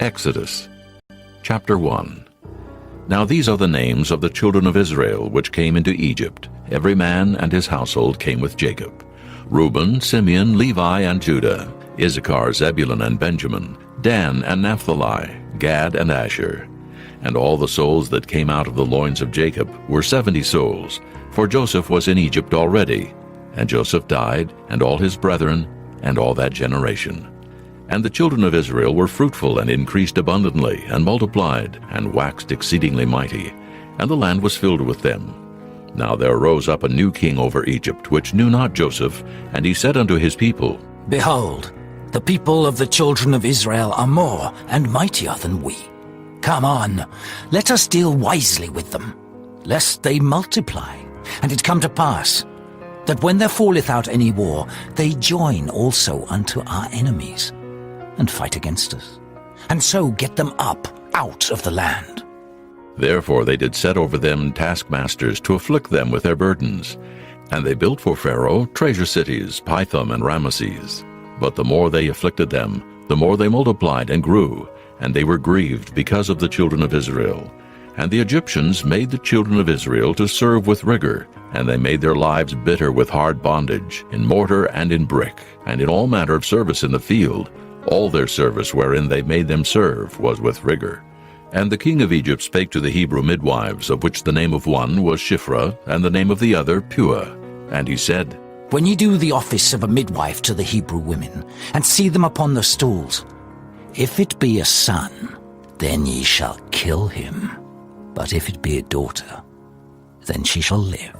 Exodus chapter 1. Now these are the names of the children of Israel which came into Egypt. Every man and his household came with Jacob: Reuben, Simeon, Levi, and Judah; Issachar, Zebulun, and Benjamin; Dan and Naphtali; Gad and Asher. And all the souls that came out of the loins of Jacob were 70 souls, for Joseph was in Egypt already. And Joseph died, and all his brethren, and all that generation. And the children of Israel were fruitful and increased abundantly, and multiplied, and waxed exceedingly mighty, and the land was filled with them. Now there arose up a new king over Egypt, which knew not Joseph, and he said unto his people, Behold, the people of the children of Israel are more and mightier than we. Come on, let us deal wisely with them, lest they multiply. And it come to pass, that when there falleth out any war, they join also unto our enemies, and fight against us, and so get them up out of the land. Therefore they did set over them taskmasters to afflict them with their burdens. And they built for Pharaoh treasure cities, Pithom and Ramesses. But the more they afflicted them, the more they multiplied and grew, and they were grieved because of the children of Israel. And the Egyptians made the children of Israel to serve with rigor, and they made their lives bitter with hard bondage, in mortar and in brick, and in all manner of service in the field. All their service wherein they made them serve was with rigor. And the king of Egypt spake to the Hebrew midwives, of which the name of one was Shiphrah, and the name of the other Puah. And he said, When ye do the office of a midwife to the Hebrew women, and see them upon the stools, if it be a son, then ye shall kill him. But if it be a daughter, then she shall live.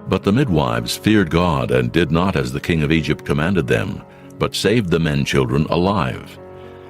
But the midwives feared God, and did not as the king of Egypt commanded them, but saved the men children alive.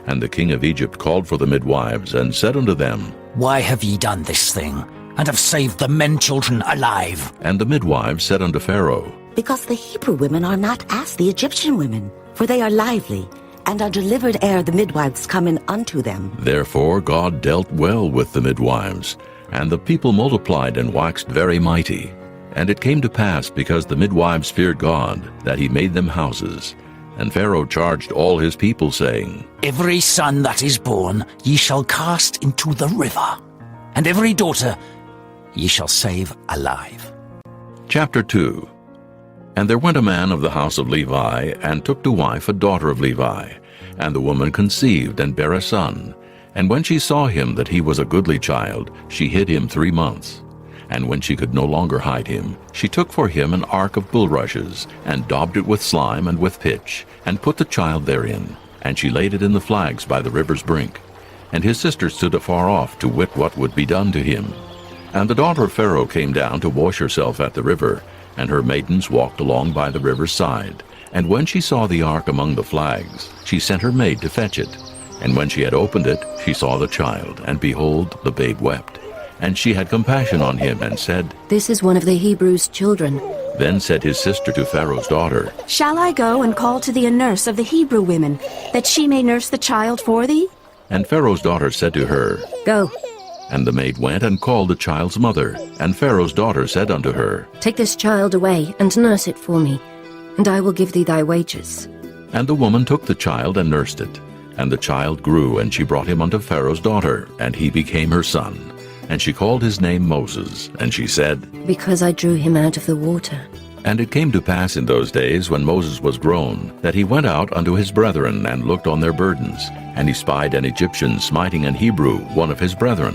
And the king of Egypt called for the midwives, and said unto them, Why have ye done this thing, and have saved the men children alive? And the midwives said unto Pharaoh, Because the Hebrew women are not as the Egyptian women, for they are lively, and are delivered ere the midwives come in unto them. Therefore God dealt well with the midwives, and the people multiplied and waxed very mighty. And it came to pass, because the midwives feared God, that he made them houses. And Pharaoh charged all his people, saying, Every son that is born ye shall cast into the river, and every daughter ye shall save alive. Chapter 2. And there went a man of the house of Levi, and took to wife a daughter of Levi. And the woman conceived, and bare a son. And when she saw him that he was a goodly child, she hid him 3 months. And when she could no longer hide him, she took for him an ark of bulrushes, and daubed it with slime and with pitch, and put the child therein. And she laid it in the flags by the river's brink. And his sister stood afar off to wit what would be done to him. And the daughter of Pharaoh came down to wash herself at the river, and her maidens walked along by the river's side. And when she saw the ark among the flags, she sent her maid to fetch it. And when she had opened it, she saw the child, and behold, the babe wept. And she had compassion on him, and said, This is one of the Hebrews' children. Then said his sister to Pharaoh's daughter, Shall I go and call to thee a nurse of the Hebrew women, that she may nurse the child for thee? And Pharaoh's daughter said to her, Go, And the maid went and called the child's mother. And Pharaoh's daughter said unto her, take this child away, and nurse it for me, and I will give thee thy wages. And the woman took the child and nursed it. And the child grew, and she brought him unto Pharaoh's daughter, and he became her son. And she called his name Moses, and she said, Because I drew him out of the water. And it came to pass in those days, when Moses was grown, that he went out unto his brethren, and looked on their burdens. And he spied an Egyptian smiting an Hebrew, one of his brethren.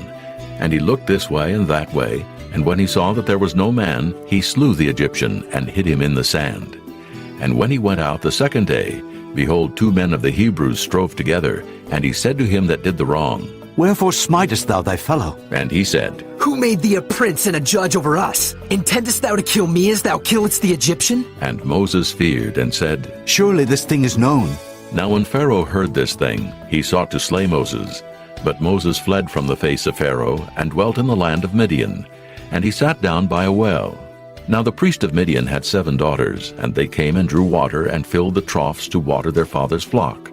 And he looked this way and that way, and when he saw that there was no man, he slew the Egyptian, and hid him in the sand. And when he went out the second day, behold, 2 men of the Hebrews strove together. And he said to him that did the wrong, Wherefore smitest thou thy fellow? And he said, Who made thee a prince and a judge over us? Intendest thou to kill me as thou killedst the Egyptian? And Moses feared, and said, Surely this thing is known. Now when Pharaoh heard this thing, he sought to slay Moses. But Moses fled from the face of Pharaoh, and dwelt in the land of Midian. And he sat down by a well. Now the priest of Midian had 7 daughters, and they came and drew water, and filled the troughs to water their father's flock.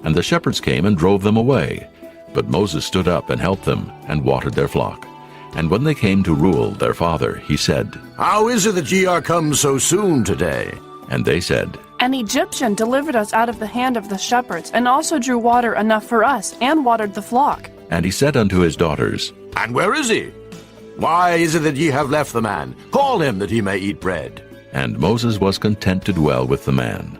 And the shepherds came and drove them away. But Moses stood up and helped them, and watered their flock. And when they came to Reuel their father, he said, How is it that ye are come so soon today? And they said, An Egyptian delivered us out of the hand of the shepherds, and also drew water enough for us, and watered the flock. And he said unto his daughters, And where is he? Why is it that ye have left the man? Call him that he may eat bread. And Moses was content to dwell with the man.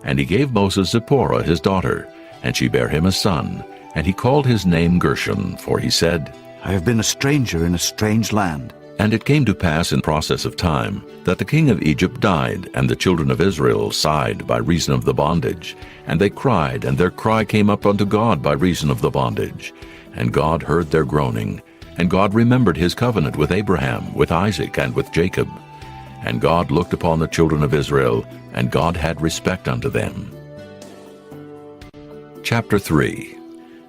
And he gave Moses Zipporah his daughter, and she bare him a son. And he called his name Gershom, for he said, I have been a stranger in a strange land. And it came to pass in process of time, that the king of Egypt died, and the children of Israel sighed by reason of the bondage. And they cried, and their cry came up unto God by reason of the bondage. And God heard their groaning. And God remembered his covenant with Abraham, with Isaac, and with Jacob. And God looked upon the children of Israel, and God had respect unto them. Chapter 3.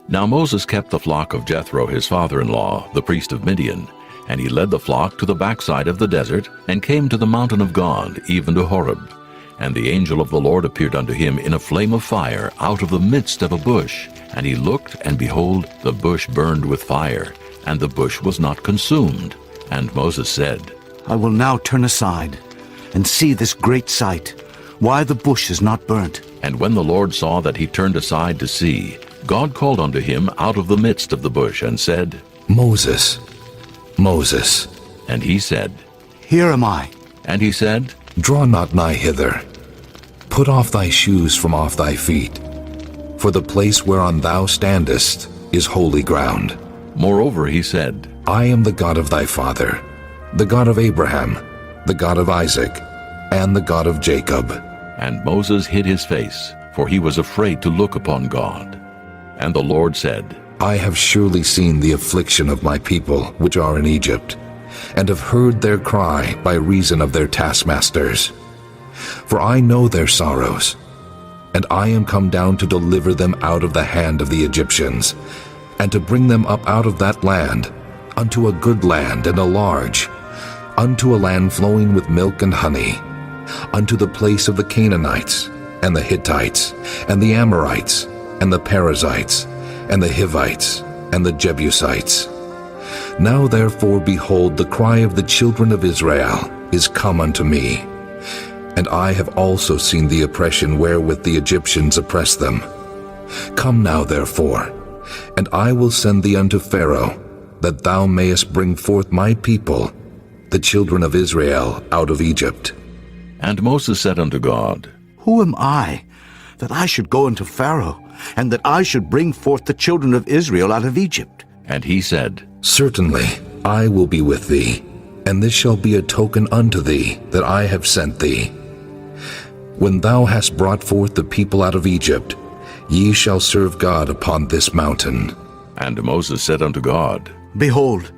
Now Moses kept the flock of Jethro his father-in-law, the priest of Midian. And he led the flock to the backside of the desert, and came to the mountain of God, even to Horeb. And the angel of the Lord appeared unto him in a flame of fire out of the midst of a bush. And he looked, and behold, the bush burned with fire, and the bush was not consumed. And Moses said, I will now turn aside and see this great sight, why the bush is not burnt. And when the Lord saw that he turned aside to see, God called unto him out of the midst of the bush, and said, Moses, Moses. And he said, Here am I. And he said, Draw not nigh hither. Put off thy shoes from off thy feet, for the place whereon thou standest is holy ground. Moreover he said, I am the God of thy father, the God of Abraham, the God of Isaac, and the God of Jacob. And Moses hid his face, for he was afraid to look upon God. And the Lord said, I have surely seen the affliction of my people which are in Egypt, and have heard their cry by reason of their taskmasters. For I know their sorrows, and I am come down to deliver them out of the hand of the Egyptians, and to bring them up out of that land, unto a good land and a large, unto a land flowing with milk and honey, unto the place of the Canaanites, and the Hittites, and the Amorites, and the Perizzites, and the Hivites, and the Jebusites. Now therefore, behold, the cry of the children of Israel is come unto me, and I have also seen the oppression wherewith the Egyptians oppress them. Come now therefore, and I will send thee unto Pharaoh, that thou mayest bring forth my people, the children of Israel, out of Egypt. And Moses said unto God, Who am I, that I should go unto Pharaoh, and that I should bring forth the children of Israel out of Egypt? And he said, Certainly I will be with thee, and this shall be a token unto thee that I have sent thee. When thou hast brought forth the people out of Egypt, ye shall serve God upon this mountain. And Moses said unto God, Behold,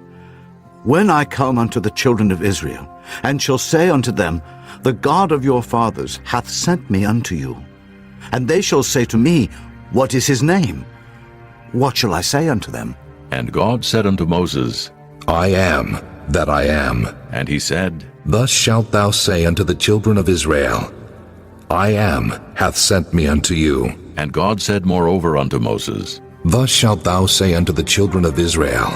when I come unto the children of Israel, and shall say unto them, The God of your fathers hath sent me unto you, and they shall say to me, What is his name? What shall I say unto them? And God said unto Moses, I am that I am. And he said, Thus shalt thou say unto the children of Israel, I am hath sent me unto you. And God said moreover unto Moses, Thus shalt thou say unto the children of Israel,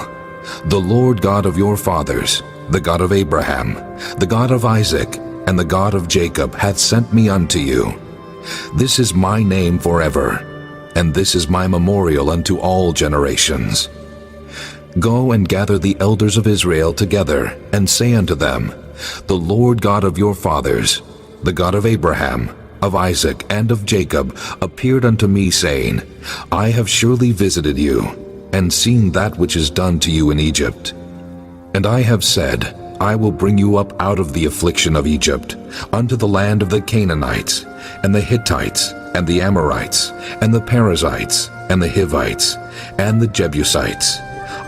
The Lord God of your fathers, the God of Abraham, the God of Isaac, and the God of Jacob hath sent me unto you. This is my name forever, and this is my memorial unto all generations. Go and gather the elders of Israel together, and say unto them, The Lord God of your fathers, the God of Abraham, of Isaac, and of Jacob, appeared unto me, saying, I have surely visited you, and seen that which is done to you in Egypt. And I have said, I will bring you up out of the affliction of Egypt, unto the land of the Canaanites, and the Hittites, and the Amorites, and the Perizzites, and the Hivites, and the Jebusites,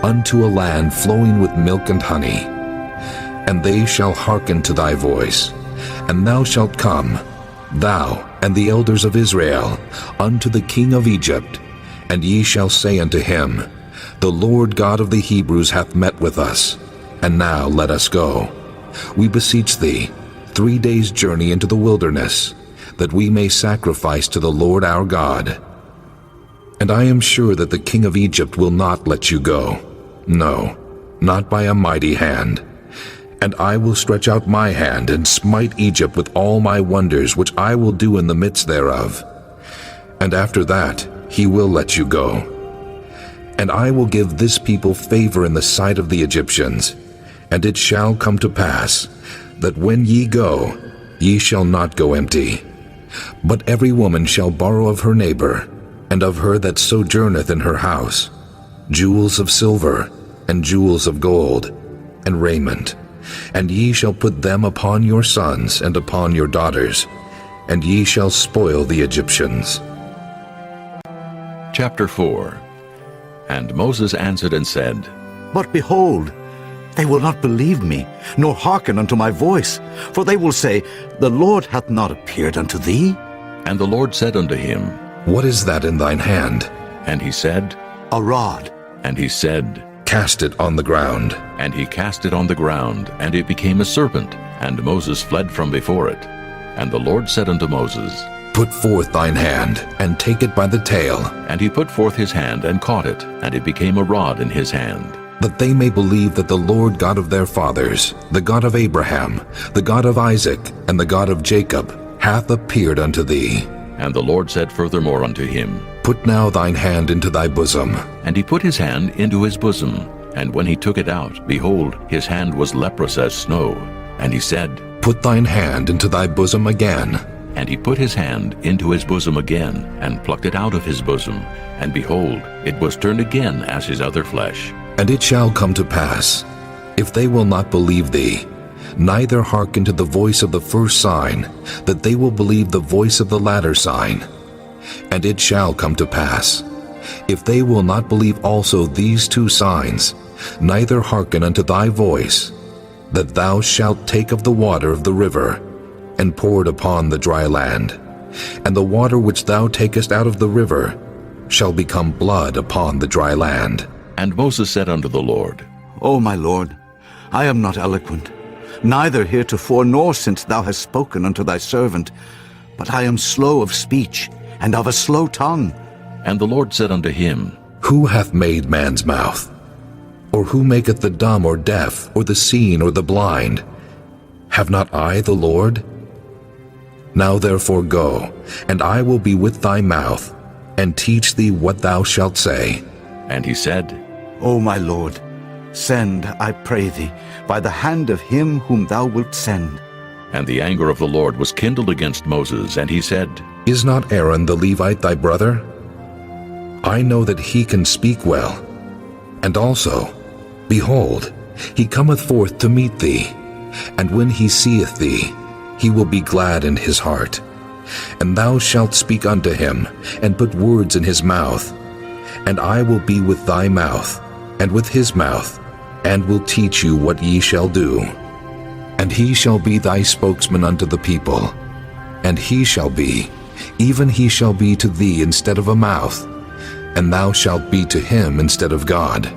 unto a land flowing with milk and honey. And they shall hearken to thy voice, and thou shalt come, thou and the elders of Israel, unto the king of Egypt, and ye shall say unto him, The Lord God of the Hebrews hath met with us, and now let us go. We beseech thee, 3 days' journey into the wilderness, that we may sacrifice to the Lord our God. And I am sure that the king of Egypt will not let you go, no, not by a mighty hand. And I will stretch out my hand and smite Egypt with all my wonders which I will do in the midst thereof. And after that he will let you go. And I will give this people favor in the sight of the Egyptians. And it shall come to pass, that when ye go, ye shall not go empty. But every woman shall borrow of her neighbor, and of her that sojourneth in her house, jewels of silver, and jewels of gold, and raiment. And ye shall put them upon your sons and upon your daughters, and ye shall spoil the Egyptians. Chapter 4. And Moses answered and said, But behold, they will not believe me, nor hearken unto my voice. For they will say, The Lord hath not appeared unto thee. And the Lord said unto him, What is that in thine hand? And he said, A rod. And he said, Cast it on the ground. And he cast it on the ground, and it became a serpent, and Moses fled from before it. And the Lord said unto Moses, Put forth thine hand, and take it by the tail, And he put forth his hand, and caught it, and it became a rod in his hand. that they may believe that the Lord God of their fathers, the God of Abraham, the God of Isaac, and the God of Jacob, hath appeared unto thee. And the Lord said furthermore unto him, Put now thine hand into thy bosom. And he put his hand into his bosom, and when he took it out, behold, his hand was leprous as snow. And he said, Put thine hand into thy bosom again. And he put his hand into his bosom again, and plucked it out of his bosom, and behold, it was turned again as his other flesh. And it shall come to pass, if they will not believe thee, neither hearken to the voice of the first sign, that they will believe the voice of the latter sign. And it shall come to pass, if they will not believe also these two signs, neither hearken unto thy voice, that thou shalt take of the water of the river, and pour it upon the dry land. And the water which thou takest out of the river shall become blood upon the dry land. And Moses said unto the Lord, O my Lord, I am not eloquent, neither heretofore nor since thou hast spoken unto thy servant, but I am slow of speech, and of a slow tongue. And the Lord said unto him, Who hath made man's mouth? Or who maketh the dumb or deaf, or the seen or the blind? Have not I the Lord? Now therefore go, and I will be with thy mouth, and teach thee what thou shalt say. And he said, O my Lord, send, I pray thee, by the hand of him whom thou wilt send. And the anger of the Lord was kindled against Moses, and he said, Is not Aaron the Levite thy brother? I know that he can speak well. And also, behold, he cometh forth to meet thee, and when he seeth thee, he will be glad in his heart. And thou shalt speak unto him, and put words in his mouth. And I will be with thy mouth, and with his mouth, and will teach you what ye shall do. And he shall be thy spokesman unto the people. And he shall be, even he shall be to thee instead of a mouth, and thou shalt be to him instead of God.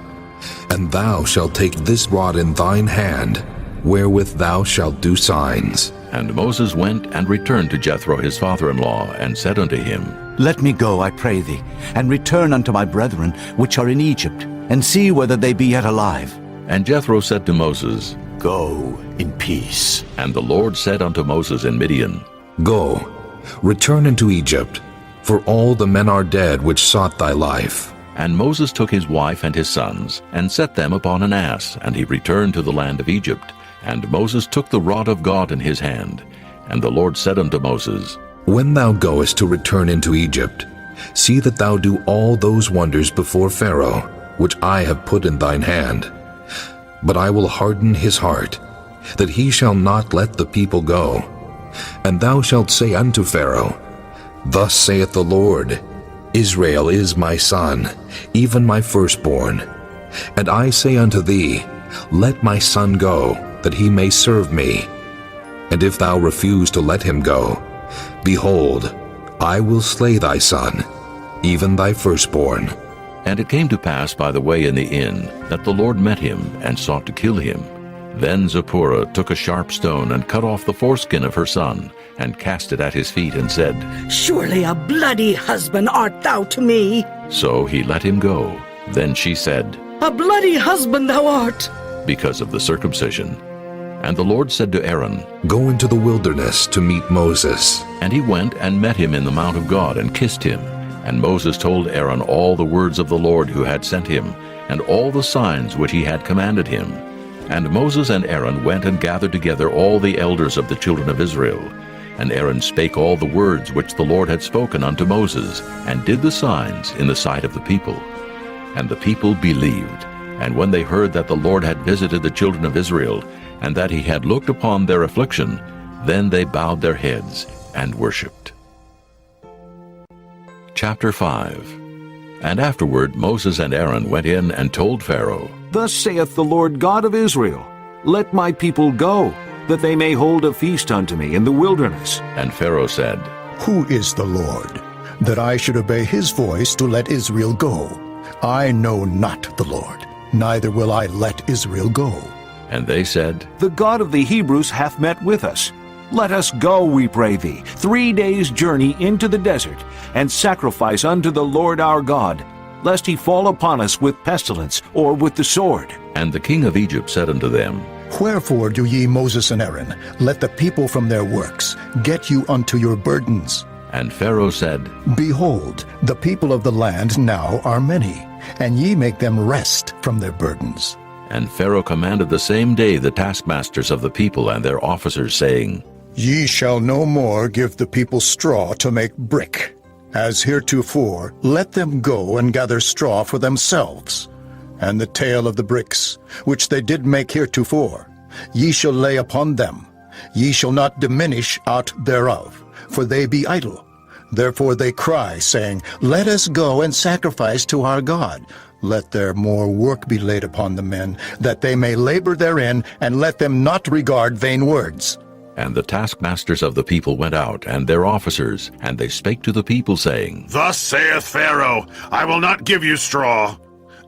And thou shalt take this rod in thine hand, wherewith thou shalt do signs. And Moses went and returned to Jethro his father-in-law, and said unto him, Let me go, I pray thee, and return unto my brethren which are in Egypt, and see whether they be yet alive. And Jethro said to Moses, Go in peace. And the Lord said unto Moses in Midian, Go, return into Egypt, for all the men are dead which sought thy life. And Moses took his wife and his sons, and set them upon an ass, and he returned to the land of Egypt. And Moses took the rod of God in his hand. And the Lord said unto Moses, When thou goest to return into Egypt, see that thou do all those wonders before Pharaoh, which I have put in thine hand. But I will harden his heart, that he shall not let the people go. And thou shalt say unto Pharaoh, Thus saith the Lord, Israel is my son, even my firstborn. And I say unto thee, Let my son go, that he may serve me. And if thou refuse to let him go, behold, I will slay thy son, even thy firstborn. And it came to pass by the way in the inn, that the Lord met him, and sought to kill him. Then Zipporah took a sharp stone, and cut off the foreskin of her son, and cast it at his feet, and said, Surely a bloody husband art thou to me. So he let him go. Then she said, A bloody husband thou art. because of the circumcision. And the Lord said to Aaron, Go into the wilderness to meet Moses. And he went and met him in the mount of God and kissed him. And Moses told Aaron all the words of the Lord who had sent him, and all the signs which he had commanded him. And Moses and Aaron went and gathered together all the elders of the children of Israel. And Aaron spake all the words which the Lord had spoken unto Moses, and did the signs in the sight of the people. And the people believed. And when they heard that the Lord had visited the children of Israel, and that he had looked upon their affliction, then they bowed their heads and worshipped. Chapter 5. And afterward Moses and Aaron went in and told Pharaoh, Thus saith the Lord God of Israel, Let my people go, that they may hold a feast unto me in the wilderness. And Pharaoh said, Who is the Lord, that I should obey his voice to let Israel go? I know not the Lord, neither will I let Israel go. And they said, The God of the Hebrews hath met with us. Let us go, we pray thee, 3 days' journey into the desert, and sacrifice unto the Lord our God, lest he fall upon us with pestilence or with the sword. And the king of Egypt said unto them, Wherefore do ye, Moses and Aaron, let the people from their works get you unto your burdens? And Pharaoh said, Behold, the people of the land now are many, and ye make them rest from their burdens. And Pharaoh commanded the same day the taskmasters of the people and their officers, saying, Ye shall no more give the people straw to make brick. As heretofore, let them go and gather straw for themselves. And the tale of the bricks, which they did make heretofore, ye shall lay upon them. Ye shall not diminish out thereof, for they be idle. Therefore they cry, saying, Let us go and sacrifice to our God. Let their more work be laid upon the men, that they may labor therein, and let them not regard vain words. And the taskmasters of the people went out, and their officers, and they spake to the people, saying, Thus saith Pharaoh, I will not give you straw.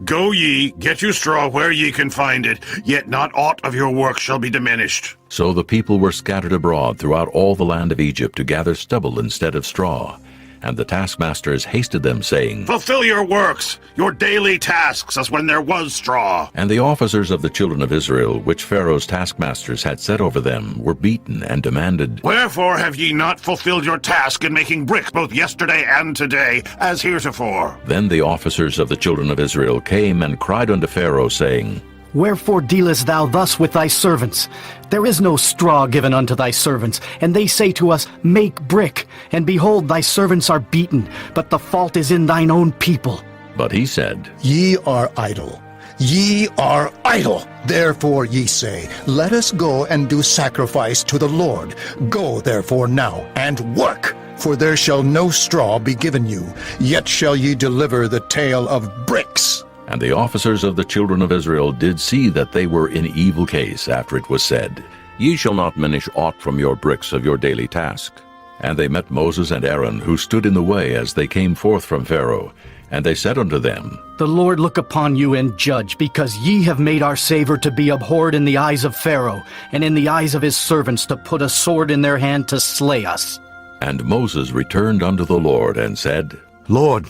Go ye, get you straw where ye can find it, yet not aught of your work shall be diminished. So the people were scattered abroad throughout all the land of Egypt to gather stubble instead of straw. And the taskmasters hasted them, saying, Fulfill your works, your daily tasks, as when there was straw. And the officers of the children of Israel, which Pharaoh's taskmasters had set over them, were beaten and demanded, Wherefore have ye not fulfilled your task in making brick both yesterday and today, as heretofore? Then the officers of the children of Israel came and cried unto Pharaoh, saying, Wherefore dealest thou thus with thy servants? There is no straw given unto thy servants, and they say to us, Make brick. And behold, thy servants are beaten, but the fault is in thine own people. But he said, Ye are idle. Ye are idle. Therefore ye say, Let us go and do sacrifice to the Lord. Go therefore now, and work. For there shall no straw be given you, yet shall ye deliver the tale of bricks. And the officers of the children of Israel did see that they were in evil case after it was said, Ye shall not diminish aught from your bricks of your daily task. And they met Moses and Aaron, who stood in the way as they came forth from Pharaoh. And they said unto them, The Lord look upon you and judge, because ye have made our savor to be abhorred in the eyes of Pharaoh, and in the eyes of his servants to put a sword in their hand to slay us. And Moses returned unto the Lord and said, Lord,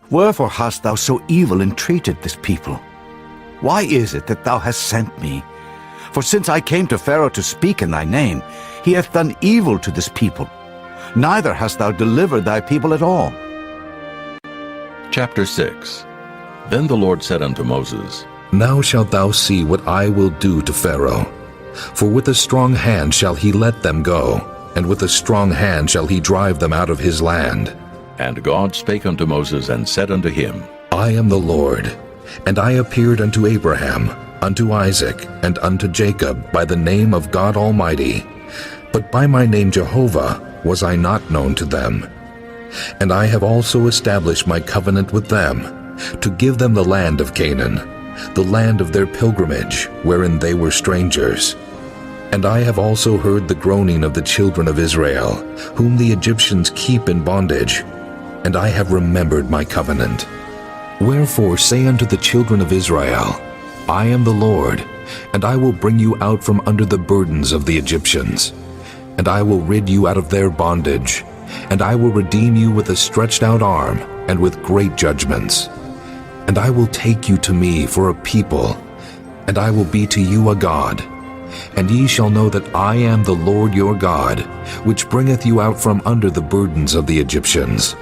wherefore hast thou so evil entreated this people? Why is it that thou hast sent me? For since I came to Pharaoh to speak in thy name, he hath done evil to this people. Neither hast thou delivered thy people at all. Chapter 6. Then the Lord said unto Moses, Now shalt thou see what I will do to Pharaoh. For with a strong hand shall he let them go, and with a strong hand shall he drive them out of his land. And God spake unto Moses and said unto him, I am the Lord, and I appeared unto Abraham, unto Isaac, and unto Jacob by the name of God Almighty. But by my name Jehovah was I not known to them. And I have also established my covenant with them, to give them the land of Canaan, the land of their pilgrimage, wherein they were strangers. And I have also heard the groaning of the children of Israel, whom the Egyptians keep in bondage, and I have remembered my covenant. Wherefore say unto the children of Israel, I am the Lord, and I will bring you out from under the burdens of the Egyptians. And I will rid you out of their bondage, and I will redeem you with a stretched out arm, and with great judgments. And I will take you to me for a people, and I will be to you a God, and ye shall know that I am the Lord your God, which bringeth you out from under the burdens of the Egyptians.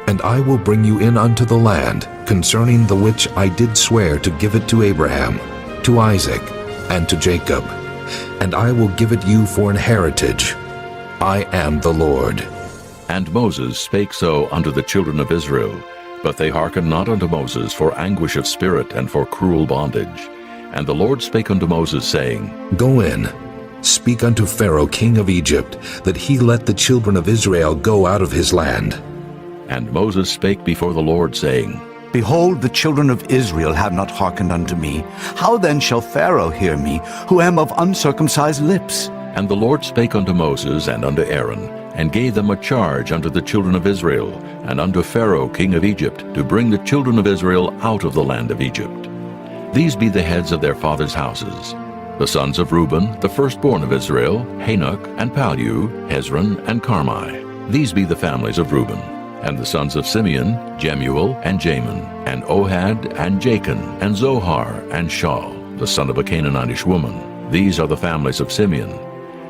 And I will bring you in unto the land, concerning the which I did swear to give it to Abraham, to Isaac, and to Jacob, and I will give it you for an heritage. I am the Lord. And Moses spake so unto the children of Israel, but they hearkened not unto Moses for anguish of spirit and for cruel bondage. And the Lord spake unto Moses, saying, Go in, speak unto Pharaoh king of Egypt, that he let the children of Israel go out of his land. And Moses spake before the Lord, saying, Behold, the children of Israel have not hearkened unto me. How then shall Pharaoh hear me, who am of uncircumcised lips? And the Lord spake unto Moses and unto Aaron, and gave them a charge unto the children of Israel, and unto Pharaoh king of Egypt, to bring the children of Israel out of the land of Egypt. These be the heads of their fathers' houses. The sons of Reuben, the firstborn of Israel, Hanok, and Pallu, Hezron, and Carmi. These be the families of Reuben. And the sons of Simeon, Jemuel, and Jamin, and Ohad, and Jachin, and Zohar, and Shaul, the son of a Canaanitish woman. These are the families of Simeon.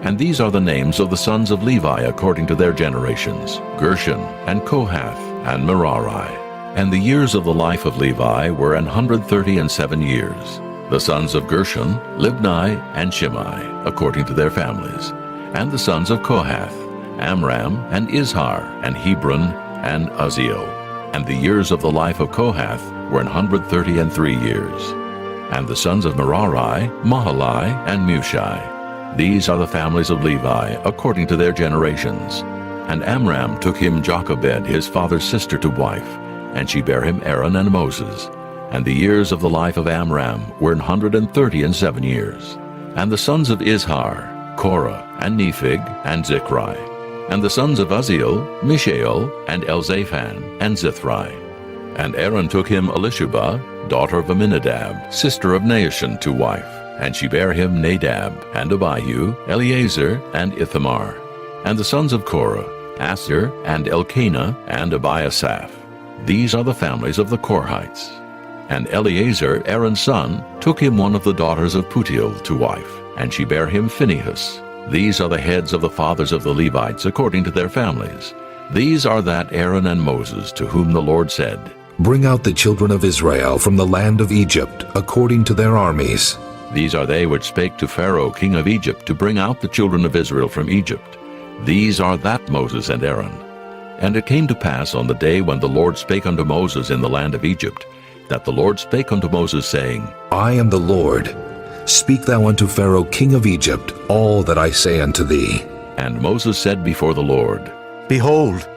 And these are the names of the sons of Levi according to their generations, Gershon, and Kohath, and Merari. And the years of the life of Levi were 137 years. The sons of Gershon, Libni, and Shimei, according to their families. And the sons of Kohath, Amram, and Izhar, and Hebron, and Uzziel. And the years of the life of Kohath were 133 years. And the sons of Merari, Mahali, and Mushi. These are the families of Levi, according to their generations. And Amram took him Jochebed, his father's sister, to wife, and she bare him Aaron and Moses. And the years of the life of Amram were 137 years. And the sons of Izhar, Korah, and Nephig, and Zichri. And the sons of Uzziel, Mishael, and Elzaphan, and Zithri. And Aaron took him Elisheba, daughter of Aminadab, sister of Naashon, to wife. And she bare him Nadab, and Abihu, Eleazar, and Ithamar. And the sons of Korah, Asir, and Elkanah, and Abiasaph. These are the families of the Korhites. And Eleazar, Aaron's son, took him one of the daughters of Putiel to wife, and she bare him Phinehas. These are the heads of the fathers of the Levites according to their families. These are that Aaron and Moses, to whom the Lord said, Bring out the children of Israel from the land of Egypt, according to their armies. These are they which spake to Pharaoh king of Egypt, to bring out the children of Israel from Egypt. These are that Moses and Aaron. And it came to pass on the day when the Lord spake unto Moses in the land of Egypt, that the Lord spake unto Moses, saying, I am the Lord. Speak thou unto Pharaoh king of Egypt all that I say unto thee. And Moses said before the Lord, Behold,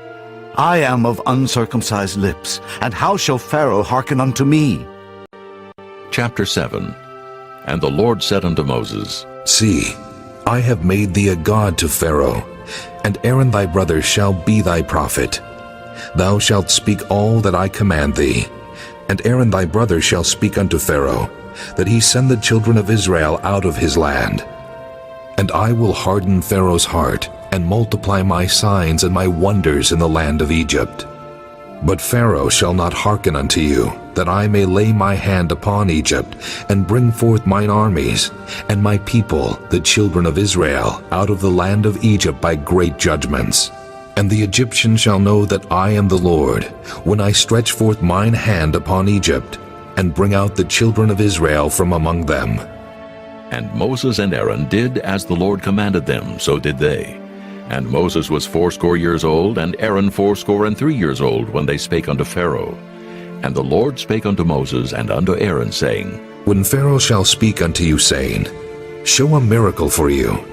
I am of uncircumcised lips, and how shall Pharaoh hearken unto me? Chapter 7. And the Lord said unto Moses, See, I have made thee a god to Pharaoh, and Aaron thy brother shall be thy prophet. Thou shalt speak all that I command thee, and Aaron thy brother shall speak unto Pharaoh, that he send the children of Israel out of his land. And I will harden Pharaoh's heart, and multiply my signs and my wonders in the land of Egypt. But Pharaoh shall not hearken unto you, that I may lay my hand upon Egypt, and bring forth mine armies, and my people, the children of Israel, out of the land of Egypt by great judgments. And the Egyptians shall know that I am the Lord, when I stretch forth mine hand upon Egypt, and bring out the children of Israel from among them. And Moses and Aaron did as the Lord commanded them, so did they. And Moses was 80 years old, and Aaron 83 years old, when they spake unto Pharaoh. And the Lord spake unto Moses and unto Aaron, saying, When Pharaoh shall speak unto you, saying, Show a miracle for you,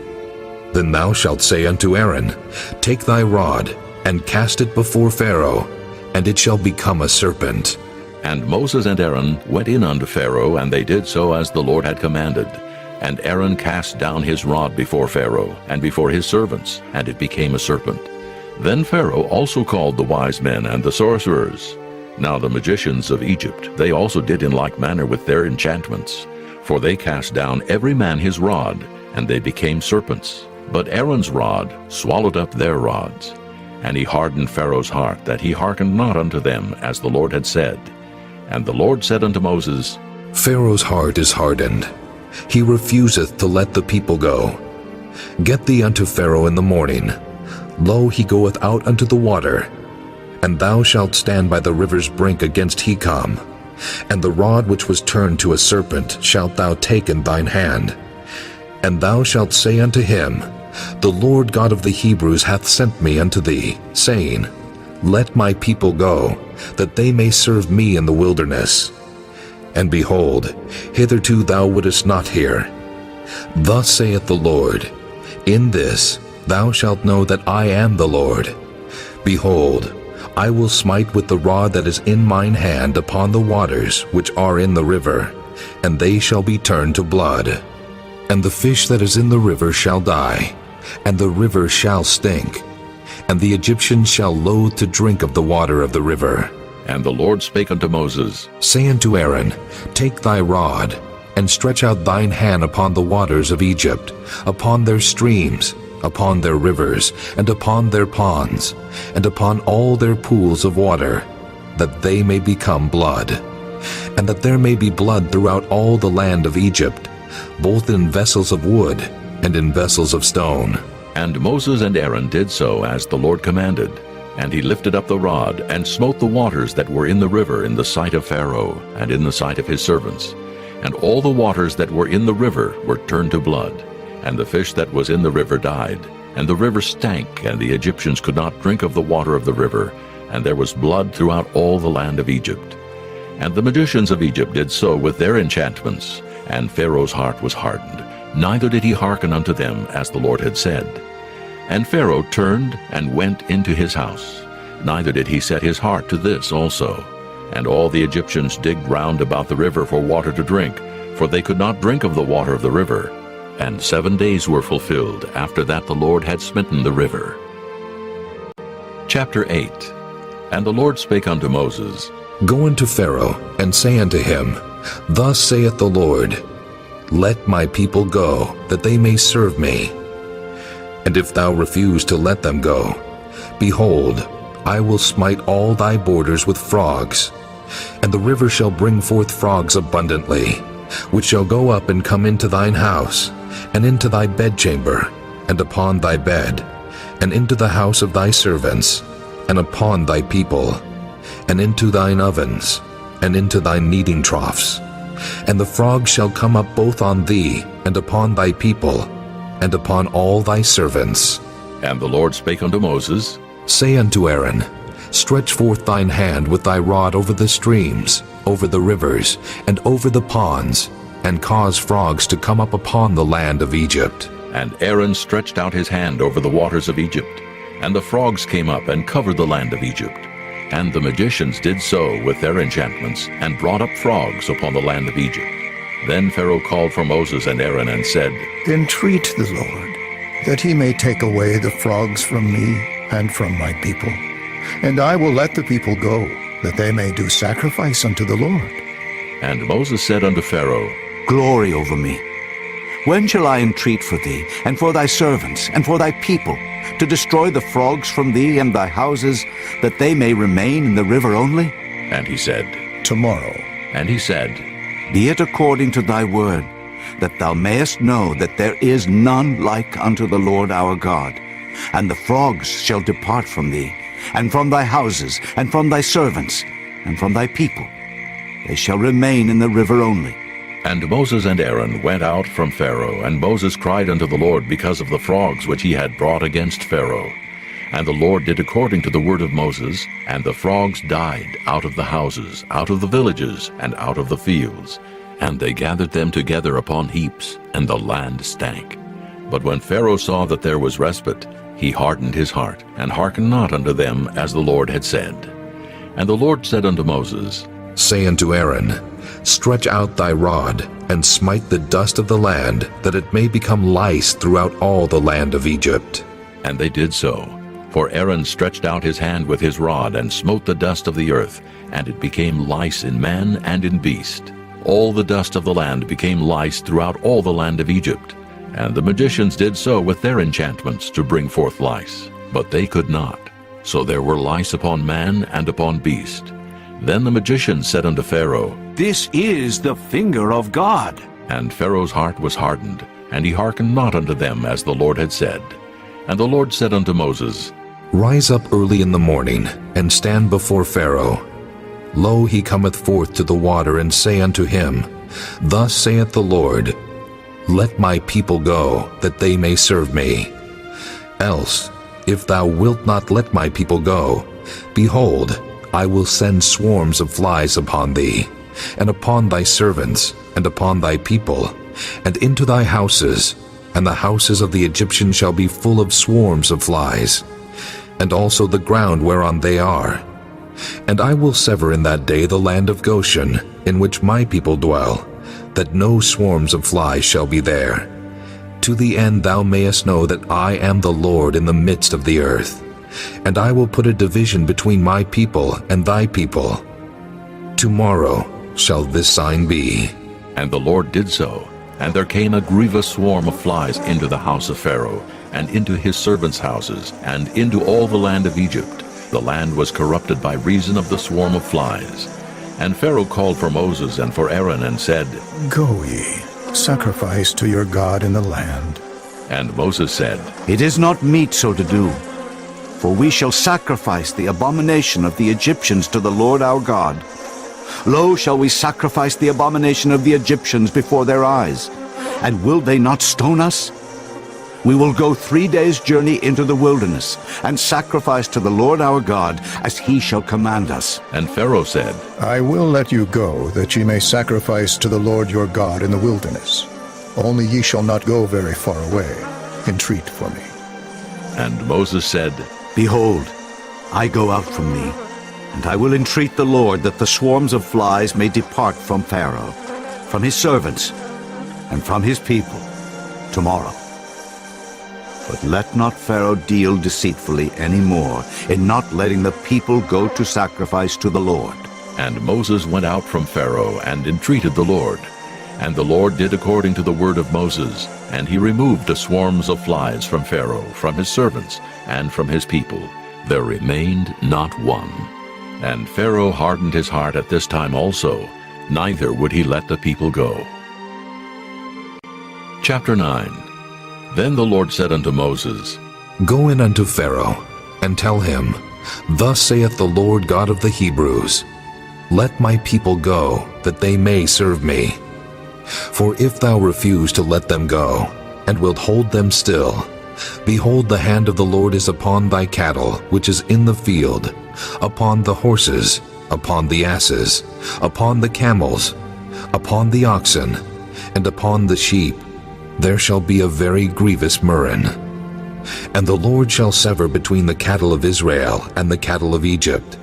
then thou shalt say unto Aaron, Take thy rod, and cast it before Pharaoh, and it shall become a serpent. And Moses and Aaron went in unto Pharaoh, and they did so as the Lord had commanded. And Aaron cast down his rod before Pharaoh, and before his servants, and it became a serpent. Then Pharaoh also called the wise men and the sorcerers. Now the magicians of Egypt, they also did in like manner with their enchantments. For they cast down every man his rod, and they became serpents. But Aaron's rod swallowed up their rods. And he hardened Pharaoh's heart, that he hearkened not unto them, as the Lord had said. And the Lord said unto Moses, Pharaoh's heart is hardened. he refuseth to let the people go. Get thee unto Pharaoh in the morning. Lo, he goeth out unto the water. And thou shalt stand by the river's brink against Hecom. And the rod which was turned to a serpent shalt thou take in thine hand. And thou shalt say unto him, The Lord God of the Hebrews hath sent me unto thee, saying, Let my people go, that they may serve me in the wilderness. And behold, hitherto thou wouldest not hear. Thus saith the Lord, In this thou shalt know that I am the Lord. Behold, I will smite with the rod that is in mine hand upon the waters which are in the river, and they shall be turned to blood. And the fish that is in the river shall die, and the river shall stink, and the Egyptians shall loathe to drink of the water of the river. And the Lord spake unto Moses, Say unto Aaron, Take thy rod, and stretch out thine hand upon the waters of Egypt, upon their streams, upon their rivers, and upon their ponds, and upon all their pools of water, that they may become blood. And that there may be blood throughout all the land of Egypt, both in vessels of wood and in vessels of stone. And Moses and Aaron did so as the Lord commanded. And he lifted up the rod, and smote the waters that were in the river in the sight of Pharaoh, and in the sight of his servants. And all the waters that were in the river were turned to blood, and the fish that was in the river died. And the river stank, and the Egyptians could not drink of the water of the river, and there was blood throughout all the land of Egypt. And the magicians of Egypt did so with their enchantments, and Pharaoh's heart was hardened, neither did he hearken unto them as the Lord had said. And Pharaoh turned and went into his house, neither did he set his heart to this also. And all the Egyptians digged round about the river for water to drink, for they could not drink of the water of the river. And 7 days were fulfilled after that the Lord had smitten the river. Chapter 8. And the Lord spake unto Moses, Go unto Pharaoh, and say unto him, Thus saith the Lord, Let my people go, that they may serve me. And if thou refuse to let them go, behold, I will smite all thy borders with frogs, and the river shall bring forth frogs abundantly, which shall go up and come into thine house, and into thy bedchamber, and upon thy bed, and into the house of thy servants, and upon thy people, and into thine ovens, and into thy kneading troughs. And the frogs shall come up both on thee, and upon thy people, and upon all thy servants. And the Lord spake unto Moses, Say unto Aaron, Stretch forth thine hand with thy rod over the streams, over the rivers, and over the ponds, and cause frogs to come up upon the land of Egypt. And Aaron stretched out his hand over the waters of Egypt, and the frogs came up and covered the land of Egypt. And the magicians did so with their enchantments, and brought up frogs upon the land of Egypt. Then Pharaoh called for Moses and Aaron and said, Entreat the Lord, that he may take away the frogs from me and from my people. And I will let the people go, that they may do sacrifice unto the Lord. And Moses said unto Pharaoh, Glory over me. When shall I entreat for thee, and for thy servants, and for thy people, to destroy the frogs from thee and thy houses, that they may remain in the river only? And he said, Tomorrow. And he said, Be it according to thy word, that thou mayest know that there is none like unto the Lord our God. And the frogs shall depart from thee, and from thy houses, and from thy servants, and from thy people. They shall remain in the river only. And Moses and Aaron went out from Pharaoh, and Moses cried unto the Lord because of the frogs which he had brought against Pharaoh. And the Lord did according to the word of Moses, and the frogs died out of the houses, out of the villages, and out of the fields. And they gathered them together upon heaps, and the land stank. But when Pharaoh saw that there was respite, he hardened his heart, and hearkened not unto them as the Lord had said. And the Lord said unto Moses, Say unto Aaron, Stretch out thy rod, and smite the dust of the land, that it may become lice throughout all the land of Egypt. And they did so. For Aaron stretched out his hand with his rod, and smote the dust of the earth, and it became lice in man and in beast. All the dust of the land became lice throughout all the land of Egypt. And the magicians did so with their enchantments to bring forth lice. But they could not. So there were lice upon man and upon beast. Then the magicians said unto Pharaoh, This is the finger of God. And Pharaoh's heart was hardened, and he hearkened not unto them as the Lord had said. And the Lord said unto Moses, Rise up early in the morning, and stand before Pharaoh. Lo, he cometh forth to the water, and say unto him, Thus saith the Lord, Let my people go, that they may serve me. Else, if thou wilt not let my people go, behold, I will send swarms of flies upon thee, and upon thy servants, and upon thy people, and into thy houses, and the houses of the Egyptians shall be full of swarms of flies, and also the ground whereon they are. And I will sever in that day the land of Goshen, in which my people dwell, that no swarms of flies shall be there, to the end thou mayest know that I am the Lord in the midst of the earth. And I will put a division between my people and thy people. Tomorrow shall this sign be. And the Lord did so. And there came a grievous swarm of flies into the house of Pharaoh, and into his servants' houses, and into all the land of Egypt. The land was corrupted by reason of the swarm of flies. And Pharaoh called for Moses and for Aaron, and said, Go ye, sacrifice to your God in the land. And Moses said, It is not meet so to do. For we shall sacrifice the abomination of the Egyptians to the Lord our God. Lo, shall we sacrifice the abomination of the Egyptians before their eyes? And will they not stone us? We will go 3 days' journey into the wilderness, and sacrifice to the Lord our God, as he shall command us. And Pharaoh said, I will let you go, that ye may sacrifice to the Lord your God in the wilderness. Only ye shall not go very far away. Entreat for me. And Moses said, Behold, I go out from thee, and I will entreat the Lord that the swarms of flies may depart from Pharaoh, from his servants, and from his people tomorrow. But let not Pharaoh deal deceitfully any more in not letting the people go to sacrifice to the Lord. And Moses went out from Pharaoh and entreated the Lord. And the Lord did according to the word of Moses, and he removed the swarms of flies from Pharaoh, from his servants, and from his people. There remained not one. And Pharaoh hardened his heart at this time also, neither would he let the people go. Chapter 9. Then the Lord said unto Moses, Go in unto Pharaoh, and tell him, Thus saith the Lord God of the Hebrews, Let my people go, that they may serve me. For if thou refuse to let them go, and wilt hold them still, behold, the hand of the Lord is upon thy cattle, which is in the field, upon the horses, upon the asses, upon the camels, upon the oxen, and upon the sheep. There shall be a very grievous murrain. And the Lord shall sever between the cattle of Israel and the cattle of Egypt,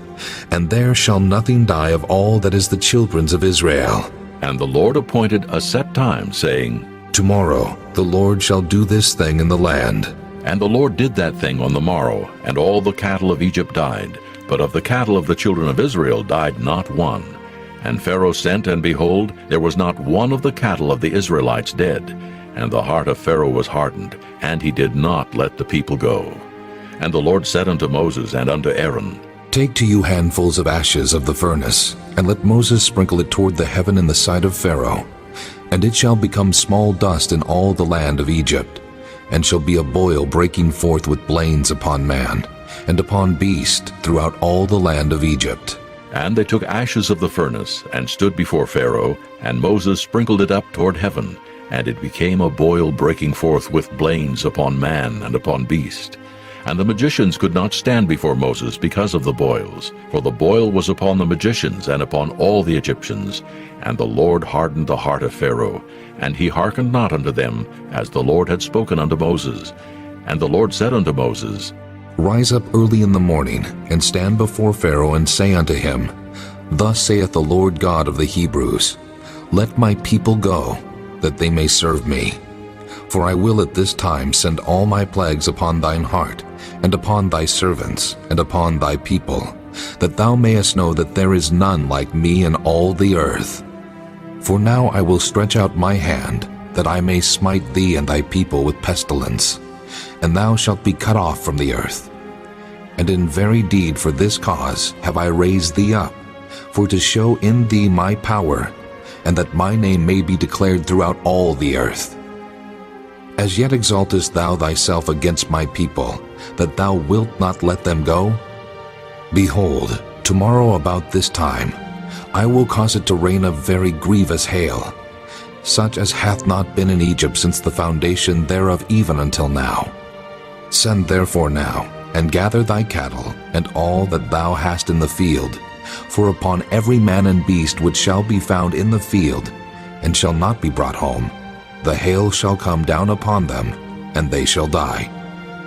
and there shall nothing die of all that is the children's of Israel. And the Lord appointed a set time, saying, Tomorrow the Lord shall do this thing in the land. And the Lord did that thing on the morrow, and all the cattle of Egypt died. But of the cattle of the children of Israel died not one. And Pharaoh sent, and behold, there was not one of the cattle of the Israelites dead. And the heart of Pharaoh was hardened, and he did not let the people go. And the Lord said unto Moses and unto Aaron, Take to you handfuls of ashes of the furnace, and let Moses sprinkle it toward the heaven in the sight of Pharaoh. And it shall become small dust in all the land of Egypt, and shall be a boil breaking forth with blains upon man, and upon beast throughout all the land of Egypt. And they took ashes of the furnace, and stood before Pharaoh, and Moses sprinkled it up toward heaven, and it became a boil breaking forth with blains upon man and upon beast. And the magicians could not stand before Moses because of the boils, for the boil was upon the magicians and upon all the Egyptians. And the Lord hardened the heart of Pharaoh, and he hearkened not unto them, as the Lord had spoken unto Moses. And the Lord said unto Moses, Rise up early in the morning, and stand before Pharaoh, and say unto him, Thus saith the Lord God of the Hebrews, Let my people go, that they may serve me. For I will at this time send all my plagues upon thine heart, and upon thy servants, and upon thy people, that thou mayest know that there is none like me in all the earth. For now I will stretch out my hand, that I may smite thee and thy people with pestilence, and thou shalt be cut off from the earth. And in very deed for this cause have I raised thee up, for to show in thee my power, and that my name may be declared throughout all the earth. As yet exaltest thou thyself against my people, that thou wilt not let them go? Behold, tomorrow about this time, I will cause it to rain a very grievous hail, such as hath not been in Egypt since the foundation thereof even until now. Send therefore now, and gather thy cattle, and all that thou hast in the field, for upon every man and beast which shall be found in the field, and shall not be brought home, the hail shall come down upon them, and they shall die.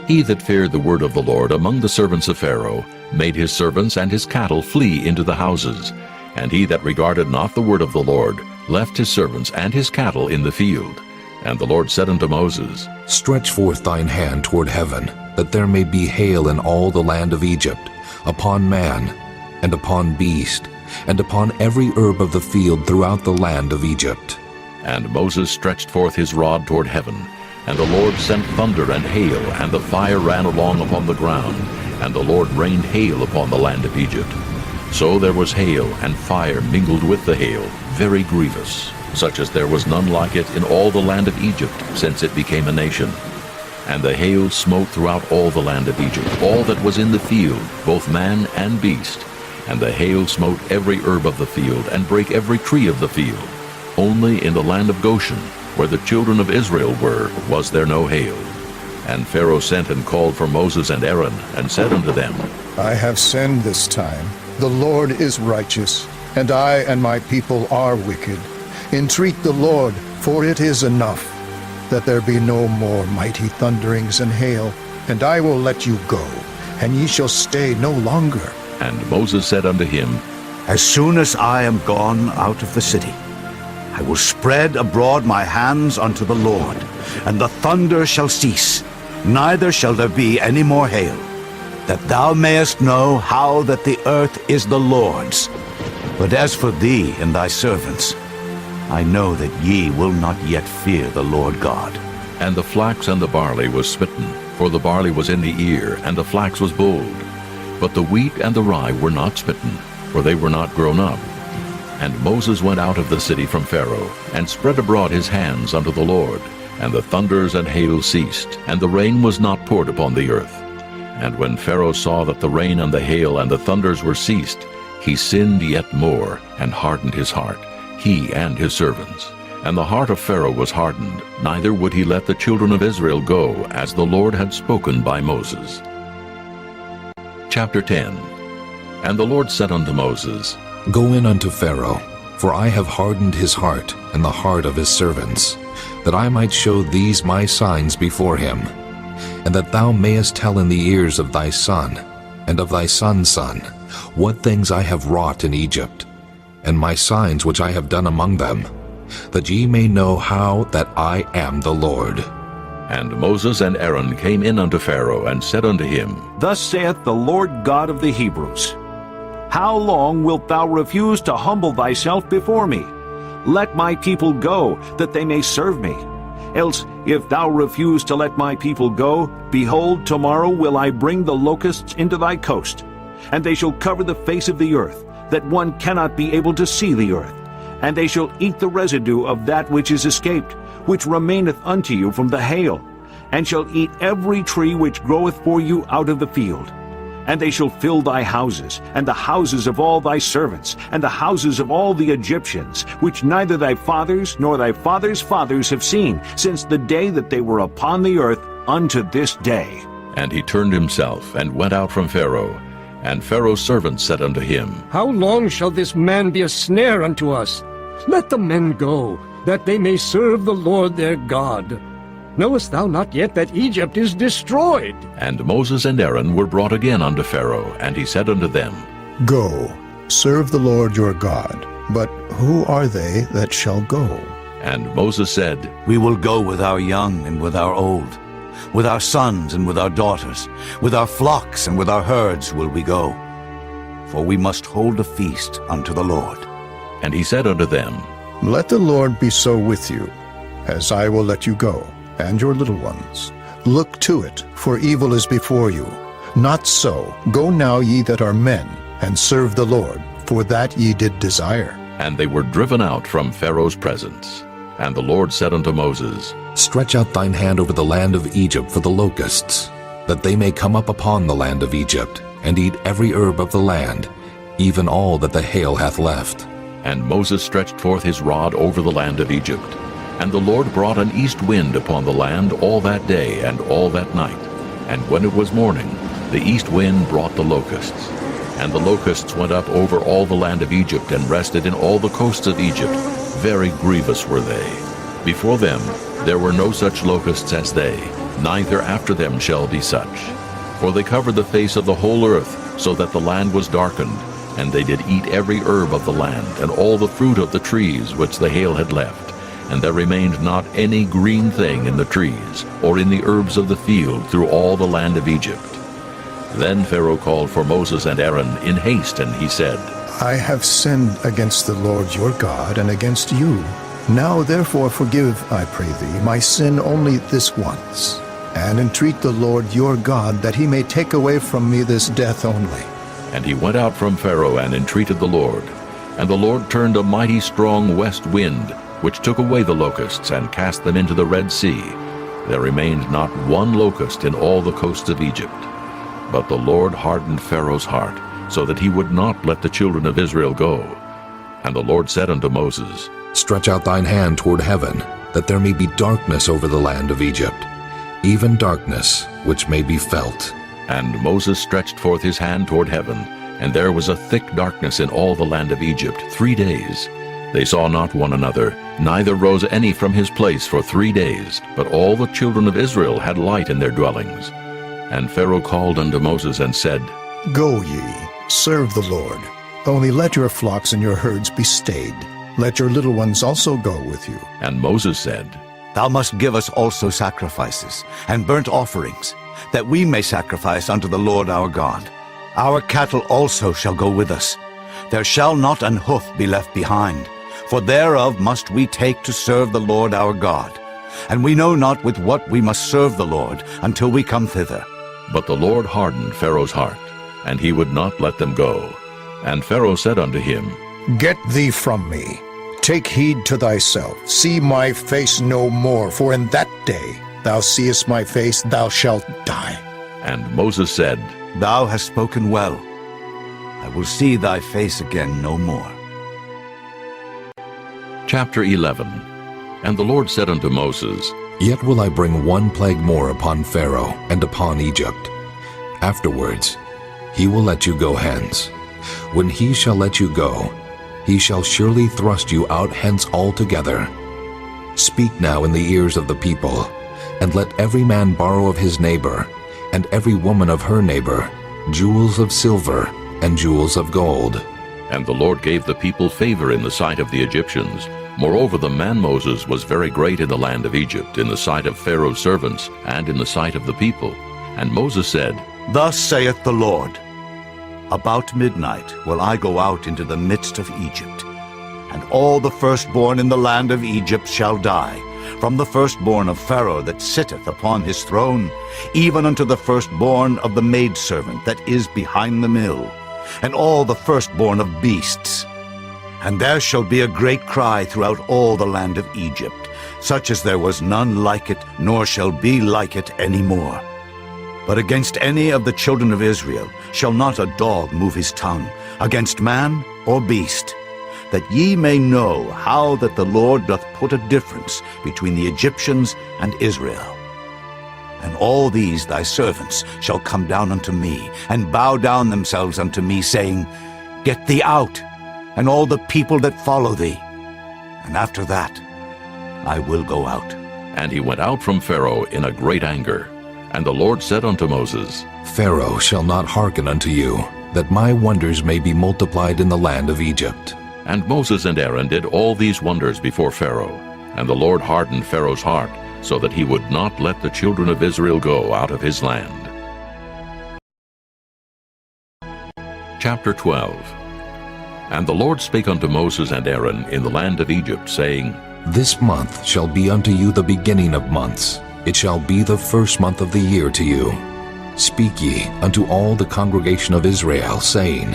He that feared the word of the Lord among the servants of Pharaoh made his servants and his cattle flee into the houses. And he that regarded not the word of the Lord left his servants and his cattle in the field. And the Lord said unto Moses, Stretch forth thine hand toward heaven, that there may be hail in all the land of Egypt, upon man, and upon beast, and upon every herb of the field throughout the land of Egypt. And Moses stretched forth his rod toward heaven, and the Lord sent thunder and hail, and the fire ran along upon the ground, and the Lord rained hail upon the land of Egypt. So there was hail and fire mingled with the hail, very grievous, such as there was none like it in all the land of Egypt, since it became a nation. And the hail smote throughout all the land of Egypt, all that was in the field, both man and beast. And the hail smote every herb of the field, and brake every tree of the field. Only in the land of Goshen, where the children of Israel were, was there no hail. And Pharaoh sent and called for Moses and Aaron, and said unto them, I have sinned this time. The Lord is righteous, and I and my people are wicked. Entreat the Lord, for it is enough, that there be no more mighty thunderings and hail, and I will let you go, and ye shall stay no longer. And Moses said unto him, As soon as I am gone out of the city, I will spread abroad my hands unto the Lord, and the thunder shall cease, neither shall there be any more hail, that thou mayest know how that the earth is the Lord's. But as for thee and thy servants, I know that ye will not yet fear the Lord God. And the flax and the barley was smitten, for the barley was in the ear, and the flax was bold. But the wheat and the rye were not smitten, for they were not grown up. And Moses went out of the city from Pharaoh, and spread abroad his hands unto the Lord. And the thunders and hail ceased, and the rain was not poured upon the earth. And when Pharaoh saw that the rain and the hail and the thunders were ceased, he sinned yet more, and hardened his heart, he and his servants. And the heart of Pharaoh was hardened, neither would he let the children of Israel go, as the Lord had spoken by Moses. Chapter 10. And the Lord said unto Moses, Go in unto Pharaoh, for I have hardened his heart and the heart of his servants, that I might show these my signs before him, and that thou mayest tell in the ears of thy son, and of thy son's son, what things I have wrought in Egypt, and my signs which I have done among them, that ye may know how that I am the Lord. And Moses and Aaron came in unto Pharaoh, and said unto him, Thus saith the Lord God of the Hebrews, How long wilt thou refuse to humble thyself before me? Let my people go, that they may serve me. Else, if thou refuse to let my people go, behold, tomorrow will I bring the locusts into thy coast, and they shall cover the face of the earth, that one cannot be able to see the earth. And they shall eat the residue of that which is escaped, which remaineth unto you from the hail, and shall eat every tree which groweth for you out of the field. And they shall fill thy houses, and the houses of all thy servants, and the houses of all the Egyptians, which neither thy fathers nor thy fathers' fathers have seen, since the day that they were upon the earth unto this day. And he turned himself, and went out from Pharaoh. And Pharaoh's servants said unto him, How long shall this man be a snare unto us? Let the men go, that they may serve the Lord their God. Knowest thou not yet that Egypt is destroyed? And Moses and Aaron were brought again unto Pharaoh, and he said unto them, Go, serve the Lord your God. But who are they that shall go? And Moses said, We will go with our young and with our old, with our sons and with our daughters, with our flocks and with our herds will we go. For we must hold a feast unto the Lord. And he said unto them, Let the Lord be so with you, as I will let you go, and your little ones. Look to it, for evil is before you. Not so. Go now, ye that are men, and serve the Lord, for that ye did desire. And they were driven out from Pharaoh's presence. And the Lord said unto Moses, Stretch out thine hand over the land of Egypt for the locusts, that they may come up upon the land of Egypt, and eat every herb of the land, even all that the hail hath left. And Moses stretched forth his rod over the land of Egypt. And the Lord brought an east wind upon the land all that day and all that night. And when it was morning, the east wind brought the locusts. And the locusts went up over all the land of Egypt, and rested in all the coasts of Egypt. Very grievous were they. Before them there were no such locusts as they, neither after them shall be such. For they covered the face of the whole earth, so that the land was darkened. And they did eat every herb of the land, and all the fruit of the trees which the hail had left. And there remained not any green thing in the trees, or in the herbs of the field, through all the land of Egypt. Then Pharaoh called for Moses and Aaron in haste, and he said, I have sinned against the Lord your God and against you. Now therefore forgive, I pray thee, my sin only this once, and entreat the Lord your God that he may take away from me this death only. And he went out from Pharaoh and entreated the Lord. And the Lord turned a mighty strong west wind, which took away the locusts and cast them into the Red Sea. There remained not one locust in all the coasts of Egypt. But the Lord hardened Pharaoh's heart, so that he would not let the children of Israel go. And the Lord said unto Moses, Stretch out thine hand toward heaven, that there may be darkness over the land of Egypt, even darkness which may be felt. And Moses stretched forth his hand toward heaven, and there was a thick darkness in all the land of Egypt 3 days. They saw not one another, neither rose any from his place for 3 days, but all the children of Israel had light in their dwellings. And Pharaoh called unto Moses and said, Go ye, serve the Lord. Only let your flocks and your herds be stayed. Let your little ones also go with you. And Moses said, Thou must give us also sacrifices and burnt offerings, that we may sacrifice unto the Lord our God. Our cattle also shall go with us. There shall not an hoof be left behind, for thereof must we take to serve the Lord our God. And we know not with what we must serve the Lord until we come thither. But the Lord hardened Pharaoh's heart, and he would not let them go. And Pharaoh said unto him, Get thee from me. Take heed to thyself. See my face no more, for in that day thou seest my face, thou shalt die. And Moses said, Thou hast spoken well. I will see thy face again no more. Chapter 11. And the Lord said unto Moses, Yet will I bring one plague more upon Pharaoh and upon Egypt. Afterwards he will let you go hence. When he shall let you go, he shall surely thrust you out hence altogether. Speak now in the ears of the people, and let every man borrow of his neighbor, and every woman of her neighbor, jewels of silver and jewels of gold. And the Lord gave the people favor in the sight of the Egyptians. Moreover, the man Moses was very great in the land of Egypt, in the sight of Pharaoh's servants, and in the sight of the people. And Moses said, Thus saith the Lord, About midnight will I go out into the midst of Egypt, and all the firstborn in the land of Egypt shall die, from the firstborn of Pharaoh that sitteth upon his throne, even unto the firstborn of the maidservant that is behind the mill, and all the firstborn of beasts. And there shall be a great cry throughout all the land of Egypt, such as there was none like it, nor shall be like it any more. But against any of the children of Israel shall not a dog move his tongue, against man or beast, that ye may know how that the Lord doth put a difference between the Egyptians and Israel. And all these thy servants shall come down unto me, and bow down themselves unto me, saying, Get thee out, and all the people that follow thee. And after that I will go out. And he went out from Pharaoh in a great anger. And the Lord said unto Moses, Pharaoh shall not hearken unto you, that my wonders may be multiplied in the land of Egypt. And Moses and Aaron did all these wonders before Pharaoh. And the Lord hardened Pharaoh's heart, so that he would not let the children of Israel go out of his land. Chapter 12. And the Lord spake unto Moses and Aaron in the land of Egypt, saying, This month shall be unto you the beginning of months. It shall be the first month of the year to you. Speak ye unto all the congregation of Israel, saying,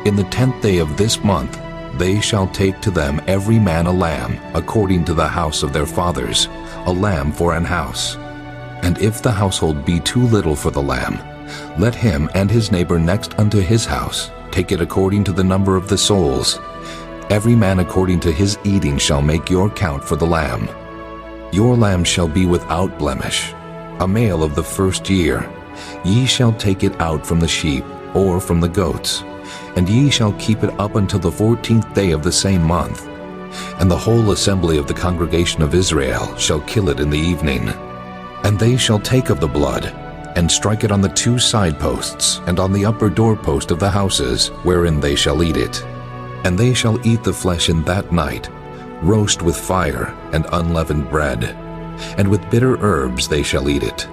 In the 10th day of this month they shall take to them every man a lamb, according to the house of their fathers, a lamb for an house. And if the household be too little for the lamb, let him and his neighbor next unto his house take it according to the number of the souls. Every man according to his eating shall make your count for the lamb. Your lamb shall be without blemish, a male of the first year. Ye shall take it out from the sheep, or from the goats, and ye shall keep it up until the 14th day of the same month. And the whole assembly of the congregation of Israel shall kill it in the evening. And they shall take of the blood, and strike it on the 2 side posts, and on the upper doorpost of the houses, wherein they shall eat it. And they shall eat the flesh in that night, roast with fire and unleavened bread, and with bitter herbs they shall eat it.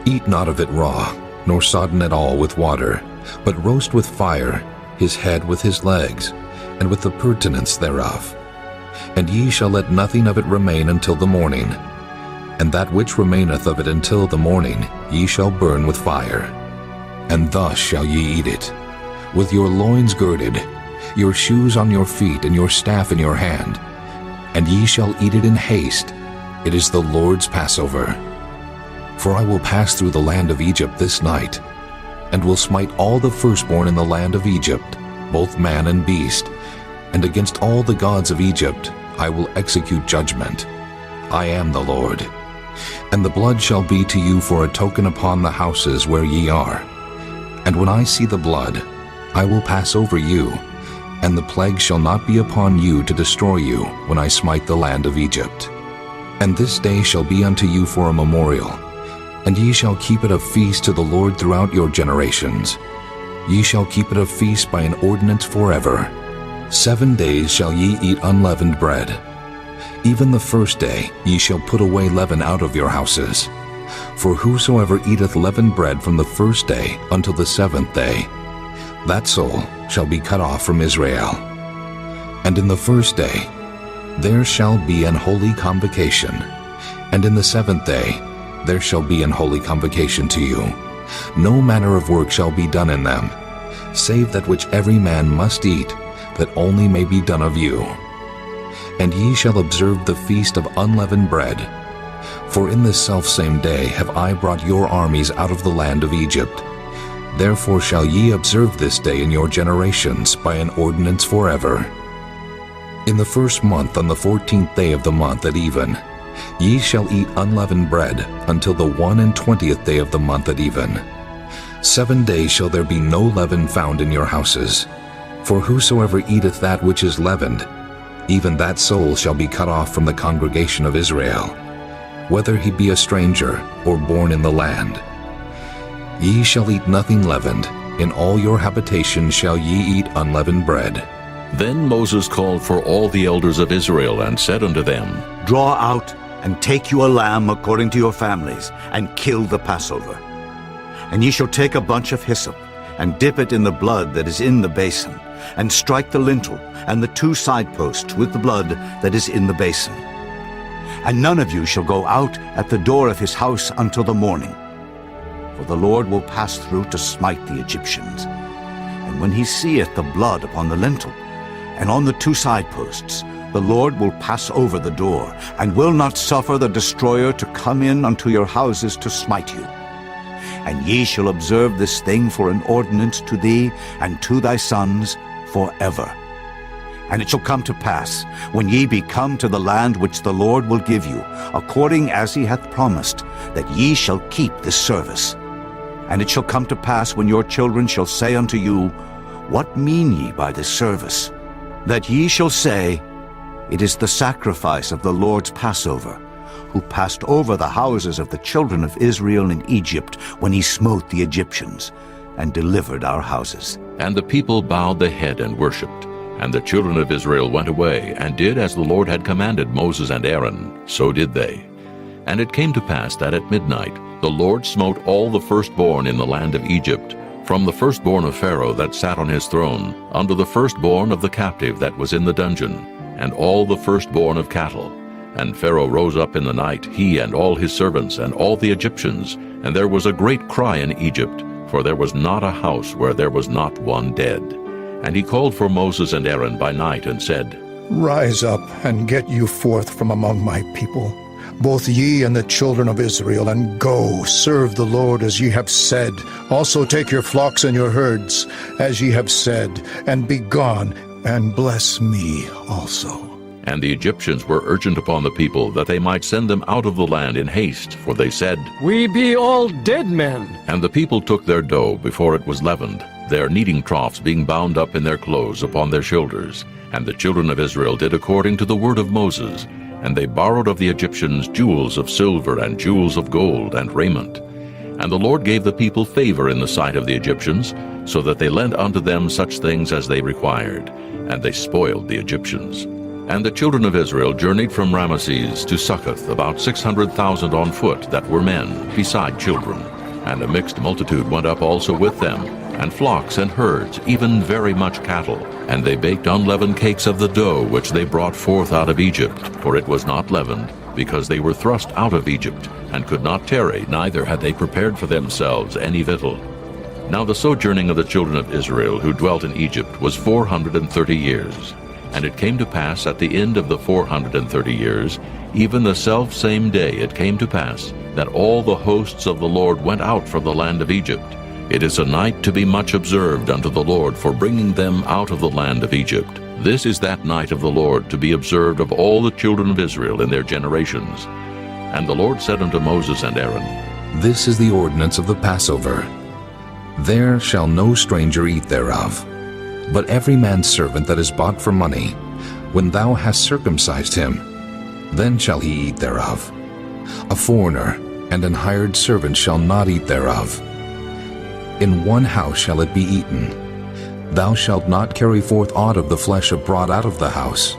Eat not of it raw, nor sodden at all with water, but roast with fire his head with his legs, and with the purtenance thereof. And ye shall let nothing of it remain until the morning. And that which remaineth of it until the morning ye shall burn with fire. And thus shall ye eat it, with your loins girded, your shoes on your feet, and your staff in your hand. And ye shall eat it in haste. It is the Lord's Passover. For I will pass through the land of Egypt this night, and will smite all the firstborn in the land of Egypt, both man and beast, and against all the gods of Egypt I will execute judgment. I am the Lord. And the blood shall be to you for a token upon the houses where ye are. And when I see the blood, I will pass over you, and the plague shall not be upon you to destroy you when I smite the land of Egypt. And this day shall be unto you for a memorial, and ye shall keep it a feast to the Lord throughout your generations. Ye shall keep it a feast by an ordinance forever. 7 days shall ye eat unleavened bread. Even the first day ye shall put away leaven out of your houses. For whosoever eateth leavened bread from the first day until the 7th day, that soul shall be cut off from Israel. And in the first day there shall be an holy convocation, and in the 7th day there shall be an holy convocation to you. No manner of work shall be done in them, save that which every man must eat, that only may be done of you. And ye shall observe the feast of unleavened bread. For in this selfsame day have I brought your armies out of the land of Egypt. Therefore shall ye observe this day in your generations by an ordinance forever. In the first month, on the 14th day of the month at even, ye shall eat unleavened bread until the 21st day of the month at even. 7 days shall there be no leaven found in your houses. For whosoever eateth that which is leavened, even that soul shall be cut off from the congregation of Israel, whether he be a stranger or born in the land. Ye shall eat nothing leavened. In all your habitations shall ye eat unleavened bread. Then Moses called for all the elders of Israel, and said unto them, Draw out and take you a lamb according to your families, and kill the Passover. And ye shall take a bunch of hyssop, and dip it in the blood that is in the basin, and strike the lintel and the 2 side posts with the blood that is in the basin. And none of you shall go out at the door of his house until the morning, for the Lord will pass through to smite the Egyptians. And when he seeth the blood upon the lintel and on the 2 side posts, the Lord will pass over the door, and will not suffer the destroyer to come in unto your houses to smite you. And ye shall observe this thing for an ordinance to thee and to thy sons forever. And it shall come to pass, when ye be come to the land which the Lord will give you, according as he hath promised, that ye shall keep this service. And it shall come to pass, when your children shall say unto you, What mean ye by this service? That ye shall say, It is the sacrifice of the Lord's Passover, who passed over the houses of the children of Israel in Egypt when he smote the Egyptians, and delivered our houses. And the people bowed the head and worshipped. And the children of Israel went away, and did as the Lord had commanded Moses and Aaron, so did they. And it came to pass that at midnight the Lord smote all the firstborn in the land of Egypt, from the firstborn of Pharaoh that sat on his throne, unto the firstborn of the captive that was in the dungeon, and all the firstborn of cattle. And Pharaoh rose up in the night, he and all his servants, and all the Egyptians, and there was a great cry in Egypt, for there was not a house where there was not one dead. And he called for Moses and Aaron by night and said, Rise up and get you forth from among my people, both ye and the children of Israel, and go, serve the Lord as ye have said. Also take your flocks and your herds, as ye have said, and be gone, and bless me also. And the Egyptians were urgent upon the people that they might send them out of the land in haste, for they said, We be all dead men. And the people took their dough before it was leavened, their kneading troughs being bound up in their clothes upon their shoulders. And the children of Israel did according to the word of Moses, and they borrowed of the Egyptians jewels of silver and jewels of gold and raiment. And the Lord gave the people favor in the sight of the Egyptians, so that they lent unto them such things as they required, and they spoiled the Egyptians. And the children of Israel journeyed from Ramesses to Succoth, about 600,000 on foot that were men, beside children. And a mixed multitude went up also with them, and flocks and herds, even very much cattle. And they baked unleavened cakes of the dough which they brought forth out of Egypt, for it was not leavened, because they were thrust out of Egypt, and could not tarry, neither had they prepared for themselves any victual. Now the sojourning of the children of Israel who dwelt in Egypt was 430 years. And it came to pass at the end of the 430 years, even the selfsame day it came to pass, that all the hosts of the Lord went out from the land of Egypt. It is a night to be much observed unto the Lord for bringing them out of the land of Egypt. This is that night of the Lord to be observed of all the children of Israel in their generations. And the Lord said unto Moses and Aaron, This is the ordinance of the Passover. There shall no stranger eat thereof. But every man's servant that is bought for money, when thou hast circumcised him, then shall he eat thereof. A foreigner and an hired servant shall not eat thereof. In one house shall it be eaten. Thou shalt not carry forth aught of the flesh brought out of the house,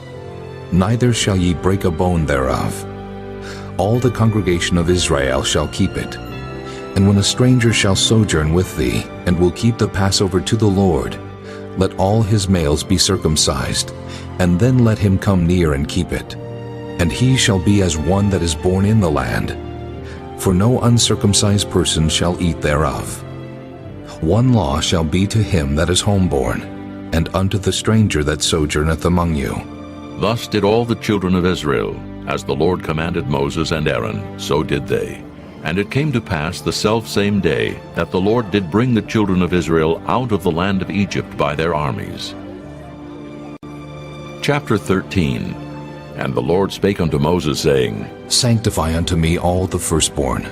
neither shall ye break a bone thereof. All the congregation of Israel shall keep it. And when a stranger shall sojourn with thee, and will keep the Passover to the Lord, let all his males be circumcised, and then let him come near and keep it. And he shall be as one that is born in the land, for no uncircumcised person shall eat thereof. One law shall be to him that is homeborn, and unto the stranger that sojourneth among you. Thus did all the children of Israel, as the Lord commanded Moses and Aaron, so did they. And it came to pass the selfsame day that the Lord did bring the children of Israel out of the land of Egypt by their armies. Chapter 13. And the Lord spake unto Moses, saying, Sanctify unto me all the firstborn.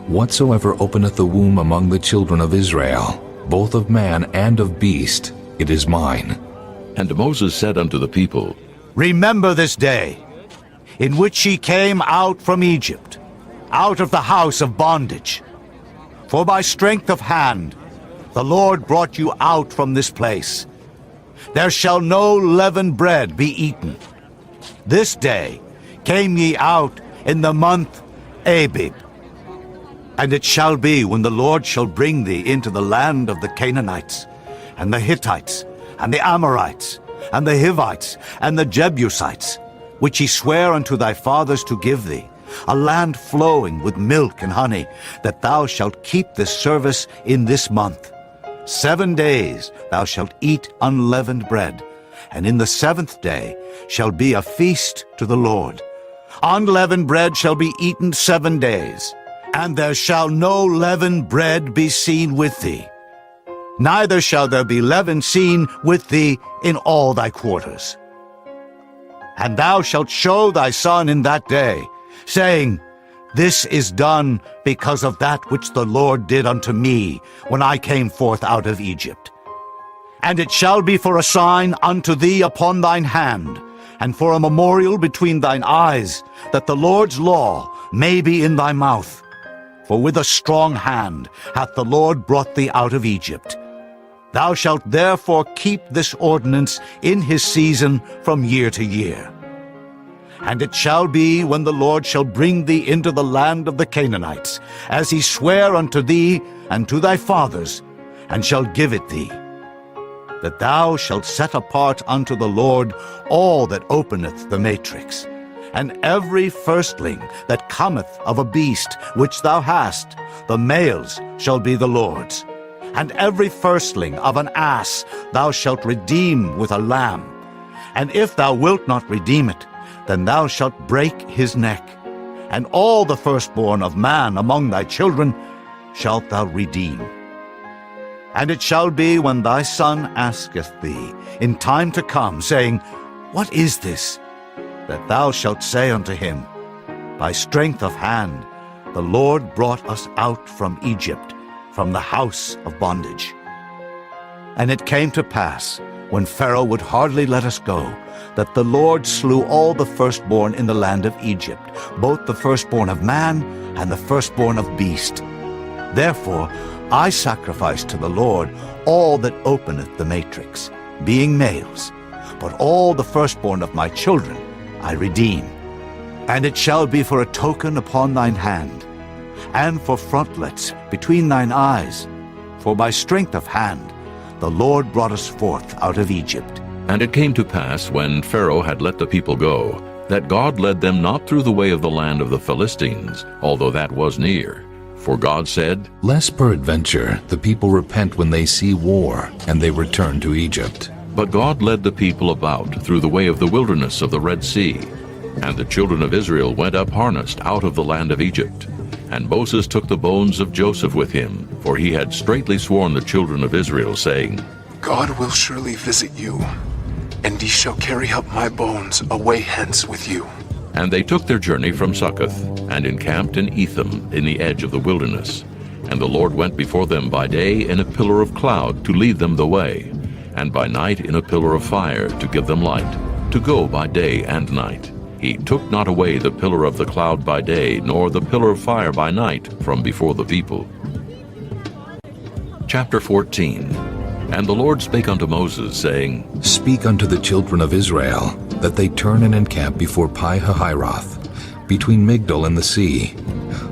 Whatsoever openeth the womb among the children of Israel, both of man and of beast, it is mine. And Moses said unto the people, Remember this day, in which ye came out from Egypt, out of the house of bondage. For by strength of hand the Lord brought you out from this place. There shall no leavened bread be eaten. This day came ye out in the month Abib. And it shall be, when the Lord shall bring thee into the land of the Canaanites, and the Hittites, and the Amorites, and the Hivites, and the Jebusites, which he sware unto thy fathers to give thee, a land flowing with milk and honey, that thou shalt keep this service in this month. 7 days thou shalt eat unleavened bread, and in the 7th day shall be a feast to the Lord. Unleavened bread shall be eaten 7 days, and there shall no leavened bread be seen with thee. Neither shall there be leaven seen with thee in all thy quarters. And thou shalt show thy son in that day, saying, This is done because of that which the Lord did unto me when I came forth out of Egypt. And it shall be for a sign unto thee upon thine hand, and for a memorial between thine eyes, that the Lord's law may be in thy mouth. For with a strong hand hath the Lord brought thee out of Egypt. Thou shalt therefore keep this ordinance in his season from year to year. And it shall be, when the Lord shall bring thee into the land of the Canaanites, as he sware unto thee and to thy fathers, and shall give it thee, that thou shalt set apart unto the Lord all that openeth the matrix, and every firstling that cometh of a beast which thou hast, the males shall be the Lord's. And every firstling of an ass thou shalt redeem with a lamb. And if thou wilt not redeem it, then thou shalt break his neck. And all the firstborn of man among thy children shalt thou redeem. And it shall be when thy son asketh thee in time to come, saying, What is this? That thou shalt say unto him, By strength of hand the Lord brought us out from Egypt, from the house of bondage. And it came to pass, when Pharaoh would hardly let us go, that the Lord slew all the firstborn in the land of Egypt, both the firstborn of man and the firstborn of beast. Therefore I sacrifice to the Lord all that openeth the matrix, being males, but all the firstborn of my children I redeem. And it shall be for a token upon thine hand, and for frontlets between thine eyes, for by strength of hand the Lord brought us forth out of Egypt. And it came to pass, when Pharaoh had let the people go, that God led them not through the way of the land of the Philistines, although that was near. For God said, Lest peradventure the people repent when they see war, and they return to Egypt. But God led the people about through the way of the wilderness of the Red Sea. And the children of Israel went up harnessed out of the land of Egypt. And Moses took the bones of Joseph with him, for he had straitly sworn the children of Israel, saying, God will surely visit you, and ye shall carry up my bones away hence with you. And they took their journey from Succoth, and encamped in Etham in the edge of the wilderness. And the Lord went before them by day in a pillar of cloud to lead them the way, and by night in a pillar of fire to give them light, to go by day and night. He took not away the pillar of the cloud by day, nor the pillar of fire by night from before the people. Chapter 14. And the Lord spake unto Moses, saying, Speak unto the children of Israel, that they turn and encamp before Pi-hahiroth, between Migdol and the sea,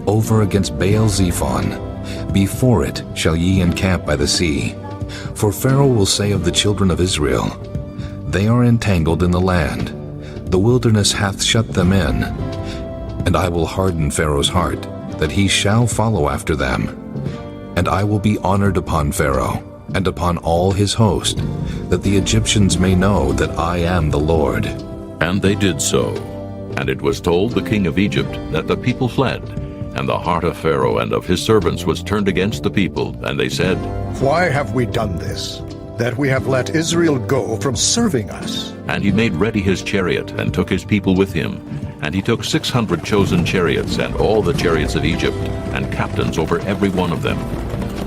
over against Baal-zephon. Before it shall ye encamp by the sea. For Pharaoh will say of the children of Israel, They are entangled in the land, the wilderness hath shut them in. And I will harden Pharaoh's heart, that he shall follow after them. And I will be honored upon Pharaoh, and upon all his host, that the Egyptians may know that I am the Lord. And they did so. And it was told the king of Egypt that the people fled, and the heart of Pharaoh and of his servants was turned against the people, and they said, Why have we done this, that we have let Israel go from serving us? And he made ready his chariot, and took his people with him. And he took 600 chosen chariots, and all the chariots of Egypt, and captains over every one of them.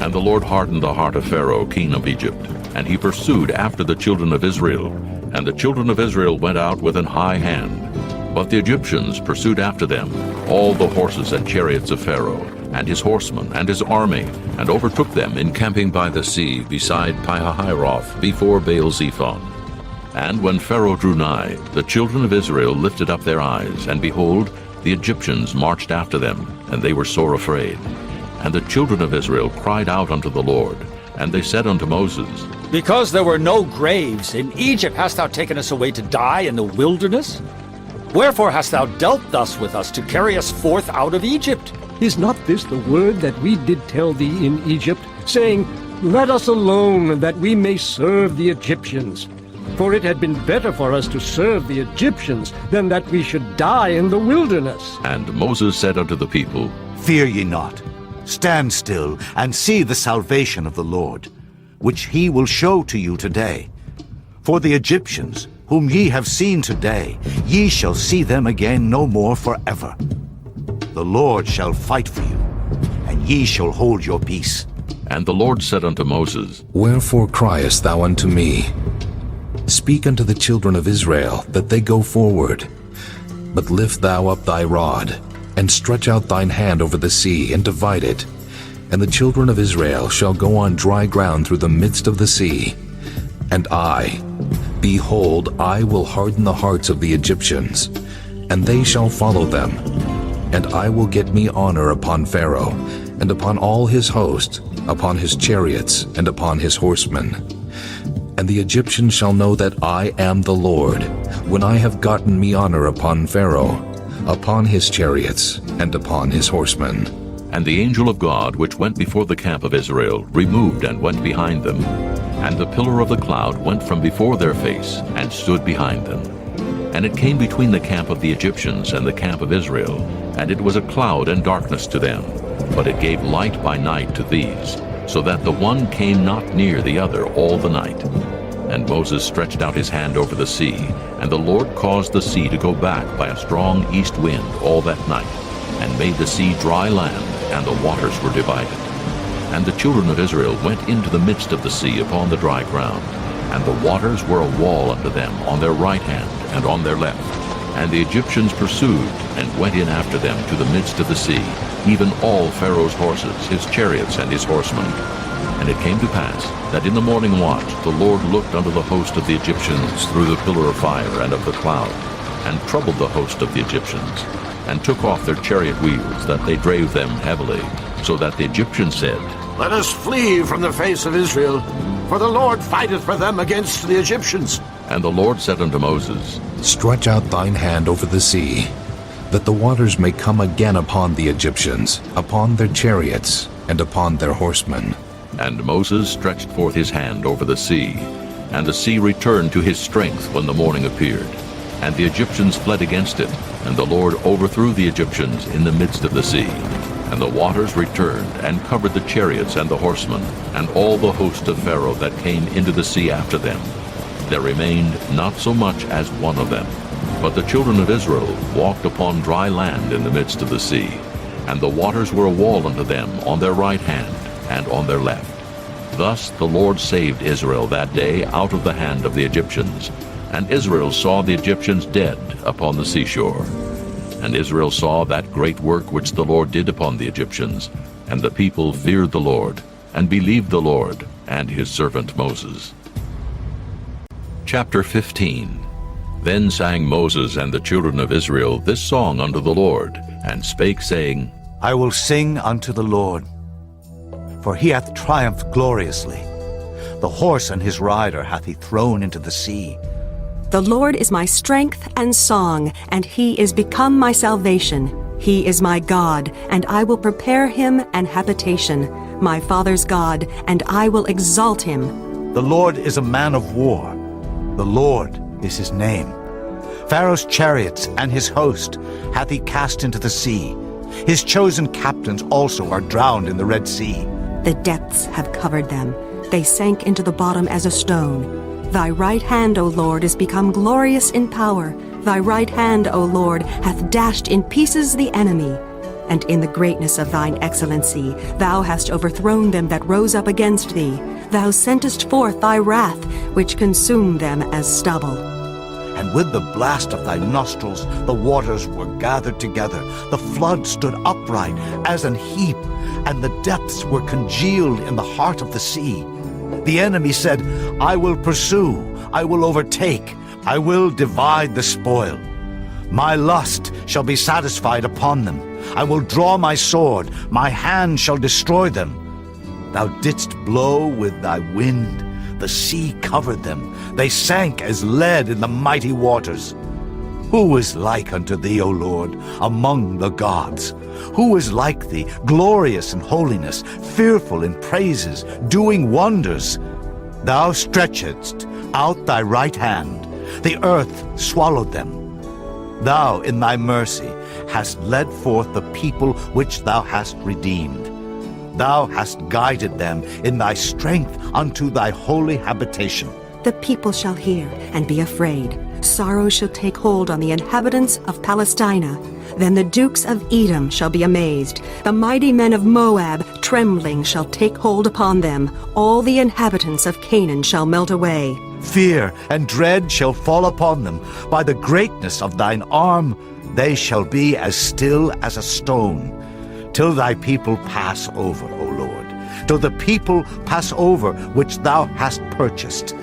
And the Lord hardened the heart of Pharaoh, king of Egypt, and he pursued after the children of Israel. And the children of Israel went out with an high hand. But the Egyptians pursued after them, all the horses and chariots of Pharaoh, and his horsemen, and his army, and overtook them encamping by the sea beside Pi-hahiroth, before Baal-zephon. And when Pharaoh drew nigh, the children of Israel lifted up their eyes, and behold, the Egyptians marched after them, and they were sore afraid. And the children of Israel cried out unto the Lord, and they said unto Moses, Because there were no graves in Egypt hast thou taken us away to die in the wilderness? Wherefore hast thou dealt thus with us, to carry us forth out of Egypt? Is not this the word that we did tell thee in Egypt, saying, Let us alone, that we may serve the Egyptians? For it had been better for us to serve the Egyptians than that we should die in the wilderness. And Moses said unto the people, Fear ye not. Stand still, and see the salvation of the Lord, which he will show to you today. For the Egyptians, whom ye have seen today, ye shall see them again no more forever. The Lord shall fight for you, and ye shall hold your peace. And the Lord said unto Moses, Wherefore criest thou unto me? Speak unto the children of Israel, that they go forward. But lift thou up thy rod, and stretch out thine hand over the sea, and divide it. And the children of Israel shall go on dry ground through the midst of the sea. And I, behold, I will harden the hearts of the Egyptians, and they shall follow them. And I will get me honor upon Pharaoh, and upon all his host, upon his chariots, and upon his horsemen. And the Egyptians shall know that I am the Lord, when I have gotten me honor upon Pharaoh, upon his chariots, and upon his horsemen. And the angel of God, which went before the camp of Israel, removed and went behind them. And the pillar of the cloud went from before their face, and stood behind them. And it came between the camp of the Egyptians and the camp of Israel, and it was a cloud and darkness to them. But it gave light by night to these, so that the one came not near the other all the night. And Moses stretched out his hand over the sea, and the Lord caused the sea to go back by a strong east wind all that night, and made the sea dry land, and the waters were divided. And the children of Israel went into the midst of the sea upon the dry ground, and the waters were a wall unto them on their right hand and on their left. And the Egyptians pursued, and went in after them to the midst of the sea, even all Pharaoh's horses, his chariots, and his horsemen. And it came to pass that in the morning watch the Lord looked unto the host of the Egyptians through the pillar of fire and of the cloud, and troubled the host of the Egyptians, and took off their chariot wheels, that they drave them heavily, so that the Egyptians said, Let us flee from the face of Israel, for the Lord fighteth for them against the Egyptians. And the Lord said unto Moses, Stretch out thine hand over the sea, that the waters may come again upon the Egyptians, upon their chariots, and upon their horsemen. And Moses stretched forth his hand over the sea, and the sea returned to his strength when the morning appeared. And the Egyptians fled against it, and the Lord overthrew the Egyptians in the midst of the sea. And the waters returned, and covered the chariots and the horsemen, and all the host of Pharaoh that came into the sea after them. There remained not so much as one of them. But the children of Israel walked upon dry land in the midst of the sea, and the waters were a wall unto them on their right hand and on their left. Thus the Lord saved Israel that day out of the hand of the Egyptians. And Israel saw the Egyptians dead upon the seashore. And Israel saw that great work which the Lord did upon the Egyptians. And the people feared the Lord, and believed the Lord and his servant Moses. Chapter 15. Then sang Moses and the children of Israel this song unto the Lord, and spake, saying, I will sing unto the Lord, for he hath triumphed gloriously. The horse and his rider hath he thrown into the sea. The Lord is my strength and song, and he is become my salvation. He is my God, and I will prepare him an habitation, my father's God, and I will exalt him. The Lord is a man of war. The Lord is his name. Pharaoh's chariots and his host hath he cast into the sea. His chosen captains also are drowned in the Red Sea. The depths have covered them. They sank into the bottom as a stone. Thy right hand, O Lord, is become glorious in power. Thy right hand, O Lord, hath dashed in pieces the enemy. And in the greatness of thine excellency, thou hast overthrown them that rose up against thee. Thou sentest forth thy wrath, which consumed them as stubble. And with the blast of thy nostrils the waters were gathered together. The flood stood upright as an heap, and the depths were congealed in the heart of the sea. The enemy said, I will pursue, I will overtake, I will divide the spoil. My lust shall be satisfied upon them. I will draw my sword, my hand shall destroy them. Thou didst blow with thy wind, the sea covered them. They sank as lead in the mighty waters. Who is like unto thee, O Lord, among the gods? Who is like thee, glorious in holiness, fearful in praises, doing wonders? Thou stretchedst out thy right hand, the earth swallowed them. Thou in thy mercy hast led forth the people which thou hast redeemed. Thou hast guided them in thy strength unto thy holy habitation. The people shall hear and be afraid. Sorrow shall take hold on the inhabitants of Palestina. Then the dukes of Edom shall be amazed. The mighty men of Moab, trembling, shall take hold upon them. All the inhabitants of Canaan shall melt away. Fear and dread shall fall upon them. By the greatness of thine arm they shall be as still as a stone, till thy people pass over, O Lord, till the people pass over which thou hast purchased.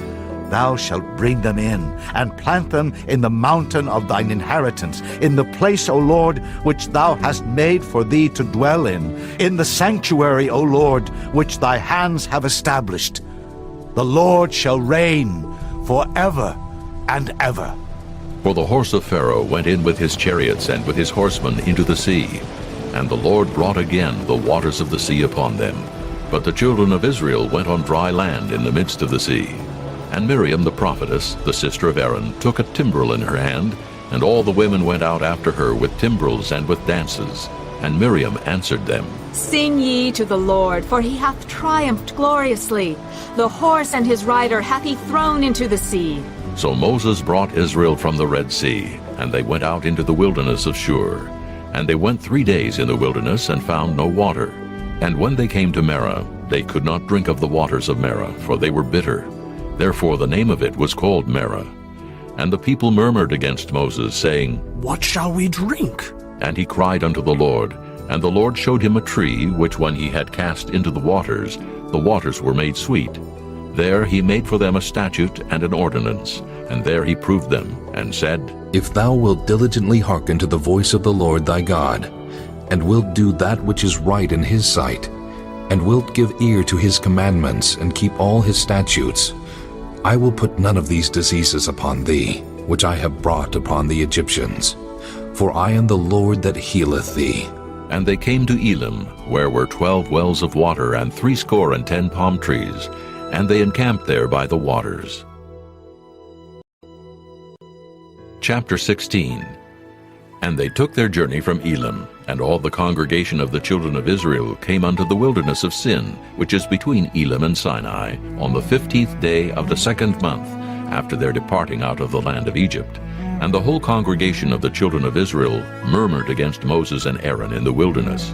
Thou shalt bring them in, and plant them in the mountain of thine inheritance, in the place, O Lord, which thou hast made for thee to dwell in the sanctuary, O Lord, which thy hands have established. The Lord shall reign forever and ever. For the horse of Pharaoh went in with his chariots and with his horsemen into the sea, And the Lord brought again the waters of the sea upon them. But the children of Israel went on dry land in the midst of the sea. And Miriam the prophetess, the sister of Aaron, took a timbrel in her hand, and all the women went out after her with timbrels and with dances. And Miriam answered them, Sing ye to the Lord, for he hath triumphed gloriously. The horse and his rider hath he thrown into the sea. So Moses brought Israel from the Red Sea, and they went out into the wilderness of Shur. And they went 3 days in the wilderness and found no water. And when they came to Marah, they could not drink of the waters of Marah, for they were bitter. Therefore the name of it was called Marah. And the people murmured against Moses, saying, What shall we drink? And he cried unto the Lord. And the Lord showed him a tree, which when he had cast into the waters were made sweet. There he made for them a statute and an ordinance, and there he proved them, and said, If thou wilt diligently hearken to the voice of the Lord thy God, and wilt do that which is right in his sight, and wilt give ear to his commandments, and keep all his statutes, I will put none of these diseases upon thee, which I have brought upon the Egyptians. For I am the Lord that healeth thee. And they came to Elim, where were 12 wells of water, and 70 palm trees, and they encamped there by the waters. Chapter 16. And they took their journey from Elim, and all the congregation of the children of Israel came unto the wilderness of Sin, which is between Elim and Sinai, on the 15th day of the 2nd month, after their departing out of the land of Egypt. And the whole congregation of the children of Israel murmured against Moses and Aaron in the wilderness.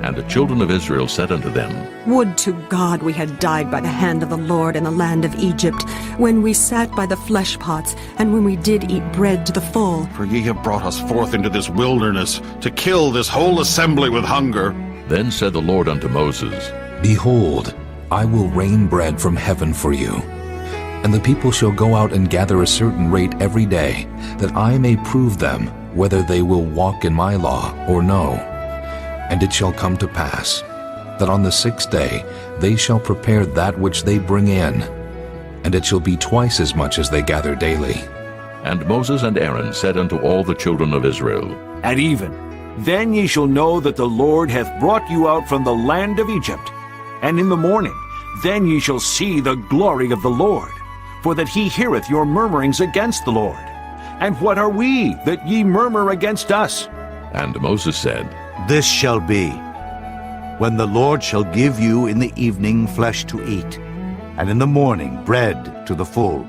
And the children of Israel said unto them, Would to God we had died by the hand of the Lord in the land of Egypt, when we sat by the flesh pots, and when we did eat bread to the full. For ye have brought us forth into this wilderness, to kill this whole assembly with hunger. Then said the Lord unto Moses, Behold, I will rain bread from heaven for you. And the people shall go out and gather a certain rate every day, that I may prove them whether they will walk in my law or no. And it shall come to pass, that on the 6th day they shall prepare that which they bring in, and it shall be twice as much as they gather daily. And Moses and Aaron said unto all the children of Israel, At even, then ye shall know that the Lord hath brought you out from the land of Egypt. And in the morning, then ye shall see the glory of the Lord, for that he heareth your murmurings against the Lord. And what are we, that ye murmur against us? And Moses said, This shall be, when the Lord shall give you in the evening flesh to eat, and in the morning bread to the full,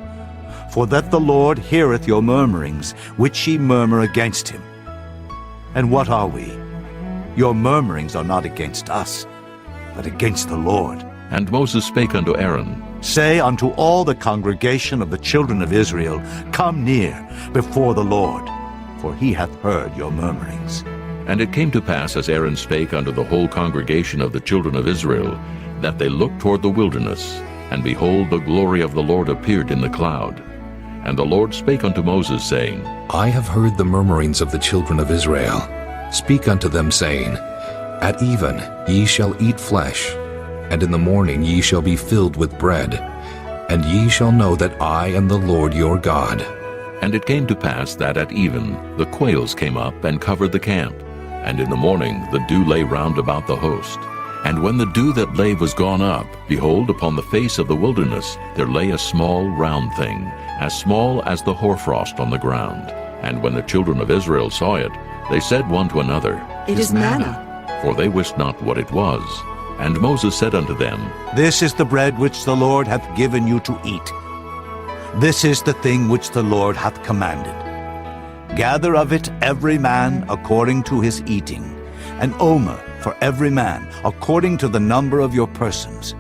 for that the Lord heareth your murmurings, which ye murmur against him. And what are we? Your murmurings are not against us, but against the Lord. And Moses spake unto Aaron, Say unto all the congregation of the children of Israel, Come near before the Lord, for he hath heard your murmurings. And it came to pass, as Aaron spake unto the whole congregation of the children of Israel, that they looked toward the wilderness, and behold, the glory of the Lord appeared in the cloud. And the Lord spake unto Moses, saying, I have heard the murmurings of the children of Israel. Speak unto them, saying, At even ye shall eat flesh, and in the morning ye shall be filled with bread, and ye shall know that I am the Lord your God. And it came to pass that at even the quails came up and covered the camp, and in the morning the dew lay round about the host. And when the dew that lay was gone up, behold, upon the face of the wilderness there lay a small round thing, as small as the hoarfrost on the ground. And when the children of Israel saw it, they said one to another, It is manna. For they wist not what it was. And Moses said unto them, This is the bread which the Lord hath given you to eat. This is the thing which the Lord hath commanded. Gather of it every man according to his eating, an omer for every man according to the number of your persons.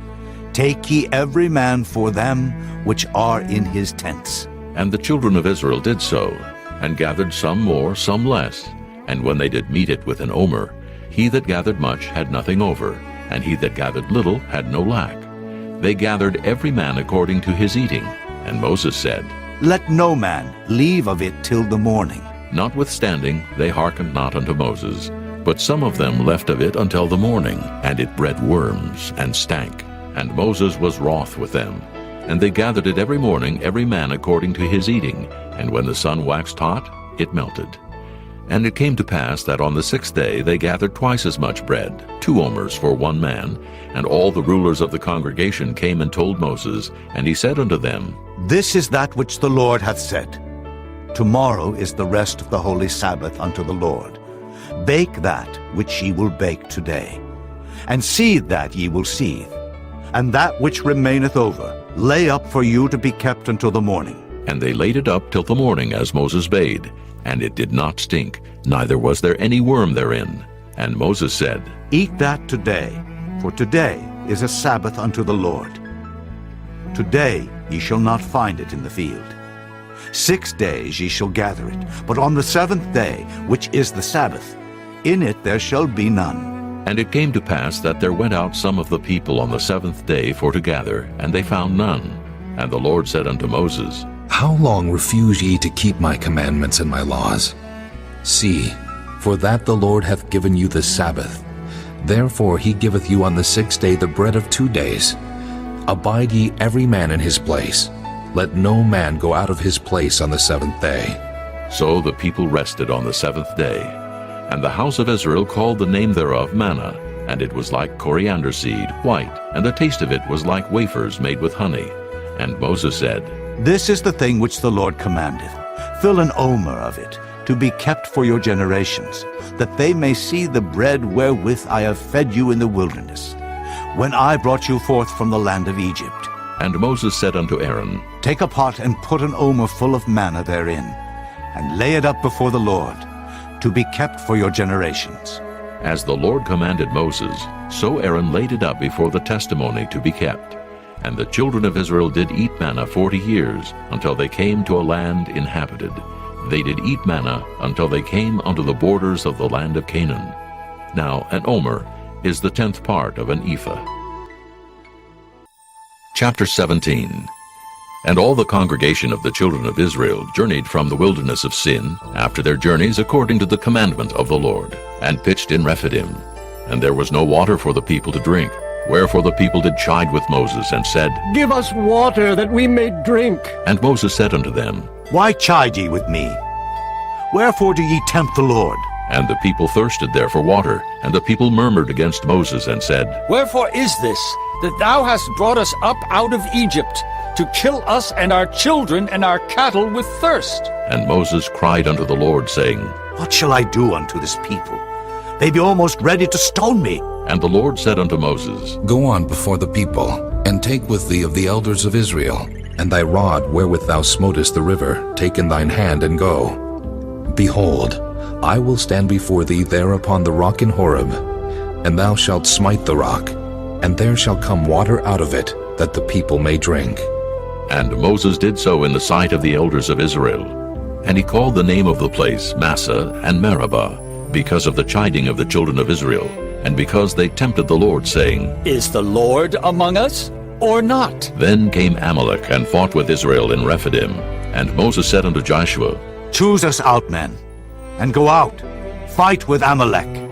Take ye every man for them which are in his tents. And the children of Israel did so, and gathered some more, some less. And when they did meet it with an omer, he that gathered much had nothing over, and he that gathered little had no lack. They gathered every man according to his eating. And Moses said, Let no man leave of it till the morning. Notwithstanding, they hearkened not unto Moses, but some of them left of it until the morning, and it bred worms, and stank. And Moses was wroth with them. And they gathered it every morning, every man according to his eating, and when the sun waxed hot, it melted. And it came to pass that on the 6th day they gathered twice as much bread, 2 omers for one man. And all the rulers of the congregation came and told Moses, and he said unto them, This is that which the Lord hath said. Tomorrow is the rest of the holy Sabbath unto the Lord. Bake that which ye will bake today, and seethe that ye will seethe, and that which remaineth over lay up for you to be kept until the morning. And they laid it up till the morning, as Moses bade. And it did not stink, neither was there any worm therein. And Moses said, Eat that today, for today is a Sabbath unto the Lord. Today ye shall not find it in the field. 6 days ye shall gather it, but on the 7th day, which is the Sabbath, in it there shall be none. And it came to pass that there went out some of the people on the 7th day for to gather, and they found none. And the Lord said unto Moses, How long refuse ye to keep my commandments and my laws? See, for that the Lord hath given you the Sabbath. Therefore he giveth you on the 6th day the bread of 2 days. Abide ye every man in his place. Let no man go out of his place on the 7th day. So the people rested on the 7th day. And the house of Israel called the name thereof manna, and it was like coriander seed, white, and the taste of it was like wafers made with honey. And Moses said, This is the thing which the Lord commandeth. Fill an omer of it, to be kept for your generations, that they may see the bread wherewith I have fed you in the wilderness, when I brought you forth from the land of Egypt. And Moses said unto Aaron, Take a pot and put an omer full of manna therein, and lay it up before the Lord, to be kept for your generations. As the Lord commanded Moses, so Aaron laid it up before the testimony to be kept. And the children of Israel did eat manna 40 years, until they came to a land inhabited. They did eat manna until they came unto the borders of the land of Canaan. Now an omer is the 10th part of an ephah. Chapter 17. And all the congregation of the children of Israel journeyed from the wilderness of Sin, after their journeys according to the commandment of the Lord, and pitched in Rephidim. And there was no water for the people to drink. Wherefore the people did chide with Moses, and said, Give us water, that we may drink. And Moses said unto them, Why chide ye with me? Wherefore do ye tempt the Lord? And the people thirsted there for water, and the people murmured against Moses, and said, Wherefore is this, that thou hast brought us up out of Egypt, to kill us and our children and our cattle with thirst? And Moses cried unto the Lord, saying, What shall I do unto this people? They be almost ready to stone me. And the Lord said unto Moses, Go on before the people, and take with thee of the elders of Israel, and thy rod wherewith thou smotest the river, take in thine hand, and go. Behold, I will stand before thee there upon the rock in Horeb, and thou shalt smite the rock, and there shall come water out of it, that the people may drink. And Moses did so in the sight of the elders of Israel. And he called the name of the place Massah and Meribah, because of the chiding of the children of Israel, and because they tempted the Lord, saying, Is the Lord among us, or not? Then came Amalek and fought with Israel in Rephidim. And Moses said unto Joshua, Choose us out men, and go out, fight with Amalek.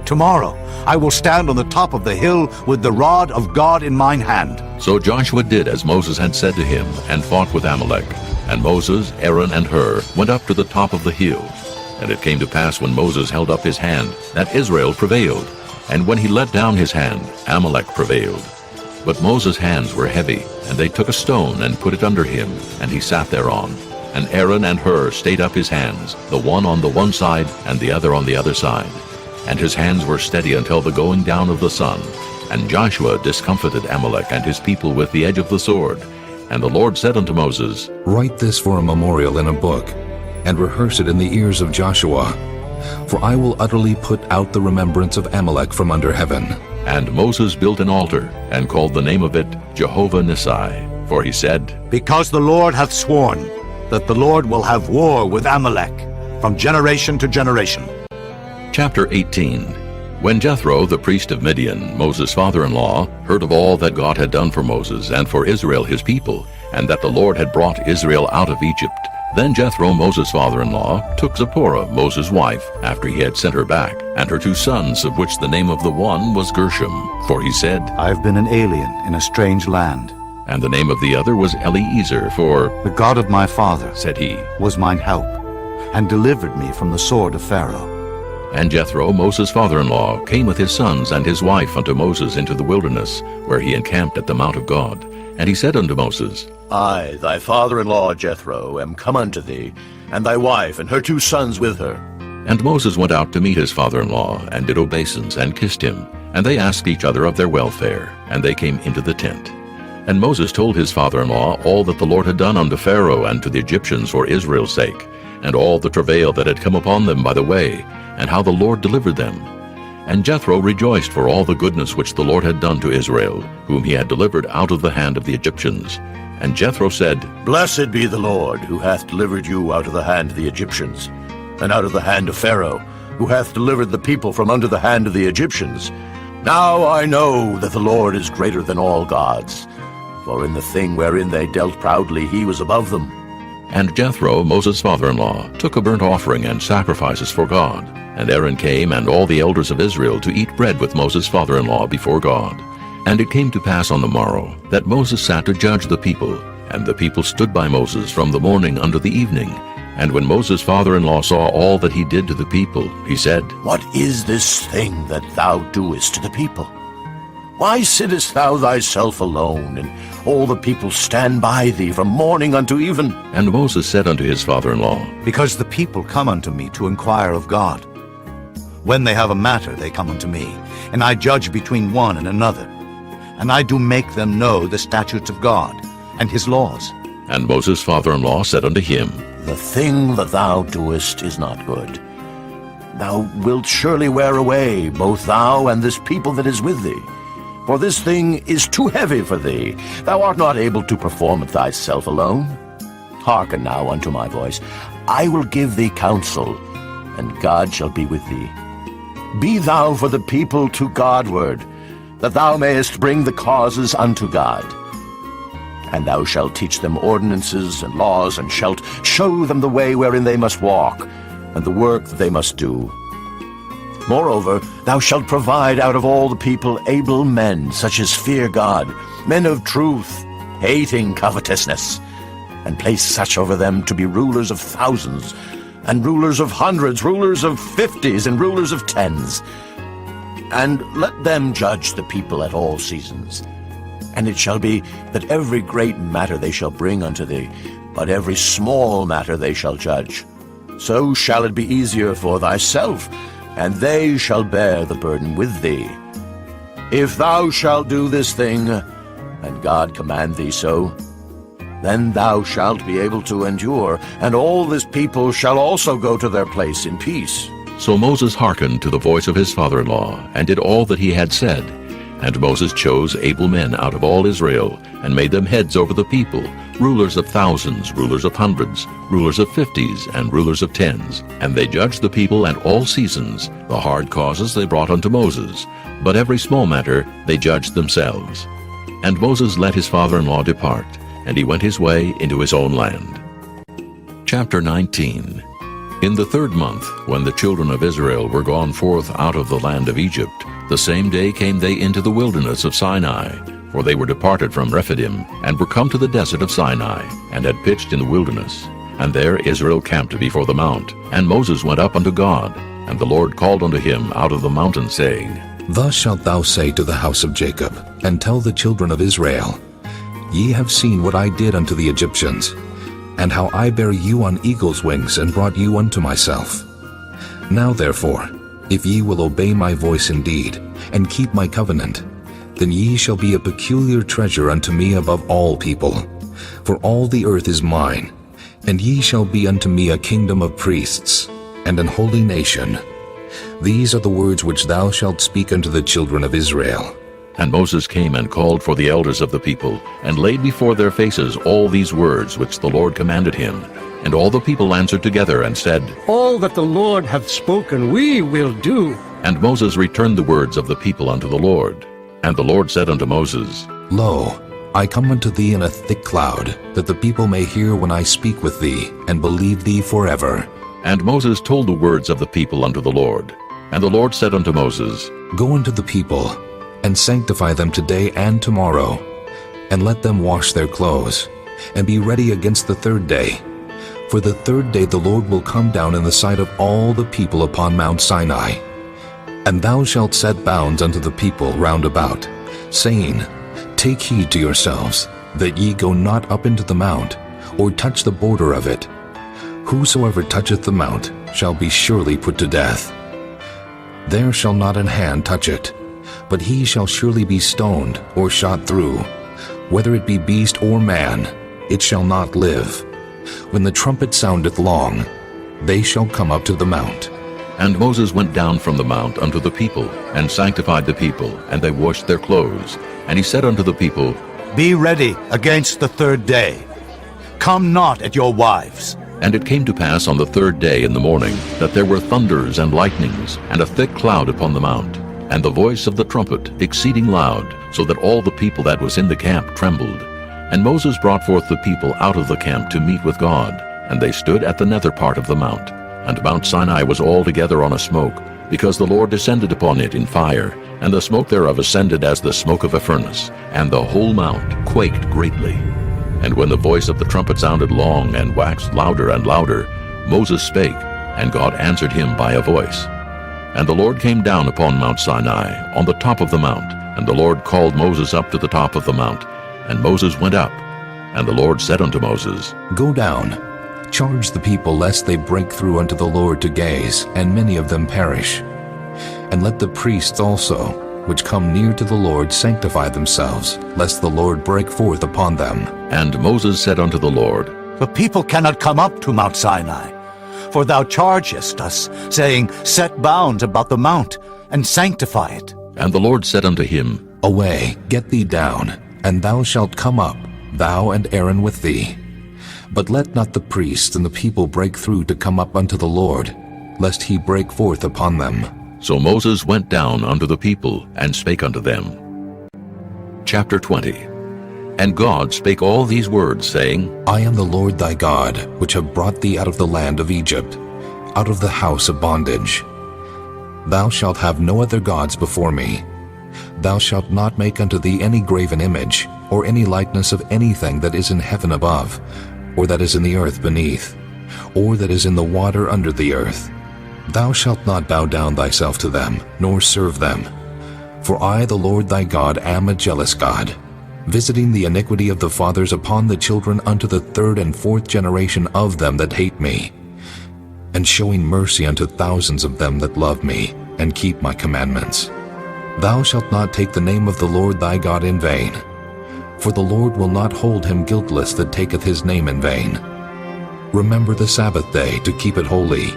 Tomorrow I will stand on the top of the hill with the rod of God in mine hand. So Joshua did as Moses had said to him, and fought with Amalek. And Moses, Aaron, and Hur went up to the top of the hill. And it came to pass when Moses held up his hand, that Israel prevailed. And when he let down his hand, Amalek prevailed. But Moses' hands were heavy, and they took a stone and put it under him, and he sat thereon. And Aaron and Hur stayed up his hands, the one on the one side, and the other on the other side. And his hands were steady until the going down of the sun. And Joshua discomfited Amalek and his people with the edge of the sword. And the Lord said unto Moses, Write this for a memorial in a book, and rehearse it in the ears of Joshua. For I will utterly put out the remembrance of Amalek from under heaven. And Moses built an altar, and called the name of it Jehovah Nissi. For he said, Because the Lord hath sworn that the Lord will have war with Amalek from generation to generation. Chapter 18. When Jethro, the priest of Midian, Moses' father-in-law, heard of all that God had done for Moses and for Israel his people, and that the Lord had brought Israel out of Egypt, then Jethro, Moses' father-in-law, took Zipporah, Moses' wife, after he had sent her back, and her 2 sons, of which the name of the one was Gershom. For he said, I have been an alien in a strange land. And the name of the other was Eliezer, for the God of my father, said he, was mine help. and delivered me from the sword of Pharaoh. And Jethro, Moses' father-in-law, came with his sons and his wife unto Moses into the wilderness, where he encamped at the mount of God. And he said unto Moses, I, thy father-in-law Jethro, am come unto thee, and thy wife and her 2 sons with her. And Moses went out to meet his father-in-law, and did obeisance, and kissed him. And they asked each other of their welfare, and they came into the tent. And Moses told his father-in-law all that the Lord had done unto Pharaoh and to the Egyptians for Israel's sake, and all the travail that had come upon them by the way, and how the Lord delivered them. And Jethro rejoiced for all the goodness which the Lord had done to Israel, whom he had delivered out of the hand of the Egyptians. And Jethro said, Blessed be the Lord, who hath delivered you out of the hand of the Egyptians, and out of the hand of Pharaoh, who hath delivered the people from under the hand of the Egyptians. Now I know that the Lord is greater than all gods, for in the thing wherein they dealt proudly he was above them. And Jethro, Moses' father-in-law, took a burnt offering and sacrifices for God. And Aaron came and all the elders of Israel to eat bread with Moses' father-in-law before God. And it came to pass on the morrow that Moses sat to judge the people, and the people stood by Moses from the morning unto the evening. And when Moses' father-in-law saw all that he did to the people, he said, What is this thing that thou doest to the people? Why sittest thou thyself alone, and all the people stand by thee from morning unto even? And Moses said unto his father-in-law, Because the people come unto me to inquire of God. When they have a matter, they come unto me, and I judge between one and another. And I do make them know the statutes of God, and his laws. And Moses' father-in-law said unto him, The thing that thou doest is not good. Thou wilt surely wear away, both thou and this people that is with thee. For this thing is too heavy for thee. Thou art not able to perform it thyself alone. Hearken now unto my voice. I will give thee counsel, and God shall be with thee. Be thou for the people to Godward, that thou mayest bring the causes unto God. And thou shalt teach them ordinances and laws, and shalt show them the way wherein they must walk, and the work that they must do. Moreover, thou shalt provide out of all the people able men, such as fear God, men of truth, hating covetousness, and place such over them to be rulers of thousands, and rulers of hundreds, rulers of 50s, and rulers of 10s. And let them judge the people at all seasons. And it shall be that every great matter they shall bring unto thee, but every small matter they shall judge. So shall it be easier for thyself, and they shall bear the burden with thee. If thou shalt do this thing, and God command thee so, then thou shalt be able to endure, and all this people shall also go to their place in peace. So Moses hearkened to the voice of his father-in-law, and did all that he had said. And Moses chose able men out of all Israel, and made them heads over the people, rulers of thousands, rulers of hundreds, rulers of 50s, and rulers of 10s. And they judged the people at all seasons. The hard causes they brought unto Moses, but every small matter they judged themselves. And Moses let his father-in-law depart, and he went his way into his own land. Chapter 19. In the 3rd month, when the children of Israel were gone forth out of the land of Egypt, the same day came they into the wilderness of Sinai, for they were departed from Rephidim, and were come to the desert of Sinai, and had pitched in the wilderness. And there Israel camped before the mount. And Moses went up unto God, and the Lord called unto him out of the mountain, saying, Thus shalt thou say to the house of Jacob, and tell the children of Israel, Ye have seen what I did unto the Egyptians, and how I bare you on eagle's wings, and brought you unto myself. Now therefore, if ye will obey my voice indeed, and keep my covenant, then ye shall be a peculiar treasure unto me above all people. For all the earth is mine, and ye shall be unto me a kingdom of priests, and an holy nation. These are the words which thou shalt speak unto the children of Israel. And Moses came and called for the elders of the people, and laid before their faces all these words which the Lord commanded him. And all the people answered together and said, All that the Lord hath spoken we will do. And Moses returned the words of the people unto the Lord. And the Lord said unto Moses, Lo, I come unto thee in a thick cloud, that the people may hear when I speak with thee, and believe thee forever. And Moses told the words of the people unto the Lord. And the Lord said unto Moses, Go unto the people, and sanctify them today and tomorrow, and let them wash their clothes, and be ready against the 3rd day. For the third day the Lord will come down in the sight of all the people upon Mount Sinai. And thou shalt set bounds unto the people round about, saying, Take heed to yourselves, that ye go not up into the mount, or touch the border of it. Whosoever toucheth the mount shall be surely put to death. There shall not an hand touch it, but he shall surely be stoned or shot through. Whether it be beast or man, it shall not live. When the trumpet soundeth long, they shall come up to the mount. And Moses went down from the mount unto the people, and sanctified the people, and they washed their clothes. And he said unto the people, Be ready against the third day. Come not at your wives. And it came to pass on the third day in the morning, that there were thunders and lightnings, and a thick cloud upon the mount, and the voice of the trumpet exceeding loud, so that all the people that was in the camp trembled. And Moses brought forth the people out of the camp to meet with God, and they stood at the nether part of the mount. And Mount Sinai was altogether on a smoke, because the Lord descended upon it in fire, and the smoke thereof ascended as the smoke of a furnace, and the whole mount quaked greatly. And when the voice of the trumpet sounded long and waxed louder and louder, Moses spake, and God answered him by a voice. And the Lord came down upon Mount Sinai, on the top of the mount, and the Lord called Moses up to the top of the mount. And Moses went up, and the Lord said unto Moses, Go down, charge the people lest they break through unto the Lord to gaze, and many of them perish. And let the priests also, which come near to the Lord, sanctify themselves, lest the Lord break forth upon them. And Moses said unto the Lord, The people cannot come up to Mount Sinai, for thou chargest us, saying, Set bounds about the mount, and sanctify it. And the Lord said unto him, Away, get thee down, and thou shalt come up, thou and Aaron with thee. But let not the priests and the people break through to come up unto the Lord, lest he break forth upon them. So Moses went down unto the people, and spake unto them. Chapter 20. And God spake all these words, saying, I am the Lord thy God, which have brought thee out of the land of Egypt, out of the house of bondage. Thou shalt have no other gods before me. Thou shalt not make unto thee any graven image, or any likeness of anything that is in heaven above, or that is in the earth beneath, or that is in the water under the earth. Thou shalt not bow down thyself to them, nor serve them. For I, the Lord thy God, am a jealous God, visiting the iniquity of the fathers upon the children unto the third and fourth generation of them that hate me, and showing mercy unto thousands of them that love me, and keep my commandments. Thou shalt not take the name of the Lord thy God in vain, for the Lord will not hold him guiltless that taketh his name in vain. Remember the Sabbath day to keep it holy.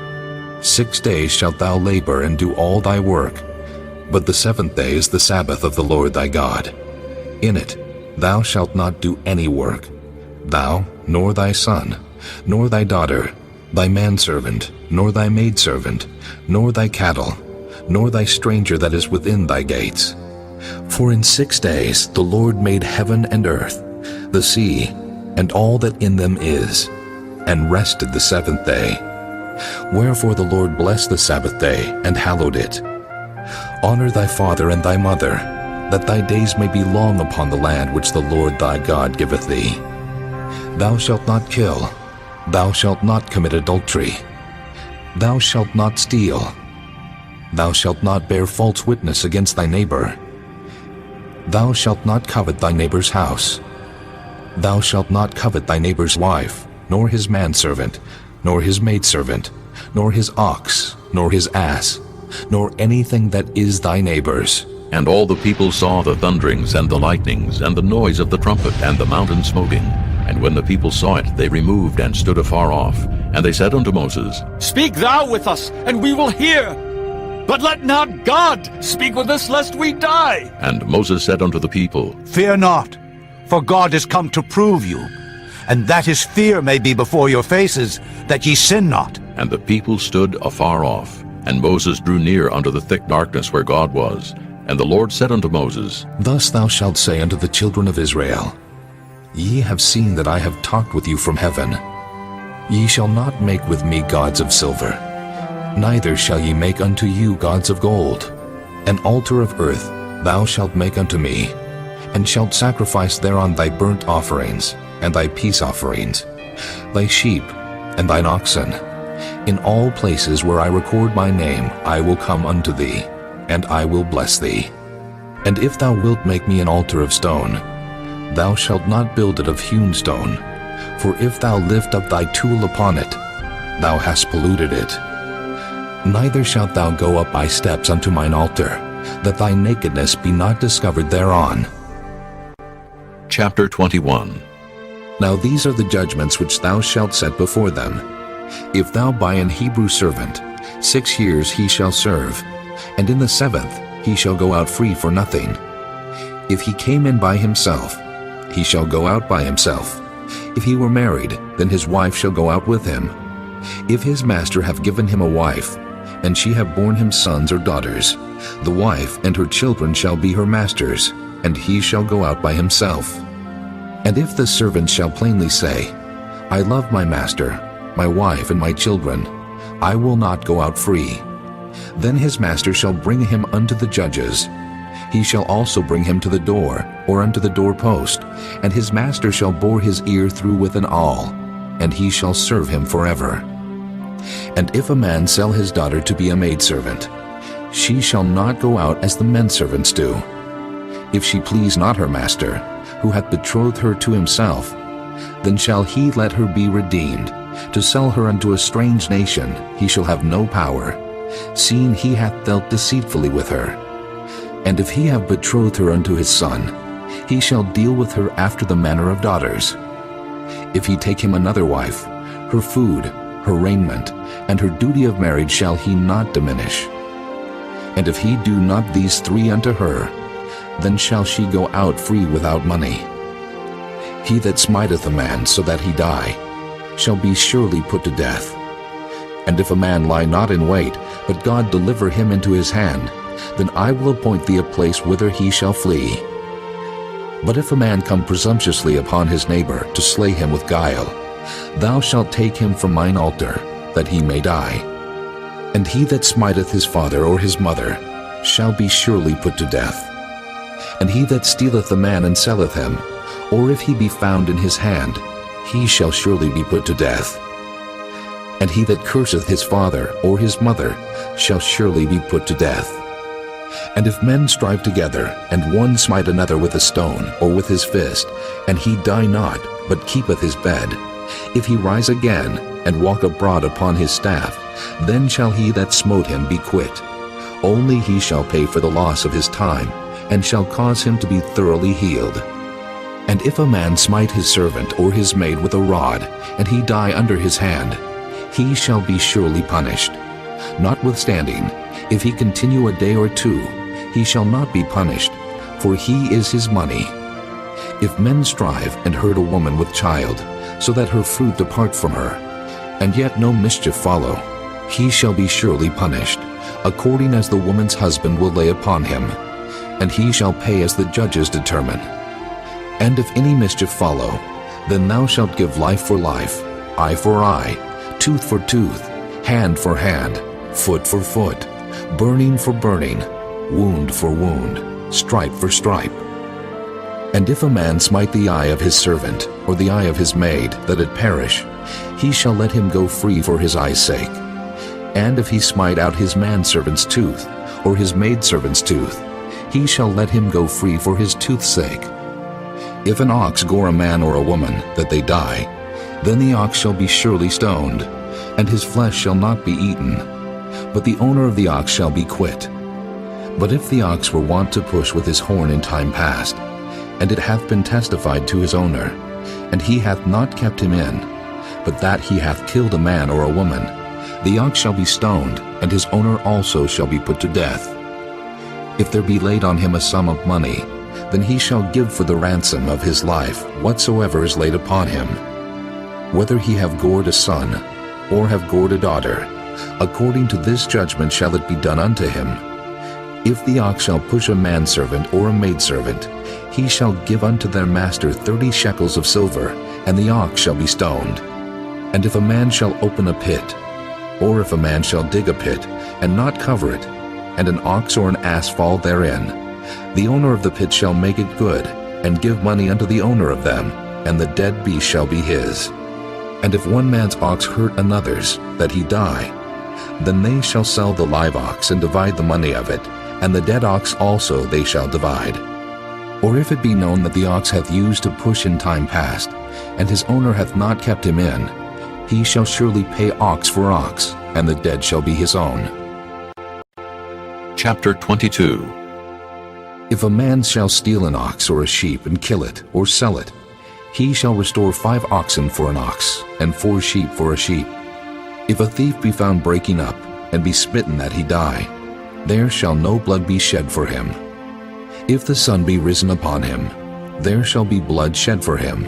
6 days shalt thou labor and do all thy work, but the seventh day is the Sabbath of the Lord thy God. In it thou shalt not do any work, thou, nor thy son, nor thy daughter, thy manservant, nor thy maidservant, nor thy cattle, nor thy stranger that is within thy gates. For in 6 days the Lord made heaven and earth, the sea, and all that in them is, and rested the seventh day. Wherefore the Lord blessed the Sabbath day, and hallowed it. Honor thy father and thy mother, that thy days may be long upon the land which the Lord thy God giveth thee. Thou shalt not kill. Thou shalt not commit adultery. Thou shalt not steal. Thou shalt not bear false witness against thy neighbor. Thou shalt not covet thy neighbor's house. Thou shalt not covet thy neighbor's wife, nor his manservant, nor his maidservant, nor his ox, nor his ass, nor anything that is thy neighbor's. And all the people saw the thunderings and the lightnings, and the noise of the trumpet, and the mountain smoking. And when the people saw it, they removed and stood afar off. And they said unto Moses, Speak thou with us, and we will hear. But let not God speak with us, lest we die. And Moses said unto the people, Fear not, for God is come to prove you, and that his fear may be before your faces, that ye sin not. And the people stood afar off. And Moses drew near unto the thick darkness where God was. And the Lord said unto Moses, Thus thou shalt say unto the children of Israel, Ye have seen that I have talked with you from heaven. Ye shall not make with me gods of silver, neither shall ye make unto you gods of gold. An altar of earth thou shalt make unto me, and shalt sacrifice thereon thy burnt offerings, and thy peace offerings, thy sheep, and thine oxen. In all places where I record my name I will come unto thee, and I will bless thee. And if thou wilt make me an altar of stone, thou shalt not build it of hewn stone, for if thou lift up thy tool upon it, thou hast polluted it. Neither shalt thou go up by steps unto mine altar, that thy nakedness be not discovered thereon. Chapter 21. Now these are the judgments which thou shalt set before them. If thou buy an Hebrew servant, 6 years he shall serve, and in the 7th he shall go out free for nothing. If he came in by himself, he shall go out by himself. If he were married, then his wife shall go out with him. If his master have given him a wife, and she have borne him sons or daughters, the wife and her children shall be her master's, and he shall go out by himself. And if the servant shall plainly say, I love my master, my wife, and my children, I will not go out free, then his master shall bring him unto the judges. He shall also bring him to the door, or unto the doorpost, and his master shall bore his ear through with an awl, and he shall serve him forever. And if a man sell his daughter to be a maidservant, she shall not go out as the men servants do. If she please not her master, who hath betrothed her to himself, then shall he let her be redeemed. To sell her unto a strange nation he shall have no power, seeing he hath dealt deceitfully with her. And if he have betrothed her unto his son, he shall deal with her after the manner of daughters. If he take him another wife, her food, her raiment, and her duty of marriage shall he not diminish. And if he do not these 3 unto her, then shall she go out free without money. He that smiteth a man so that he die, shall be surely put to death. And if a man lie not in wait, but God deliver him into his hand, then I will appoint thee a place whither he shall flee. But if a man come presumptuously upon his neighbor to slay him with guile, thou shalt take him from mine altar, that he may die. And he that smiteth his father or his mother shall be surely put to death. And he that stealeth a man and selleth him, or if he be found in his hand, he shall surely be put to death. And he that curseth his father or his mother shall surely be put to death. And if men strive together, and one smite another with a stone or with his fist, and he die not, but keepeth his bed, if he rise again, and walk abroad upon his staff, then shall he that smote him be quit. Only he shall pay for the loss of his time, and shall cause him to be thoroughly healed. And if a man smite his servant or his maid with a rod, and he die under his hand, he shall be surely punished. Notwithstanding, if he continue a day or 2, he shall not be punished, for he is his money. If men strive and hurt a woman with child, so that her fruit depart from her, and yet no mischief follow, he shall be surely punished, according as the woman's husband will lay upon him, and he shall pay as the judges determine. And if any mischief follow, then thou shalt give life for life, eye for eye, tooth for tooth, hand for hand, foot for foot, burning for burning, wound for wound, stripe for stripe. And if a man smite the eye of his servant, or the eye of his maid, that it perish, he shall let him go free for his eye's sake. And if he smite out his manservant's tooth, or his maidservant's tooth, he shall let him go free for his tooth's sake. If an ox gore a man or a woman, that they die, then the ox shall be surely stoned, and his flesh shall not be eaten, but the owner of the ox shall be quit. But if the ox were wont to push with his horn in time past, and it hath been testified to his owner, and he hath not kept him in, but that he hath killed a man or a woman, the ox shall be stoned, and his owner also shall be put to death. If there be laid on him a sum of money, then he shall give for the ransom of his life whatsoever is laid upon him. Whether he have gored a son, or have gored a daughter, according to this judgment shall it be done unto him. If the ox shall push a manservant or a maidservant, he shall give unto their master 30 shekels of silver, and the ox shall be stoned. And if a man shall open a pit, or if a man shall dig a pit, and not cover it, and an ox or an ass fall therein, the owner of the pit shall make it good, and give money unto the owner of them, and the dead beast shall be his. And if one man's ox hurt another's, that he die, then they shall sell the live ox and divide the money of it, and the dead ox also they shall divide. Or if it be known that the ox hath used to push in time past, and his owner hath not kept him in, he shall surely pay ox for ox, and the dead shall be his own. Chapter 22. If a man shall steal an ox or a sheep and kill it or sell it, he shall restore 5 oxen for an ox, and 4 sheep for a sheep. If a thief be found breaking up, and be smitten that he die, there shall no blood be shed for him. If the sun be risen upon him, there shall be blood shed for him,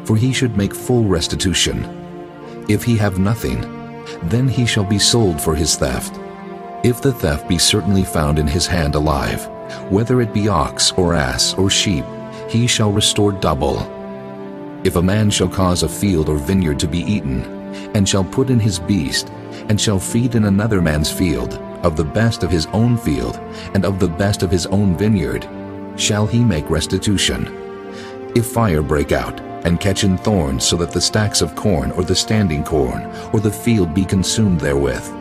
for he should make full restitution. If he have nothing, then he shall be sold for his theft. If the theft be certainly found in his hand alive, whether it be ox or ass or sheep, he shall restore double. If a man shall cause a field or vineyard to be eaten, and shall put in his beast, and shall feed in another man's field, of the best of his own field, and of the best of his own vineyard, shall he make restitution. If fire break out, and catch in thorns, so that the stacks of corn, or the standing corn, or the field be consumed therewith,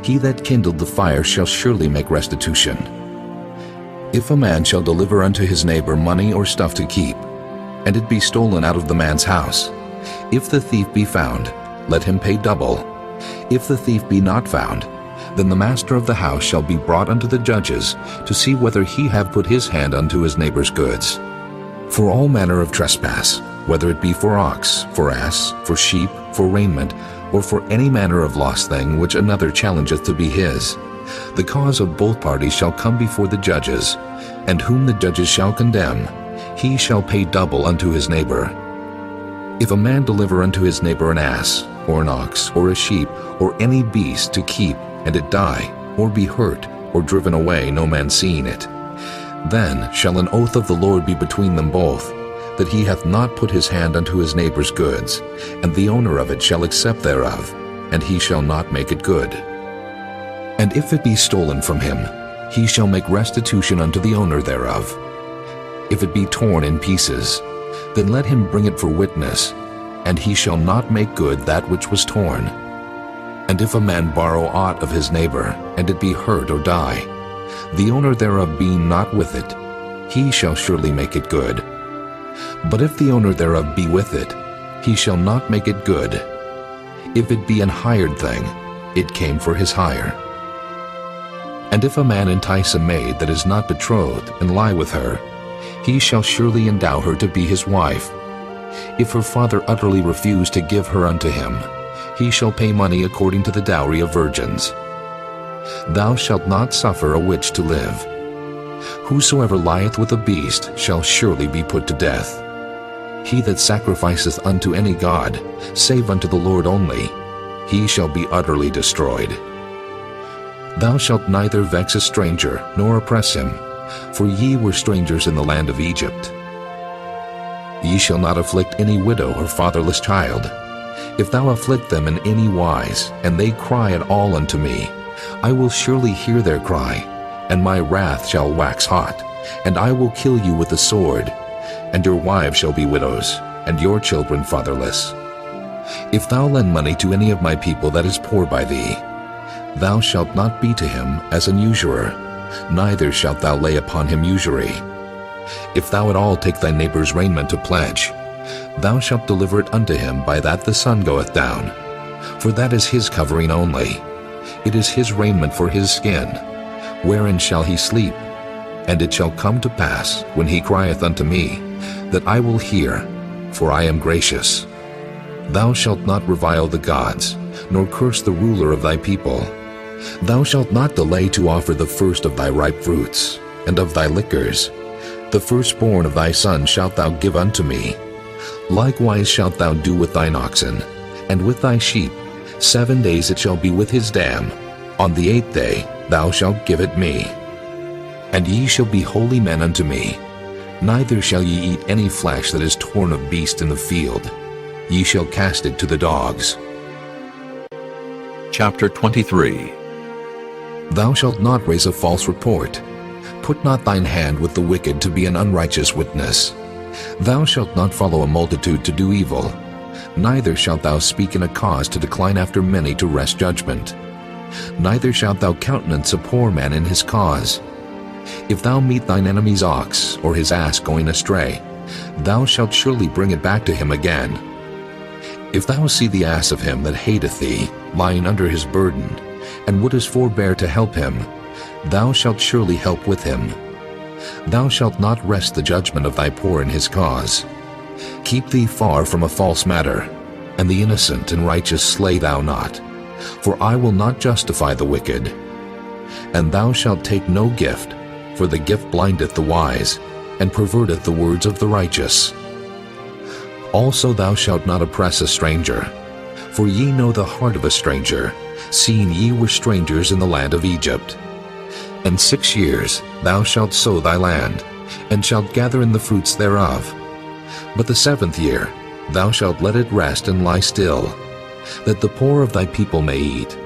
he that kindled the fire shall surely make restitution. If a man shall deliver unto his neighbor money or stuff to keep, and it be stolen out of the man's house, if the thief be found, let him pay double. If the thief be not found, then the master of the house shall be brought unto the judges, to see whether he have put his hand unto his neighbor's goods. For all manner of trespass, whether it be for ox, for ass, for sheep, for raiment, or for any manner of lost thing which another challengeth to be his, the cause of both parties shall come before the judges, and whom the judges shall condemn, he shall pay double unto his neighbor. If a man deliver unto his neighbor an ass, or an ox, or a sheep, or any beast to keep, and it die, or be hurt, or driven away, no man seeing it, then shall an oath of the Lord be between them both, that he hath not put his hand unto his neighbor's goods, and the owner of it shall accept thereof, and he shall not make it good. And if it be stolen from him, he shall make restitution unto the owner thereof. If it be torn in pieces, then let him bring it for witness, and he shall not make good that which was torn. And if a man borrow aught of his neighbor, and it be hurt or die, the owner thereof being not with it, he shall surely make it good. But if the owner thereof be with it, he shall not make it good. If it be an hired thing, it came for his hire. And if a man entice a maid that is not betrothed, and lie with her, he shall surely endow her to be his wife. If her father utterly refuse to give her unto him, he shall pay money according to the dowry of virgins. Thou shalt not suffer a witch to live. Whosoever lieth with a beast shall surely be put to death. He that sacrificeth unto any god, save unto the Lord only, he shall be utterly destroyed. Thou shalt neither vex a stranger, nor oppress him, for ye were strangers in the land of Egypt. Ye shall not afflict any widow or fatherless child. If thou afflict them in any wise, and they cry at all unto me, I will surely hear their cry, and my wrath shall wax hot, and I will kill you with the sword, and your wives shall be widows, and your children fatherless. If thou lend money to any of my people that is poor by thee, thou shalt not be to him as an usurer, neither shalt thou lay upon him usury. If thou at all take thy neighbor's raiment to pledge, thou shalt deliver it unto him by that the sun goeth down, for that is his covering only. It is his raiment for his skin. Wherein shall he sleep? And it shall come to pass, when he crieth unto me, that I will hear, for I am gracious. Thou shalt not revile the gods, nor curse the ruler of thy people. Thou shalt not delay to offer the first of thy ripe fruits, and of thy liquors. The firstborn of thy sons shalt thou give unto me. Likewise shalt thou do with thine oxen, and with thy sheep. 7 days it shall be with his dam. On the 8th day thou shalt give it me. And ye shall be holy men unto me. Neither shall ye eat any flesh that is torn of beast in the field. Ye shall cast it to the dogs. Chapter 23. Thou shalt not raise a false report. Put not thine hand with the wicked to be an unrighteous witness. Thou shalt not follow a multitude to do evil, Neither shalt thou speak in a cause to decline after many to wrest judgment. Neither shalt thou countenance a poor man in his cause. If thou meet thine enemy's ox, or his ass going astray, thou shalt surely bring it back to him again. If thou see the ass of him that hateth thee, lying under his burden, and wouldest forbear to help him, thou shalt surely help with him. Thou shalt not wrest the judgment of thy poor in his cause. Keep thee far from a false matter, and the innocent and righteous slay thou not, for I will not justify the wicked. And thou shalt take no gift, for the gift blindeth the wise, and perverteth the words of the righteous. Also thou shalt not oppress a stranger, for ye know the heart of a stranger, seeing ye were strangers in the land of Egypt. And 6 years thou shalt sow thy land, and shalt gather in the fruits thereof. But the 7th year thou shalt let it rest and lie still, that the poor of thy people may eat,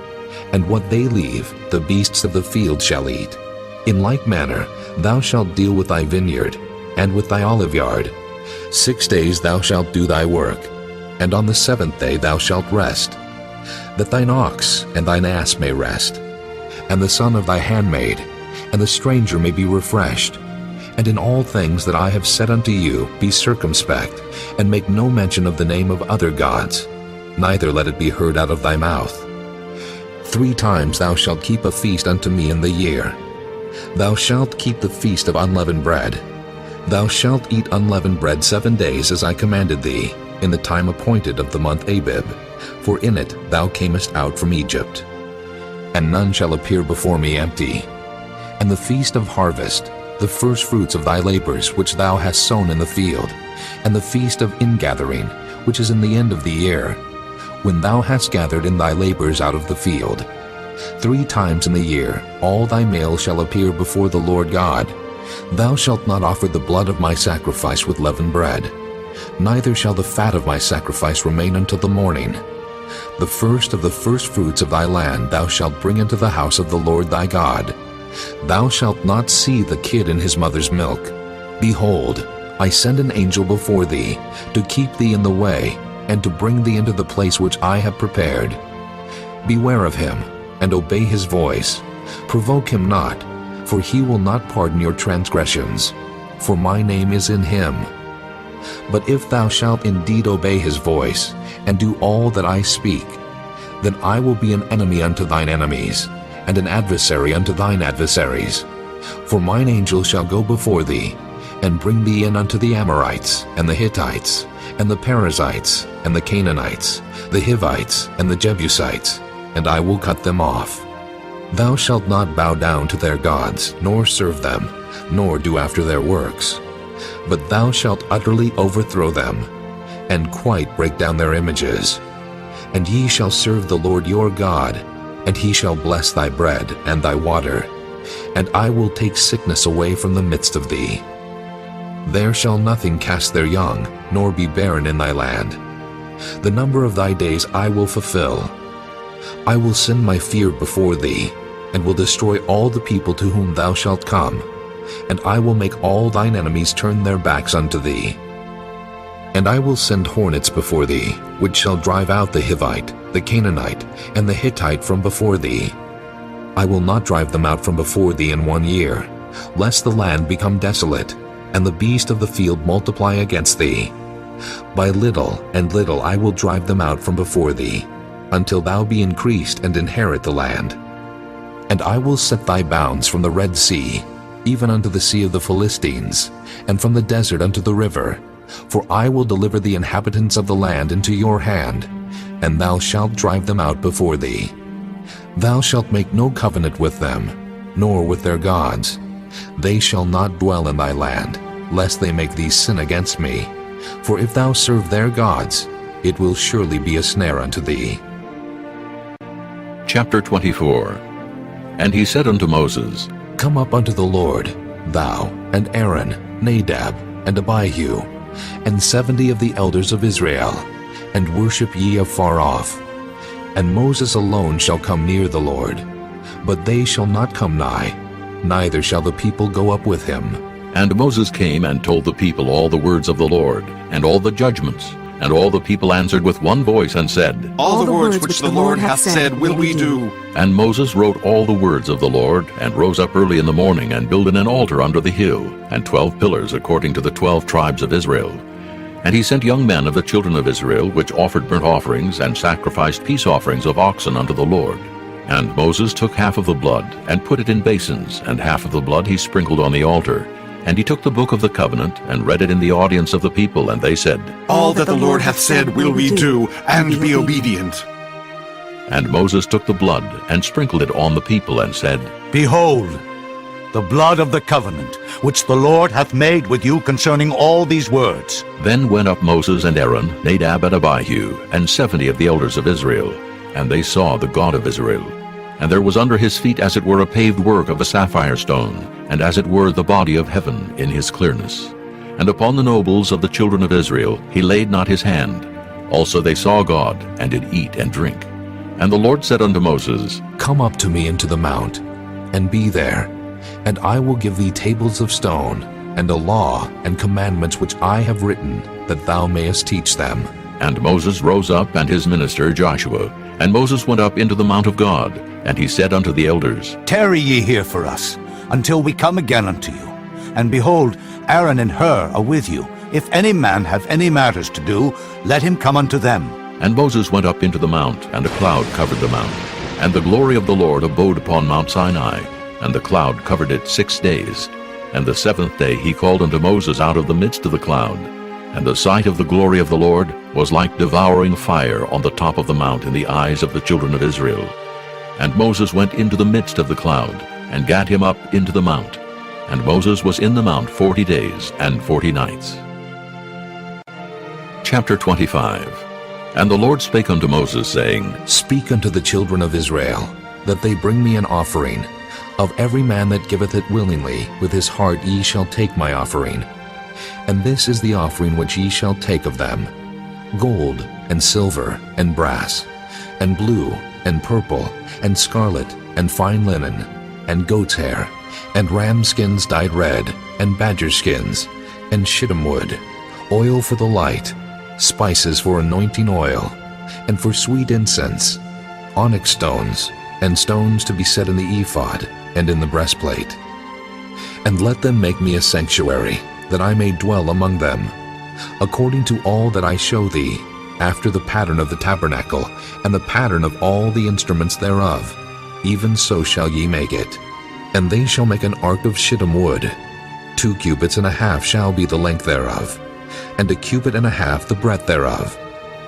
and what they leave the beasts of the field shall eat. In like manner thou shalt deal with thy vineyard, and with thy oliveyard. 6 days thou shalt do thy work, and on the 7th day thou shalt rest, that thine ox and thine ass may rest, and the son of thy handmaid, and the stranger may be refreshed. And in all things that I have said unto you be circumspect, and make no mention of the name of other gods, neither let it be heard out of thy mouth. 3 times thou shalt keep a feast unto me in the year. Thou shalt keep the feast of unleavened bread. Thou shalt eat unleavened bread 7 days, as I commanded thee, in the time appointed of the month Abib, for in it thou camest out from Egypt. And none shall appear before me empty. And the feast of harvest, the first fruits of thy labors which thou hast sown in the field, and the feast of ingathering, which is in the end of the year, when thou hast gathered in thy labors out of the field. 3 times in the year all thy male shall appear before the Lord God. Thou shalt not offer the blood of my sacrifice with leavened bread, neither shall the fat of my sacrifice remain until the morning. The first of the first fruits of thy land thou shalt bring into the house of the Lord thy God. Thou shalt not see the kid in his mother's milk. Behold, I send an angel before thee, to keep thee in the way, and to bring thee into the place which I have prepared. Beware of him, and obey his voice. Provoke him not, for he will not pardon your transgressions, for my name is in him. But if thou shalt indeed obey his voice, and do all that I speak, then I will be an enemy unto thine enemies, and an adversary unto thine adversaries. For mine angel shall go before thee, and bring thee in unto the Amorites, and the Hittites, and the Perizzites, and the Canaanites, the Hivites, and the Jebusites, and I will cut them off. Thou shalt not bow down to their gods, nor serve them, nor do after their works. But thou shalt utterly overthrow them, and quite break down their images. And ye shall serve the Lord your God, and he shall bless thy bread and thy water, and I will take sickness away from the midst of thee. There shall nothing cast their young, nor be barren in thy land. The number of thy days I will fulfill. I will send my fear before thee, and will destroy all the people to whom thou shalt come, and I will make all thine enemies turn their backs unto thee. And I will send hornets before thee, which shall drive out the Hivite, the Canaanite, and the Hittite from before thee. I will not drive them out from before thee in 1 year, lest the land become desolate, and the beast of the field multiply against thee. By little and little I will drive them out from before thee, until thou be increased and inherit the land. And I will set thy bounds from the Red Sea, even unto the sea of the Philistines, and from the desert unto the river. For I will deliver the inhabitants of the land into your hand, and thou shalt drive them out before thee. Thou shalt make no covenant with them, nor with their gods. They shall not dwell in thy land, lest they make thee sin against me. For if thou serve their gods, it will surely be a snare unto thee. Chapter 24. And he said unto Moses, Come up unto the Lord, thou, and Aaron, Nadab, and Abihu, and 70 of the elders of Israel, and worship ye afar off. And Moses alone shall come near the Lord, but they shall not come nigh, neither shall the people go up with him. And Moses came and told the people all the words of the Lord, and all the judgments, And all the people answered with one voice and said, All the words which the Lord hath said will we do. And Moses wrote all the words of the Lord, and rose up early in the morning, and builded an altar under the hill, and 12 pillars according to the 12 tribes of Israel. And he sent young men of the children of Israel, which offered burnt offerings, and sacrificed peace offerings of oxen unto the Lord. And Moses took half of the blood, and put it in basins, and half of the blood he sprinkled on the altar. And he took the book of the covenant, and read it in the audience of the people, and they said, All that the Lord hath said will we do, and be obedient. And Moses took the blood, and sprinkled it on the people, and said, Behold, the blood of the covenant, which the Lord hath made with you concerning all these words. Then went up Moses and Aaron, Nadab and Abihu, and 70 of the elders of Israel, and they saw the God of Israel. And there was under his feet as it were a paved work of a sapphire stone, and as it were the body of heaven in his clearness. And upon the nobles of the children of Israel he laid not his hand. Also they saw God, and did eat and drink. And the Lord said unto Moses, Come up to me into the mount, and be there, and I will give thee tables of stone, and a law and commandments which I have written, that thou mayest teach them. And Moses rose up, and his minister Joshua. And Moses went up into the mount of God, and he said unto the elders, Tarry ye here for us, until we come again unto you. And behold, Aaron and Hur are with you. If any man have any matters to do, let him come unto them. And Moses went up into the mount, and a cloud covered the mount. And the glory of the Lord abode upon Mount Sinai, and the cloud covered it 6 days. And the 7th day he called unto Moses out of the midst of the cloud. And the sight of the glory of the Lord was like devouring fire on the top of the mount in the eyes of the children of Israel. And Moses went into the midst of the cloud, and gat him up into the mount. And Moses was in the mount 40 days and 40 nights. Chapter 25. And the Lord spake unto Moses, saying, Speak unto the children of Israel, that they bring me an offering. Of every man that giveth it willingly, with his heart ye shall take my offering. And this is the offering which ye shall take of them: gold, and silver, and brass, and blue, and purple, and scarlet, and fine linen, and goat's hair, and ram skins dyed red, and badger skins, and shittim wood, oil for the light, spices for anointing oil, and for sweet incense, onyx stones, and stones to be set in the ephod, and in the breastplate. And let them make me a sanctuary, that I may dwell among them, according to all that I show thee, after the pattern of the tabernacle, and the pattern of all the instruments thereof. Even so shall ye make it. And they shall make an ark of shittim wood. 2 cubits and a half shall be the length thereof, and 1 cubit and a half the breadth thereof,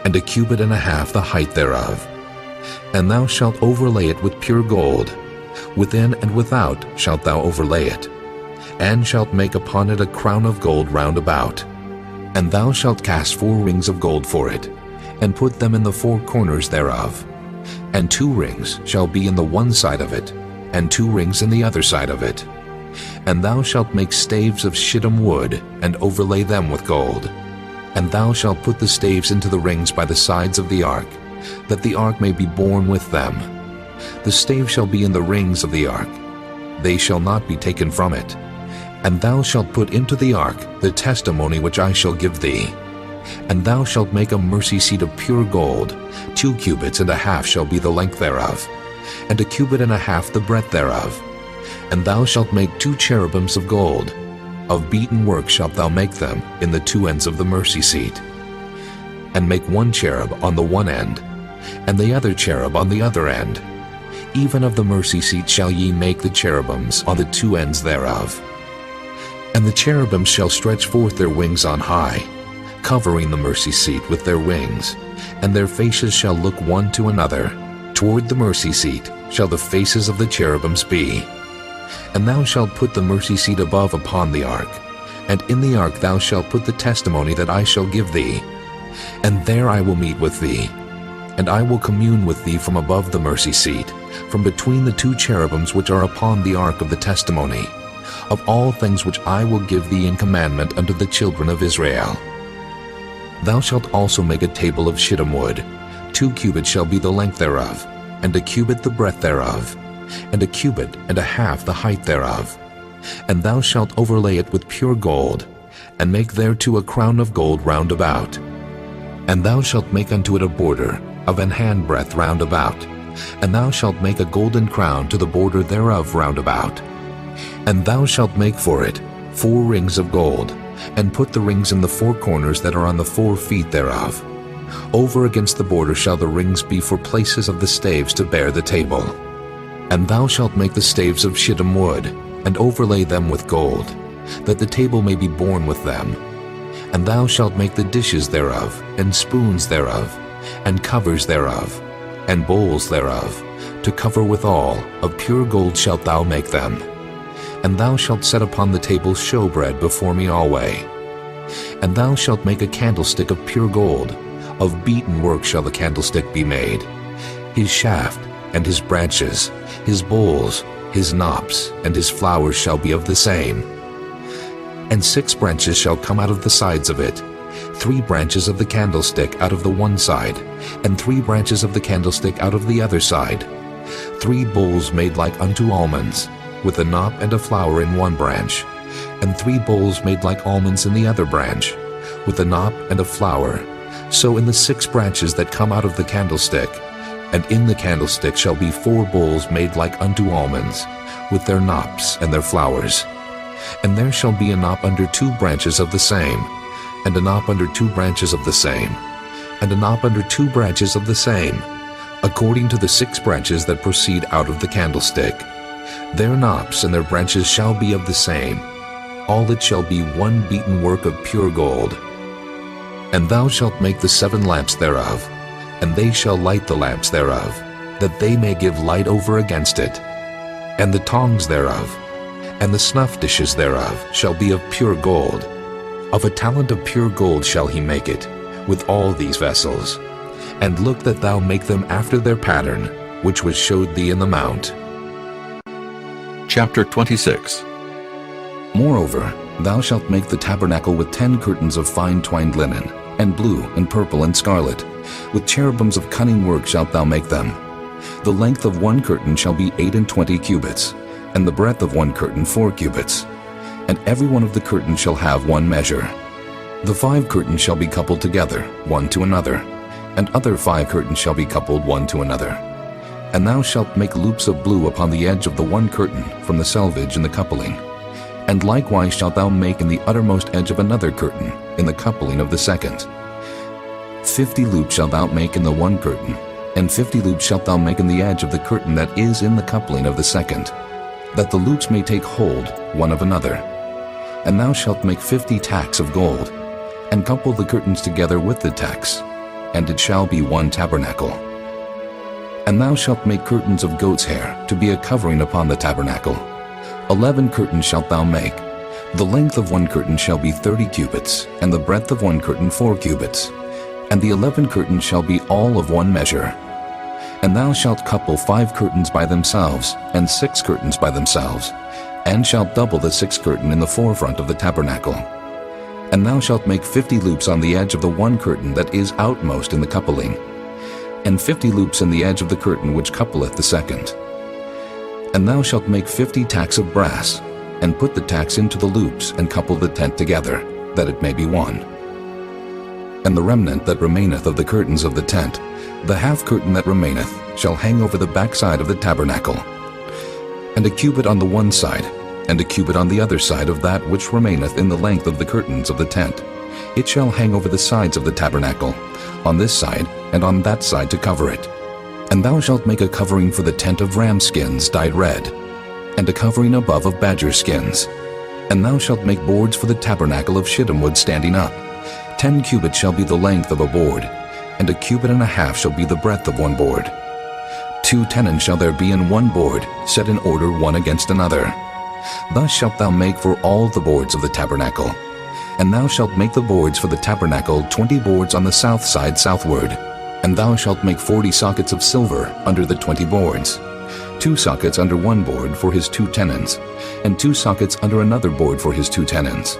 and 1 cubit and a half the height thereof. And thou shalt overlay it with pure gold. Within and without shalt thou overlay it, and shalt make upon it a crown of gold round about. And thou shalt cast 4 rings of gold for it, and put them in the 4 corners thereof. And 2 rings shall be in the one side of it, and 2 rings in the other side of it. And thou shalt make staves of shittim wood, and overlay them with gold. And thou shalt put the staves into the rings by the sides of the ark, that the ark may be borne with them. The stave shall be in the rings of the ark. They shall not be taken from it. And thou shalt put into the ark the testimony which I shall give thee. And thou shalt make a mercy seat of pure gold. 2 cubits and a half shall be the length thereof, and 1 cubit and a half the breadth thereof. And thou shalt make 2 cherubims of gold. Of beaten work shalt thou make them in the 2 ends of the mercy seat. And make 1 cherub on the one end, and the other cherub on the other end. Even of the mercy seat shall ye make the cherubims on the 2 ends thereof. And the cherubims shall stretch forth their wings on high, covering the mercy seat with their wings, and their faces shall look one to another. Toward the mercy seat shall the faces of the cherubims be. And thou shalt put the mercy seat above upon the ark, and in the ark thou shalt put the testimony that I shall give thee. And there I will meet with thee, and I will commune with thee from above the mercy seat, from between the 2 cherubims which are upon the ark of the testimony, of all things which I will give thee in commandment unto the children of Israel. Thou shalt also make a table of shittim wood. 2 cubits shall be the length thereof, and 1 cubit the breadth thereof, and 1 cubit and a half the height thereof. And thou shalt overlay it with pure gold, and make thereto a crown of gold round about. And thou shalt make unto it a border of an handbreadth round about, and thou shalt make a golden crown to the border thereof round about. And thou shalt make for it 4 rings of gold, and put the rings in the 4 corners that are on the 4 feet thereof. Over against the border shall the rings be for places of the staves to bear the table. And thou shalt make the staves of shittim wood, and overlay them with gold, that the table may be borne with them. And thou shalt make the dishes thereof, and spoons thereof, and covers thereof, and bowls thereof, to cover withal, of pure gold shalt thou make them. And thou shalt set upon the table showbread before me alway. And thou shalt make a candlestick of pure gold, of beaten work shall the candlestick be made. His shaft, and his branches, his bowls, his knops, and his flowers shall be of the same. And 6 branches shall come out of the sides of it, 3 branches of the candlestick out of the one side, and 3 branches of the candlestick out of the other side. 3 bowls made like unto almonds, with a knop and a flower in one branch, and 3 bowls made like almonds in the other branch, with a knop and a flower. So in the 6 branches that come out of the candlestick, and in the candlestick shall be 4 bowls made like unto almonds, with their knops and their flowers. And there shall be a knop under 2 branches of the same, and a knop under 2 branches of the same, and a knop under 2 branches of the same, according to the 6 branches that proceed out of the candlestick. Their knops and their branches shall be of the same. All it shall be one beaten work of pure gold. And thou shalt make the 7 lamps thereof, and they shall light the lamps thereof, that they may give light over against it. And the tongs thereof, and the snuff dishes thereof shall be of pure gold. Of a talent of pure gold shall he make it, with all these vessels. And look that thou make them after their pattern, which was showed thee in the mount. Chapter 26. Moreover, thou shalt make the tabernacle with 10 curtains of fine twined linen, and blue, and purple, and scarlet. With cherubims of cunning work shalt thou make them. The length of one curtain shall be 28 cubits, and the breadth of one curtain 4 cubits. And every one of the curtains shall have one measure. The 5 curtains shall be coupled together, one to another, and other 5 curtains shall be coupled one to another. And thou shalt make loops of blue upon the edge of the one curtain from the selvage in the coupling. And likewise shalt thou make in the uttermost edge of another curtain, in the coupling of the second. 50 loops shalt thou make in the one curtain, and 50 loops shalt thou make in the edge of the curtain that is in the coupling of the second, that the loops may take hold one of another. And thou shalt make 50 tacks of gold, and couple the curtains together with the tacks, and it shall be one tabernacle. And thou shalt make curtains of goat's hair to be a covering upon the tabernacle. 11 curtains shalt thou make. The length of one curtain shall be 30 cubits, and the breadth of one curtain 4 cubits. And the 11 curtains shall be all of one measure. And thou shalt couple 5 curtains by themselves, and 6 curtains by themselves, and shalt double the 6th curtain in the forefront of the tabernacle. And thou shalt make 50 loops on the edge of the one curtain that is outmost in the coupling, and 50 loops in the edge of the curtain which coupleth the second. And thou shalt make 50 tacks of brass, and put the tacks into the loops, and couple the tent together, that it may be one. And the remnant that remaineth of the curtains of the tent, the half curtain that remaineth, shall hang over the backside of the tabernacle. And a cubit on the one side, and a cubit on the other side of that which remaineth in the length of the curtains of the tent. It shall hang over the sides of the tabernacle, on this side and on that side to cover it. And thou shalt make a covering for the tent of ram skins dyed red, and a covering above of badger skins. And thou shalt make boards for the tabernacle of shittim wood standing up. 10 cubits shall be the length of a board, and a cubit and a half shall be the breadth of one board. 2 tenons shall there be in one board, set in order one against another. Thus shalt thou make for all the boards of the tabernacle. And thou shalt make the boards for the tabernacle 20 boards on the south side southward. And thou shalt make 40 sockets of silver under the 20 boards, 2 sockets under one board for his 2 tenons, and 2 sockets under another board for his 2 tenons.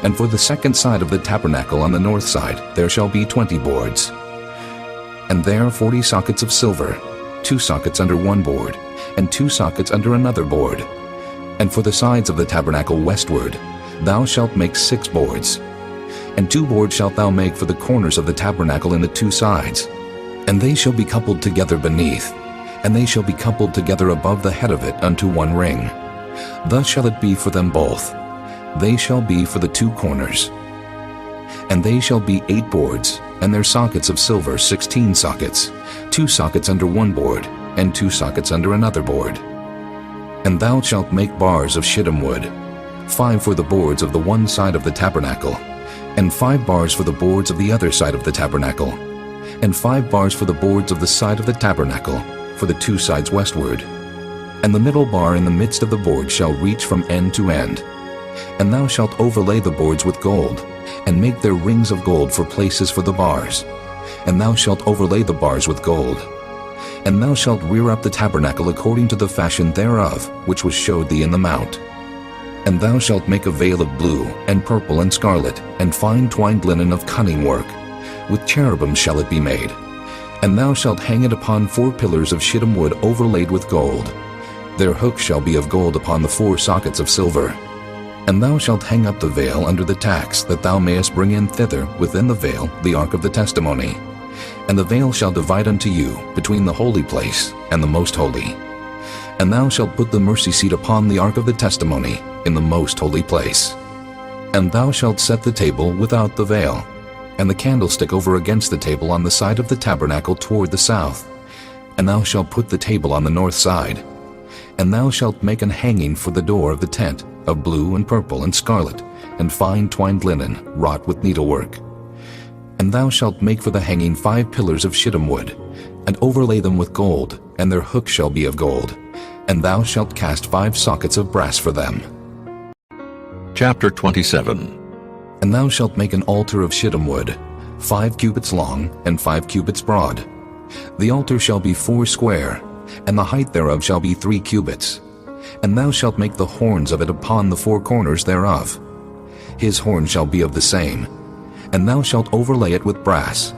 And for the second side of the tabernacle on the north side there shall be 20 boards. And there 40 sockets of silver, 2 sockets under one board, and 2 sockets under another board. And for the sides of the tabernacle westward thou shalt make 6 boards. And 2 boards shalt thou make for the corners of the tabernacle in the 2 sides. And they shall be coupled together beneath, and they shall be coupled together above the head of it unto 1 ring. Thus shall it be for them both. They shall be for the 2 corners. And they shall be 8 boards, and their sockets of silver 16 sockets, 2 sockets under 1 board, and 2 sockets under another board. And thou shalt make bars of shittim wood, 5 for the boards of the one side of the tabernacle, and 5 bars for the boards of the other side of the tabernacle, and 5 bars for the boards of the side of the tabernacle, for the 2 sides westward. And the middle bar in the midst of the board shall reach from end to end. And thou shalt overlay the boards with gold, and make their rings of gold for places for the bars. And thou shalt overlay the bars with gold. And thou shalt rear up the tabernacle according to the fashion thereof, which was showed thee in the mount. And thou shalt make a veil of blue, and purple, and scarlet, and fine twined linen of cunning work. With cherubim shall it be made. And thou shalt hang it upon 4 pillars of shittim wood overlaid with gold. Their hooks shall be of gold upon the 4 sockets of silver. And thou shalt hang up the veil under the tacks, that thou mayest bring in thither within the veil the ark of the testimony. And the veil shall divide unto you between the holy place and the most holy. And thou shalt put the mercy seat upon the ark of the testimony in the most holy place. And thou shalt set the table without the veil, and the candlestick over against the table on the side of the tabernacle toward the south. And thou shalt put the table on the north side. And thou shalt make an hanging for the door of the tent, of blue and purple and scarlet, and fine twined linen, wrought with needlework. And thou shalt make for the hanging 5 pillars of shittim wood, and overlay them with gold, and their hooks shall be of gold. And thou shalt cast 5 sockets of brass for them. Chapter 27. And thou shalt make an altar of shittim wood, 5 cubits long, and 5 cubits broad. The altar shall be 4 square, and the height thereof shall be 3 cubits. And thou shalt make the horns of it upon the 4 corners thereof. His horn shall be of the same. And thou shalt overlay it with brass.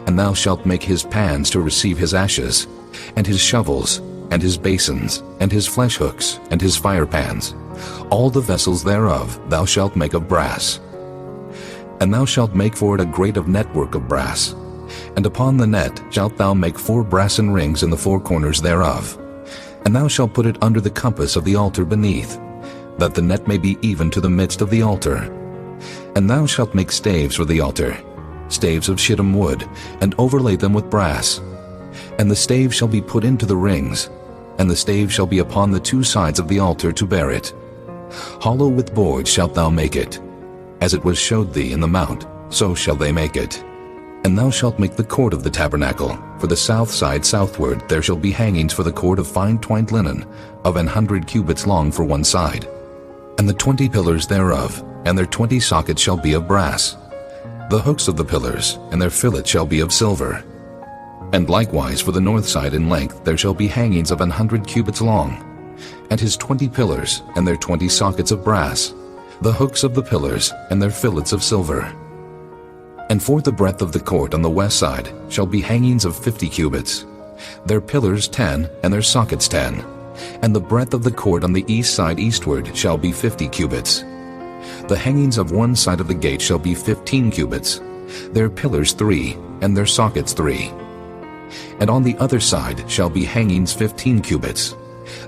And thou shalt make his pans to receive his ashes, and his shovels, and his basins, and his flesh hooks, and his fire pans. All the vessels thereof thou shalt make of brass. And thou shalt make for it a grate of network of brass. And upon the net shalt thou make 4 brassen rings in the 4 corners thereof. And thou shalt put it under the compass of the altar beneath, that the net may be even to the midst of the altar. And thou shalt make staves for the altar, staves of shittim wood, and overlay them with brass. And the staves shall be put into the rings, and the staves shall be upon the 2 sides of the altar to bear it. Hollow with boards shalt thou make it. As it was showed thee in the mount, so shall they make it. And thou shalt make the court of the tabernacle. For the south side southward there shall be hangings for the cord of fine twined linen, of 100 cubits long for one side. And the 20 pillars thereof, and their 20 sockets shall be of brass. The hooks of the pillars, and their fillets shall be of silver. And likewise for the north side in length there shall be hangings of 100 cubits long, and his 20 pillars, and their 20 sockets of brass. The hooks of the pillars, and their fillets of silver. And for the breadth of the court on the west side shall be hangings of 50 cubits, their pillars 10, and their sockets 10. And the breadth of the court on the east side eastward shall be 50 cubits. The hangings of one side of the gate shall be 15 cubits, their pillars 3, and their sockets 3. And on the other side shall be hangings 15 cubits,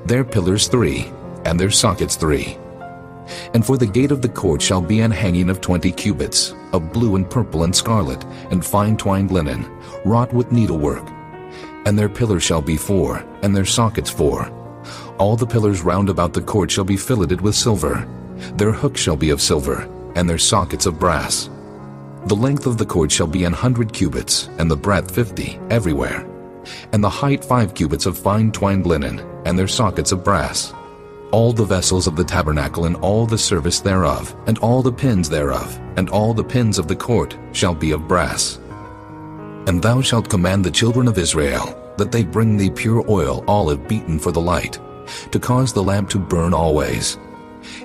their pillars 3, and their sockets 3. And for the gate of the court shall be an hanging of 20 cubits, of blue and purple and scarlet, and fine twined linen, wrought with needlework. And their pillars shall be 4, and their sockets 4. All the pillars round about the court shall be filleted with silver. Their hooks shall be of silver, and their sockets of brass. The length of the court shall be 100 cubits, and the breadth 50, everywhere. And the height 5 cubits of fine twined linen, and their sockets of brass. All the vessels of the tabernacle and all the service thereof, and all the pins thereof, and all the pins of the court shall be of brass. And thou shalt command the children of Israel, that they bring thee pure oil olive beaten for the light, to cause the lamp to burn always.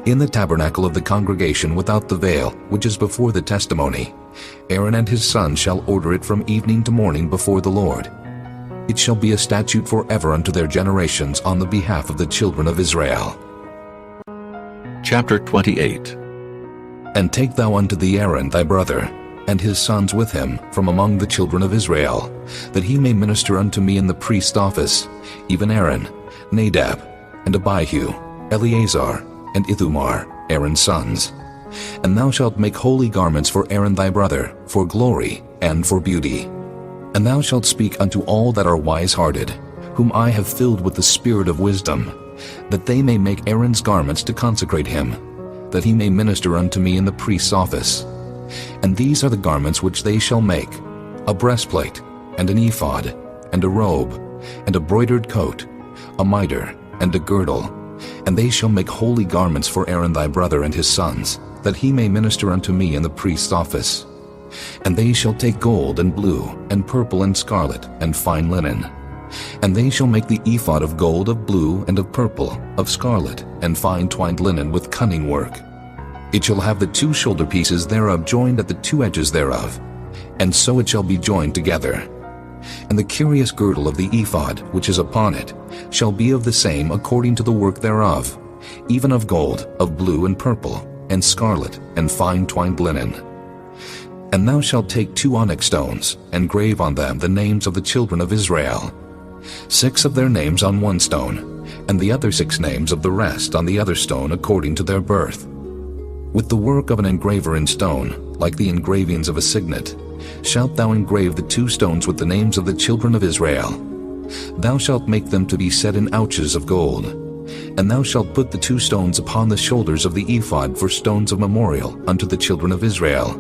In the tabernacle of the congregation without the veil, which is before the testimony, Aaron and his sons shall order it from evening to morning before the Lord. It shall be a statute forever unto their generations on the behalf of the children of Israel. Chapter 28. And take thou unto thee Aaron thy brother, and his sons with him from among the children of Israel, that he may minister unto me in the priest's office, even Aaron, Nadab, and Abihu, Eleazar, and Ithamar, Aaron's sons. And thou shalt make holy garments for Aaron thy brother, for glory and for beauty. And thou shalt speak unto all that are wise-hearted, whom I have filled with the spirit of wisdom, that they may make Aaron's garments to consecrate him, that he may minister unto me in the priest's office. And these are the garments which they shall make: a breastplate, and an ephod, and a robe, and a broidered coat, a mitre, and a girdle. And they shall make holy garments for Aaron thy brother and his sons, that he may minister unto me in the priest's office. And they shall take gold, and blue, and purple, and scarlet, and fine linen. And they shall make the ephod of gold, of blue, and of purple, of scarlet, and fine twined linen with cunning work. It shall have the 2 shoulder pieces thereof joined at the 2 edges thereof, and so it shall be joined together. And the curious girdle of the ephod which is upon it shall be of the same according to the work thereof, even of gold, of blue, and purple, and scarlet, and fine twined linen. And thou shalt take 2 onyx stones, and grave on them the names of the children of Israel, 6 of their names on one stone, and the other 6 names of the rest on the other stone according to their birth. With the work of an engraver in stone, like the engravings of a signet, shalt thou engrave the 2 stones with the names of the children of Israel. Thou shalt make them to be set in ouches of gold. And thou shalt put the 2 stones upon the shoulders of the ephod for stones of memorial unto the children of Israel.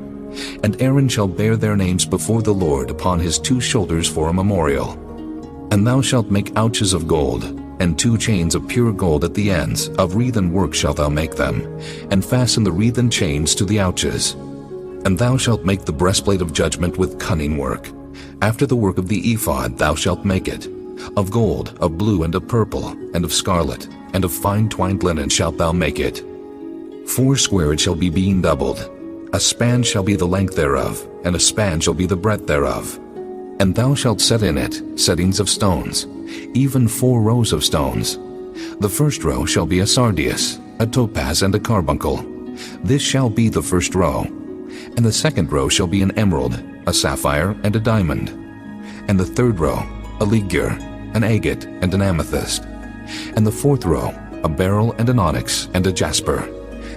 And Aaron shall bear their names before the Lord upon his 2 shoulders for a memorial. And thou shalt make ouches of gold, and 2 chains of pure gold at the ends, of wreathen work shalt thou make them, and fasten the wreathen chains to the ouches. And thou shalt make the breastplate of judgment with cunning work. After the work of the ephod thou shalt make it. Of gold, of blue, and of purple, and of scarlet, and of fine twined linen shalt thou make it. 4 square it shall be being doubled. A span shall be the length thereof, and a span shall be the breadth thereof. And thou shalt set in it settings of stones, even 4 rows of stones. The first row shall be a sardius, a topaz, and a carbuncle. This shall be the first row. And the second row shall be an emerald, a sapphire, and a diamond. And the third row, a ligure, an agate, and an amethyst. And the fourth row, a beryl, and an onyx, and a jasper.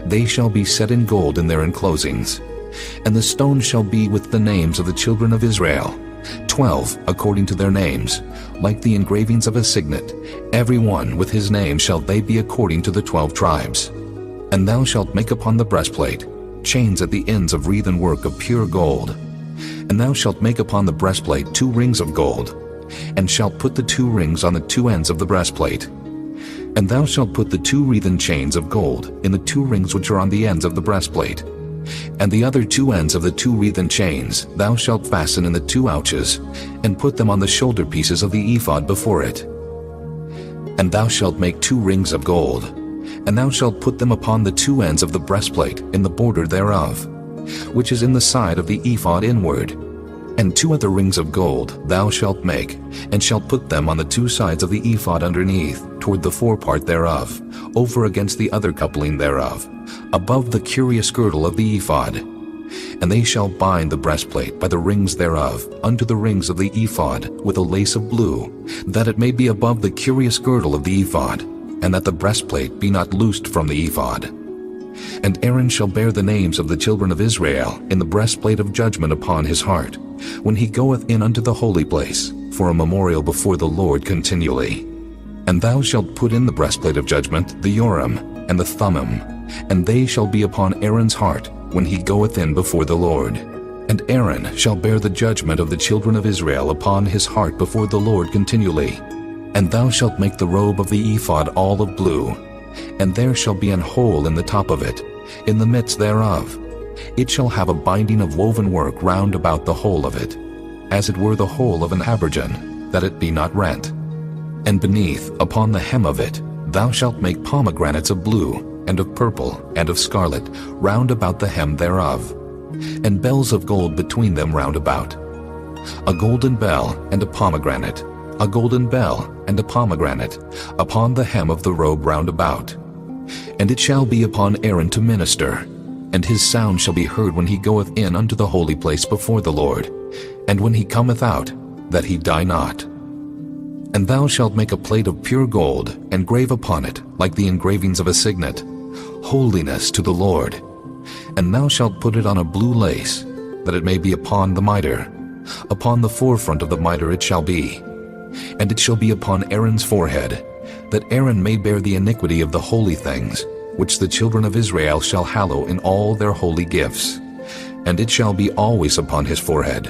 They shall be set in gold in their enclosings. And the stones shall be with the names of the children of Israel, 12 according to their names, like the engravings of a signet. Every one with his name shall they be according to the 12 tribes. And thou shalt make upon the breastplate chains at the ends of wreathen work of pure gold. And thou shalt make upon the breastplate 2 rings of gold, and shalt put the 2 rings on the 2 ends of the breastplate. And thou shalt put the 2 wreathen chains of gold in the 2 rings which are on the ends of the breastplate. And the other 2 ends of the 2 wreathen chains thou shalt fasten in the 2 ouches, and put them on the shoulder pieces of the ephod before it. And thou shalt make 2 rings of gold, and thou shalt put them upon the 2 ends of the breastplate in the border thereof, which is in the side of the ephod inward. And 2 other rings of gold thou shalt make, and shalt put them on the 2 sides of the ephod underneath, toward the forepart thereof, over against the other coupling thereof, above the curious girdle of the ephod. And they shall bind the breastplate by the rings thereof unto the rings of the ephod with a lace of blue, that it may be above the curious girdle of the ephod, and that the breastplate be not loosed from the ephod. And Aaron shall bear the names of the children of Israel in the breastplate of judgment upon his heart, when he goeth in unto the holy place, for a memorial before the Lord continually. And thou shalt put in the breastplate of judgment the Urim and the Thummim, and they shall be upon Aaron's heart when he goeth in before the Lord. And Aaron shall bear the judgment of the children of Israel upon his heart before the Lord continually. And thou shalt make the robe of the ephod all of blue, and there shall be an hole in the top of it, in the midst thereof. It shall have a binding of woven work round about the whole of it, as it were the hole of an habergeon, that it be not rent. And beneath, upon the hem of it, thou shalt make pomegranates of blue, and of purple, and of scarlet, round about the hem thereof, and bells of gold between them round about. A golden bell and a pomegranate, a golden bell and a pomegranate, upon the hem of the robe round about. And it shall be upon Aaron to minister. and his sound shall be heard when he goeth in unto the holy place before the Lord, and when he cometh out, that he die not. And thou shalt make a plate of pure gold, and grave upon it, like the engravings of a signet, Holiness to the Lord. And thou shalt put it on a blue lace, that it may be upon the mitre. Upon the forefront of the mitre it shall be. And it shall be upon Aaron's forehead, that Aaron may bear the iniquity of the holy things, which the children of Israel shall hallow in all their holy gifts. And it shall be always upon his forehead,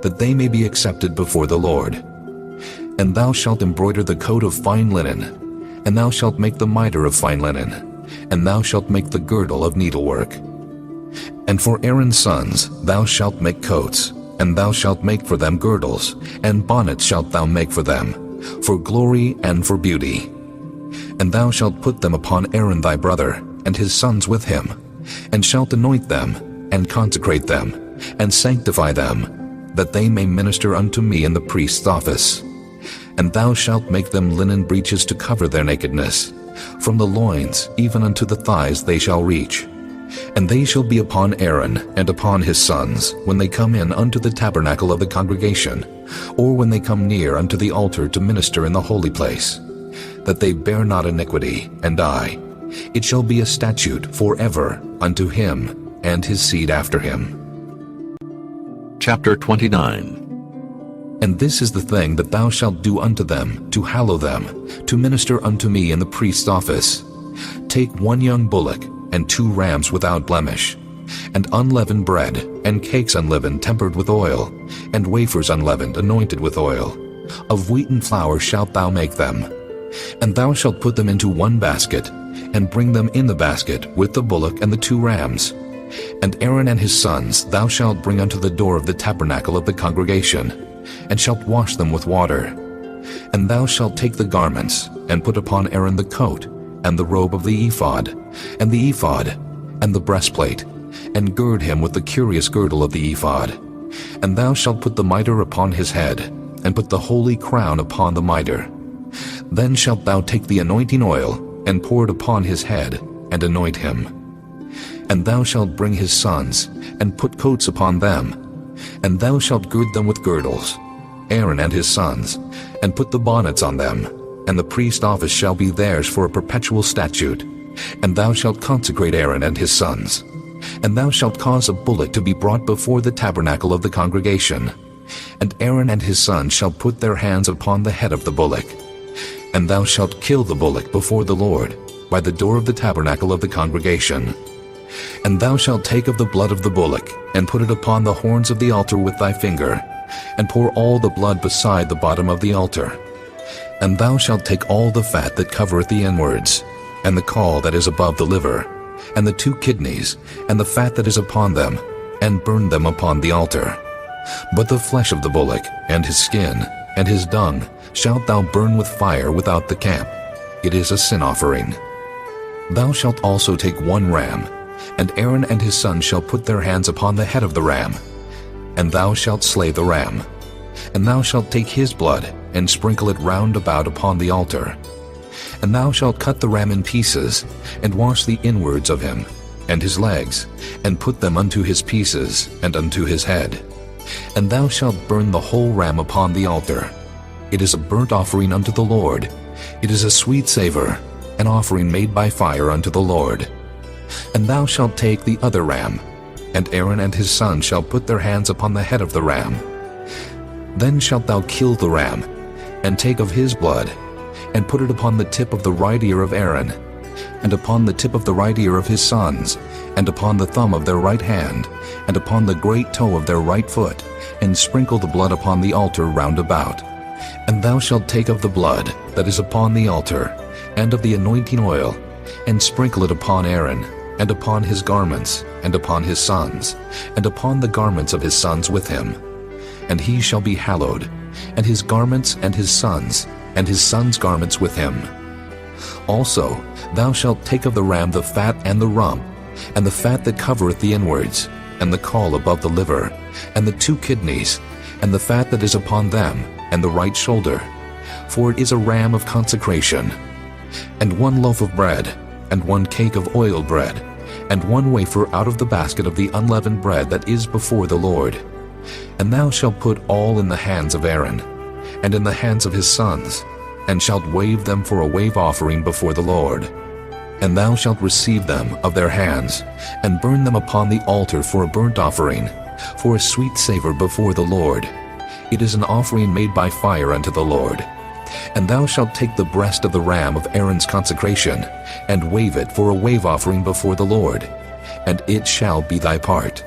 that they may be accepted before the Lord. And thou shalt embroider the coat of fine linen, and thou shalt make the mitre of fine linen, and thou shalt make the girdle of needlework. And for Aaron's sons thou shalt make coats, and thou shalt make for them girdles, and bonnets shalt thou make for them, for glory and for beauty. And thou shalt put them upon Aaron thy brother, and his sons with him, and shalt anoint them, and consecrate them, and sanctify them, that they may minister unto me in the priest's office. And thou shalt make them linen breeches to cover their nakedness. From the loins even unto the thighs they shall reach. And they shall be upon Aaron and upon his sons, when they come in unto the tabernacle of the congregation, or when they come near unto the altar to minister in the holy place, that they bear not iniquity, and die. It shall be a statute forever unto him and his seed after him. Chapter 29. And this is the thing that thou shalt do unto them, to hallow them, to minister unto me in the priest's office. Take 1 young bullock, and 2 rams without blemish, and unleavened bread, and cakes unleavened tempered with oil, and wafers unleavened anointed with oil. Of wheaten flour shalt thou make them. And thou shalt put them into 1 basket, and bring them in the basket with the bullock and the 2 rams. And Aaron and his sons thou shalt bring unto the door of the tabernacle of the congregation, and shalt wash them with water. And thou shalt take the garments, and put upon Aaron the coat, and the robe of the ephod, and the ephod, and the breastplate, and gird him with the curious girdle of the ephod. And thou shalt put the mitre upon his head, and put the holy crown upon the mitre. Then shalt thou take the anointing oil, and pour it upon his head, and anoint him. And thou shalt bring his sons, and put coats upon them, and thou shalt gird them with girdles, Aaron and his sons, and put the bonnets on them, and the priest's office shall be theirs for a perpetual statute. And thou shalt consecrate Aaron and his sons. And thou shalt cause a bullock to be brought before the tabernacle of the congregation. And Aaron and his sons shall put their hands upon the head of the bullock. And thou shalt kill the bullock before the Lord, by the door of the tabernacle of the congregation. And thou shalt take of the blood of the bullock, and put it upon the horns of the altar with thy finger, and pour all the blood beside the bottom of the altar. And thou shalt take all the fat that covereth the inwards, and the caul that is above the liver, and the 2 kidneys, and the fat that is upon them, and burn them upon the altar. But the flesh of the bullock, and his skin, and his dung, shalt thou burn with fire without the camp. It is a sin offering. Thou shalt also take 1 ram, and Aaron and his sons shall put their hands upon the head of the ram. And thou shalt slay the ram. And thou shalt take his blood, and sprinkle it round about upon the altar. And thou shalt cut the ram in pieces, and wash the inwards of him, and his legs, and put them unto his pieces, and unto his head. And thou shalt burn the whole ram upon the altar. It is a burnt offering unto the Lord. It is a sweet savor, an offering made by fire unto the Lord. And thou shalt take the other ram, and Aaron and his sons shall put their hands upon the head of the ram. Then shalt thou kill the ram, and take of his blood, and put it upon the tip of the right ear of Aaron, and upon the tip of the right ear of his sons, and upon the thumb of their right hand, and upon the great toe of their right foot, and sprinkle the blood upon the altar round about. And thou shalt take of the blood that is upon the altar, and of the anointing oil, and sprinkle it upon Aaron, and upon his garments, and upon his sons, and upon the garments of his sons with him. And he shall be hallowed, and his garments and his sons' garments with him. Also thou shalt take of the ram the fat and the rump, and the fat that covereth the inwards, and the caul above the liver, and the 2 kidneys, and the fat that is upon them, and the right shoulder, for it is a ram of consecration. And 1 loaf of bread, and 1 cake of oiled bread, and 1 wafer out of the basket of the unleavened bread that is before the Lord. And thou shalt put all in the hands of Aaron, and in the hands of his sons, and shalt wave them for a wave offering before the Lord. And thou shalt receive them of their hands, and burn them upon the altar for a burnt offering, for a sweet savor before the Lord. It is an offering made by fire unto the Lord. And thou shalt take the breast of the ram of Aaron's consecration, and wave it for a wave offering before the Lord, and it shall be thy part.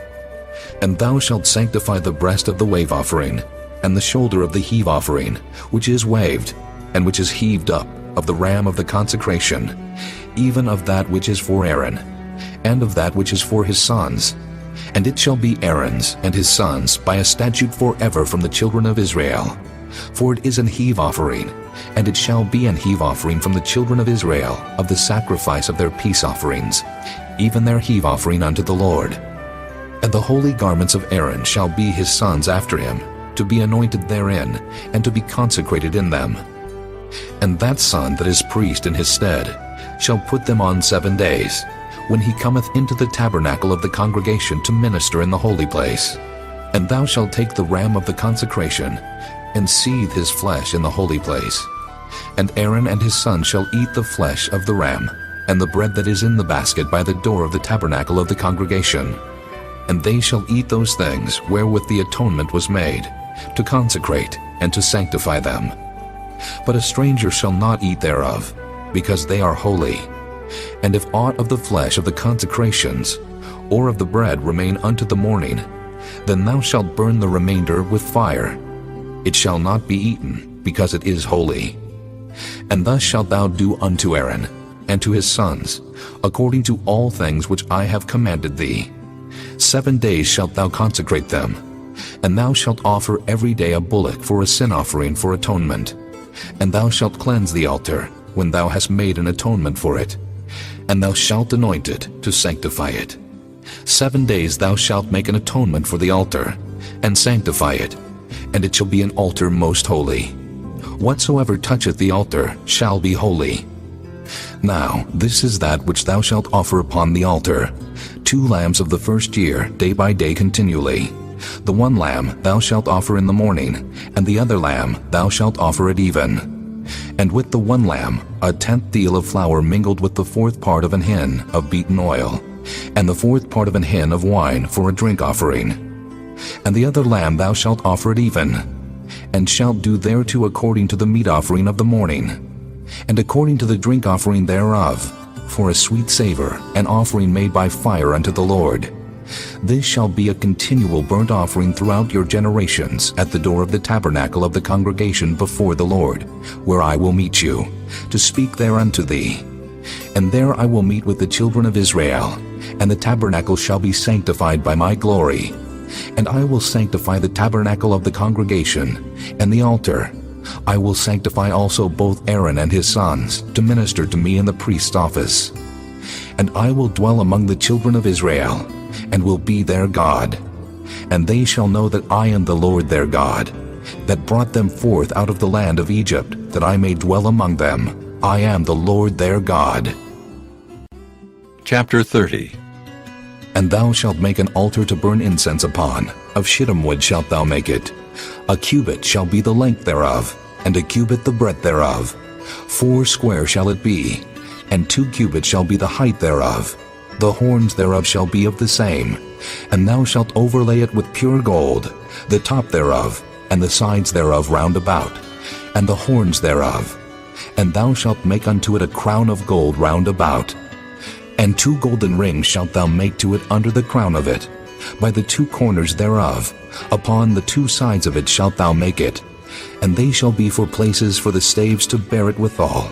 And thou shalt sanctify the breast of the wave offering, and the shoulder of the heave offering, which is waved, and which is heaved up, of the ram of the consecration, even of that which is for Aaron, and of that which is for his sons. And it shall be Aaron's and his sons by a statute forever from the children of Israel. For it is an heave offering, and it shall be an heave offering from the children of Israel of the sacrifice of their peace offerings, even their heave offering unto the Lord. And the holy garments of Aaron shall be his sons after him, to be anointed therein, and to be consecrated in them. And that son that is priest in his stead shall put them on 7 days, when he cometh into the tabernacle of the congregation to minister in the holy place. And thou shalt take the ram of the consecration, and seethe his flesh in the holy place. And Aaron and his sons shall eat the flesh of the ram, and the bread that is in the basket by the door of the tabernacle of the congregation. And they shall eat those things wherewith the atonement was made, to consecrate and to sanctify them. But a stranger shall not eat thereof, because they are holy. And if aught of the flesh of the consecrations, or of the bread remain unto the morning, then thou shalt burn the remainder with fire. It shall not be eaten, because it is holy. And thus shalt thou do unto Aaron, and to his sons, according to all things which I have commanded thee. 7 days shalt thou consecrate them, and thou shalt offer every day a bullock for a sin offering for atonement. And thou shalt cleanse the altar, when thou hast made an atonement for it, and thou shalt anoint it to sanctify it. 7 days thou shalt make an atonement for the altar, and sanctify it, and it shall be an altar most holy. Whatsoever toucheth the altar shall be holy. Now this is that which thou shalt offer upon the altar: 2 lambs of the first year, day by day continually. The 1 lamb thou shalt offer in the morning, and the other lamb thou shalt offer at even. And with the 1 lamb 1/10 deal of flour mingled with the 4th part of an hin of beaten oil, and the 4th part of an hin of wine for a drink offering. And the other lamb thou shalt offer at even, and shalt do thereto according to the meat offering of the morning, and according to the drink offering thereof, for a sweet savor, an offering made by fire unto the Lord. This shall be a continual burnt offering throughout your generations at the door of the tabernacle of the congregation before the Lord, where I will meet you, to speak there unto thee. And there I will meet with the children of Israel, and the tabernacle shall be sanctified by my glory. And I will sanctify the tabernacle of the congregation, and the altar. I will sanctify also both Aaron and his sons, to minister to me in the priest's office. And I will dwell among the children of Israel, and will be their God. And they shall know that I am the Lord their God, that brought them forth out of the land of Egypt, that I may dwell among them. I am the Lord their God. Chapter 30. And thou shalt make an altar to burn incense upon. Of shittim wood shalt thou make it. 1 cubit shall be the length thereof, and 1 cubit the breadth thereof. 4 square shall it be, and 2 cubits shall be the height thereof. The horns thereof shall be of the same. And thou shalt overlay it with pure gold, the top thereof, and the sides thereof round about, and the horns thereof. And thou shalt make unto it a crown of gold round about. And 2 golden rings shalt thou make to it under the crown of it, by the 2 corners thereof. Upon the 2 sides of it shalt thou make it, and they shall be for places for the staves to bear it withal.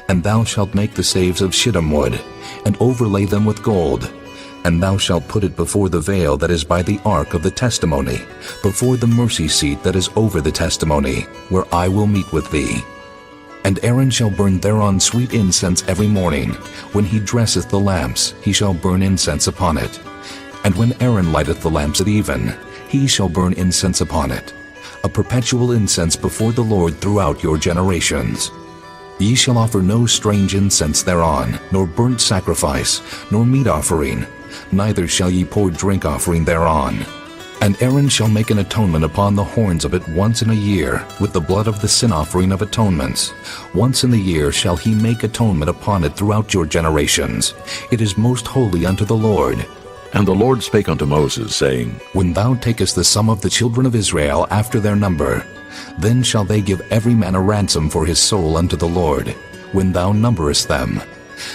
And thou shalt make the staves of shittim wood, and overlay them with gold. And thou shalt put it before the veil that is by the ark of the testimony, before the mercy seat that is over the testimony, where I will meet with thee. And Aaron shall burn thereon sweet incense every morning. When he dresseth the lamps, he shall burn incense upon it. And when Aaron lighteth the lamps at even, he shall burn incense upon it, a perpetual incense before the Lord throughout your generations. Ye shall offer no strange incense thereon, nor burnt sacrifice, nor meat offering, neither shall ye pour drink offering thereon. And Aaron shall make an atonement upon the horns of it once in a year, with the blood of the sin offering of atonements. Once in the year shall he make atonement upon it throughout your generations. It is most holy unto the Lord. And the Lord spake unto Moses, saying, When thou takest the sum of the children of Israel after their number, then shall they give every man a ransom for his soul unto the Lord, when thou numberest them,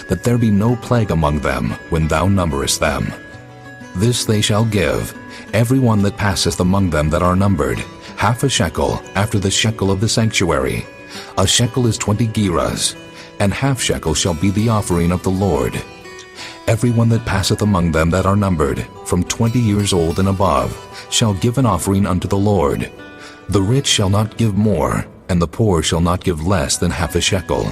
that there be no plague among them when thou numberest them. This they shall give, every one that passeth among them that are numbered, half a shekel after the shekel of the sanctuary. A shekel is 20 gerahs, and half shekel shall be the offering of the Lord. Every one that passeth among them that are numbered, from 20 years old and above, shall give an offering unto the Lord. The rich shall not give more, and the poor shall not give less than half a shekel,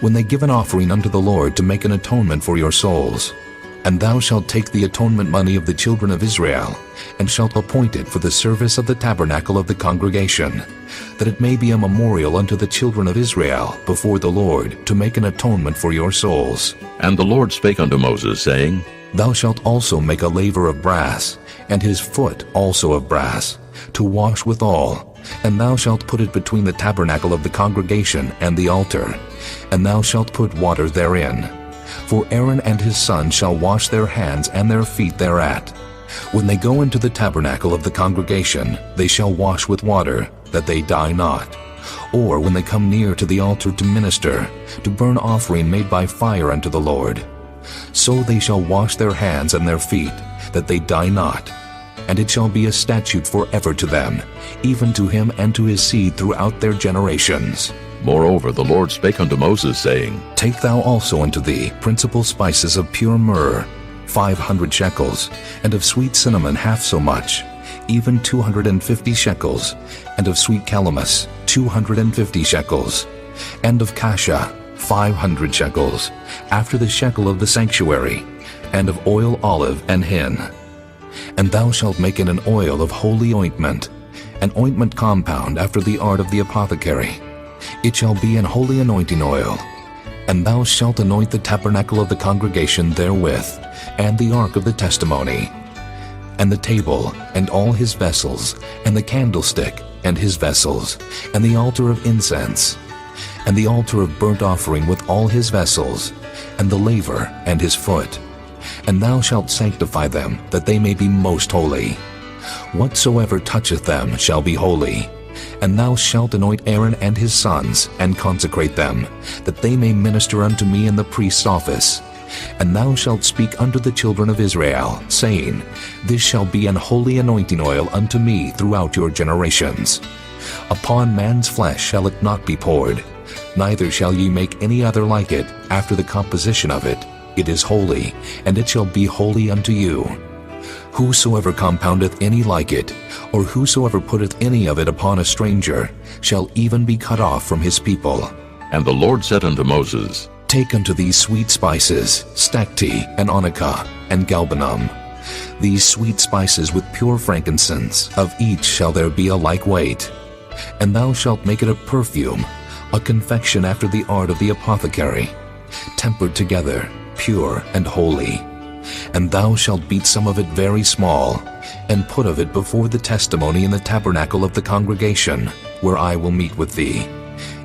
when they give an offering unto the Lord to make an atonement for your souls. And thou shalt take the atonement money of the children of Israel, and shalt appoint it for the service of the tabernacle of the congregation, that it may be a memorial unto the children of Israel before the Lord, to make an atonement for your souls. And the Lord spake unto Moses, saying, Thou shalt also make a laver of brass, and his foot also of brass, to wash withal, and thou shalt put it between the tabernacle of the congregation and the altar, and thou shalt put water therein. For Aaron and his sons shall wash their hands and their feet thereat. When they go into the tabernacle of the congregation, they shall wash with water, that they die not. Or when they come near to the altar to minister, to burn offering made by fire unto the Lord. So they shall wash their hands and their feet, that they die not. And it shall be a statute forever to them, even to him and to his seed throughout their generations. Moreover, the Lord spake unto Moses, saying, Take thou also unto thee principal spices of pure myrrh, 500 shekels, and of sweet cinnamon half so much, even 250 shekels, and of sweet calamus 250 shekels, and of cassia 500 shekels, after the shekel of the sanctuary, and of oil olive and hin. And thou shalt make it an oil of holy ointment, an ointment compound after the art of the apothecary. It shall be an holy anointing oil. And thou shalt anoint the tabernacle of the congregation therewith, and the ark of the testimony, and the table, and all his vessels, and the candlestick, and his vessels, and the altar of incense, and the altar of burnt offering with all his vessels, and the laver, and his foot. And thou shalt sanctify them, that they may be most holy. Whatsoever toucheth them shall be holy. And thou shalt anoint Aaron and his sons, and consecrate them, that they may minister unto me in the priest's office. And thou shalt speak unto the children of Israel, saying, This shall be an holy anointing oil unto me throughout your generations. Upon man's flesh shall it not be poured, neither shall ye make any other like it after the composition of it. It is holy, and it shall be holy unto you. Whosoever compoundeth any like it, or whosoever putteth any of it upon a stranger, shall even be cut off from his people. And the Lord said unto Moses, Take unto these sweet spices, stacte, and onycha, and galbanum. These sweet spices with pure frankincense, of each shall there be a like weight. And thou shalt make it a perfume, a confection after the art of the apothecary, tempered together, pure and holy. And thou shalt beat some of it very small, and put of it before the testimony in the tabernacle of the congregation, where I will meet with thee.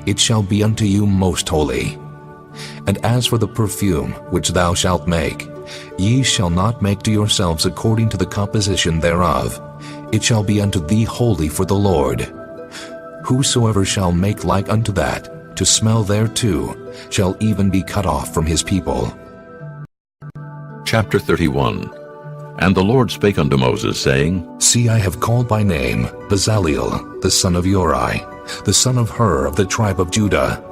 It shall be unto you most holy. And as for the perfume which thou shalt make, ye shall not make to yourselves according to the composition thereof. It shall be unto thee holy for the Lord. Whosoever shall make like unto that, to smell thereto, shall even be cut off from his people. Chapter 31. And the Lord spake unto Moses, saying, See, I have called by name Bezaleel, the son of Uri, the son of Hur of the tribe of Judah,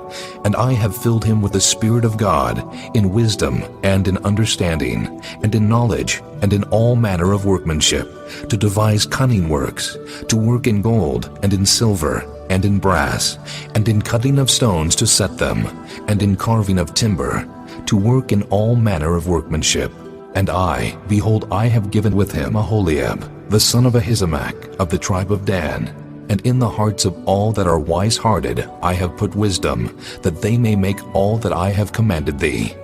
and I have filled him with the Spirit of God, in wisdom, and in understanding, and in knowledge, and in all manner of workmanship, to devise cunning works, to work in gold, and in silver, and in brass, and in cutting of stones to set them, and in carving of timber, to work in all manner of workmanship. And I, behold, I have given with him Aholiab, the son of Ahisamach, of the tribe of Dan, And in the hearts of all that are wise-hearted I have put wisdom, that they may make all that I have commanded thee.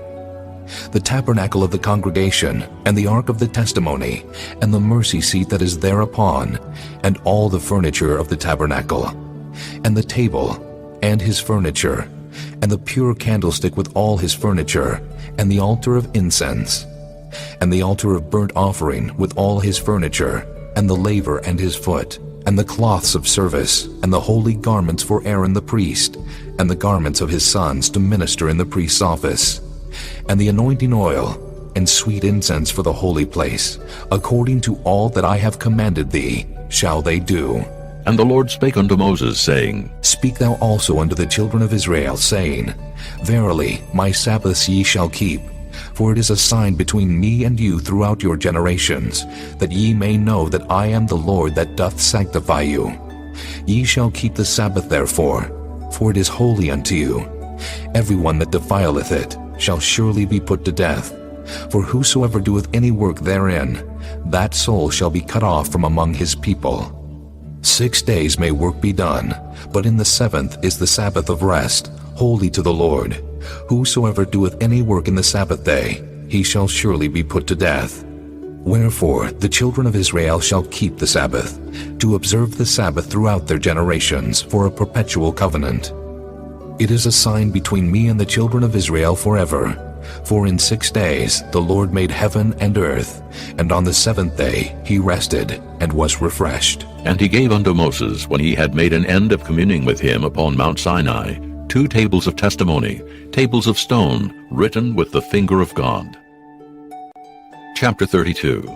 The tabernacle of the congregation, and the ark of the testimony, and the mercy seat that is thereupon, and all the furniture of the tabernacle, and the table, and his furniture, and the pure candlestick with all his furniture, and the altar of incense, and the altar of burnt offering with all his furniture, and the laver and his foot, and the cloths of service, and the holy garments for Aaron the priest, and the garments of his sons to minister in the priest's office, and the anointing oil, and sweet incense for the holy place, according to all that I have commanded thee, shall they do. And the Lord spake unto Moses, saying, Speak thou also unto the children of Israel, saying, Verily, my Sabbaths ye shall keep, for it is a sign between me and you throughout your generations, that ye may know that I am the Lord that doth sanctify you. Ye shall keep the Sabbath therefore, for it is holy unto you. Every one that defileth it shall surely be put to death. For whosoever doeth any work therein, that soul shall be cut off from among his people. 6 days may work be done, but in the seventh is the Sabbath of rest, holy to the Lord. Whosoever doeth any work in the Sabbath day, he shall surely be put to death. Wherefore the children of Israel shall keep the Sabbath, to observe the Sabbath throughout their generations for a perpetual covenant. It is a sign between me and the children of Israel forever. For in 6 days the Lord made heaven and earth, and on the seventh day he rested and was refreshed. And he gave unto Moses, when he had made an end of communing with him upon Mount Sinai, 2 tables of testimony, tables of stone, written with the finger of God. Chapter 32.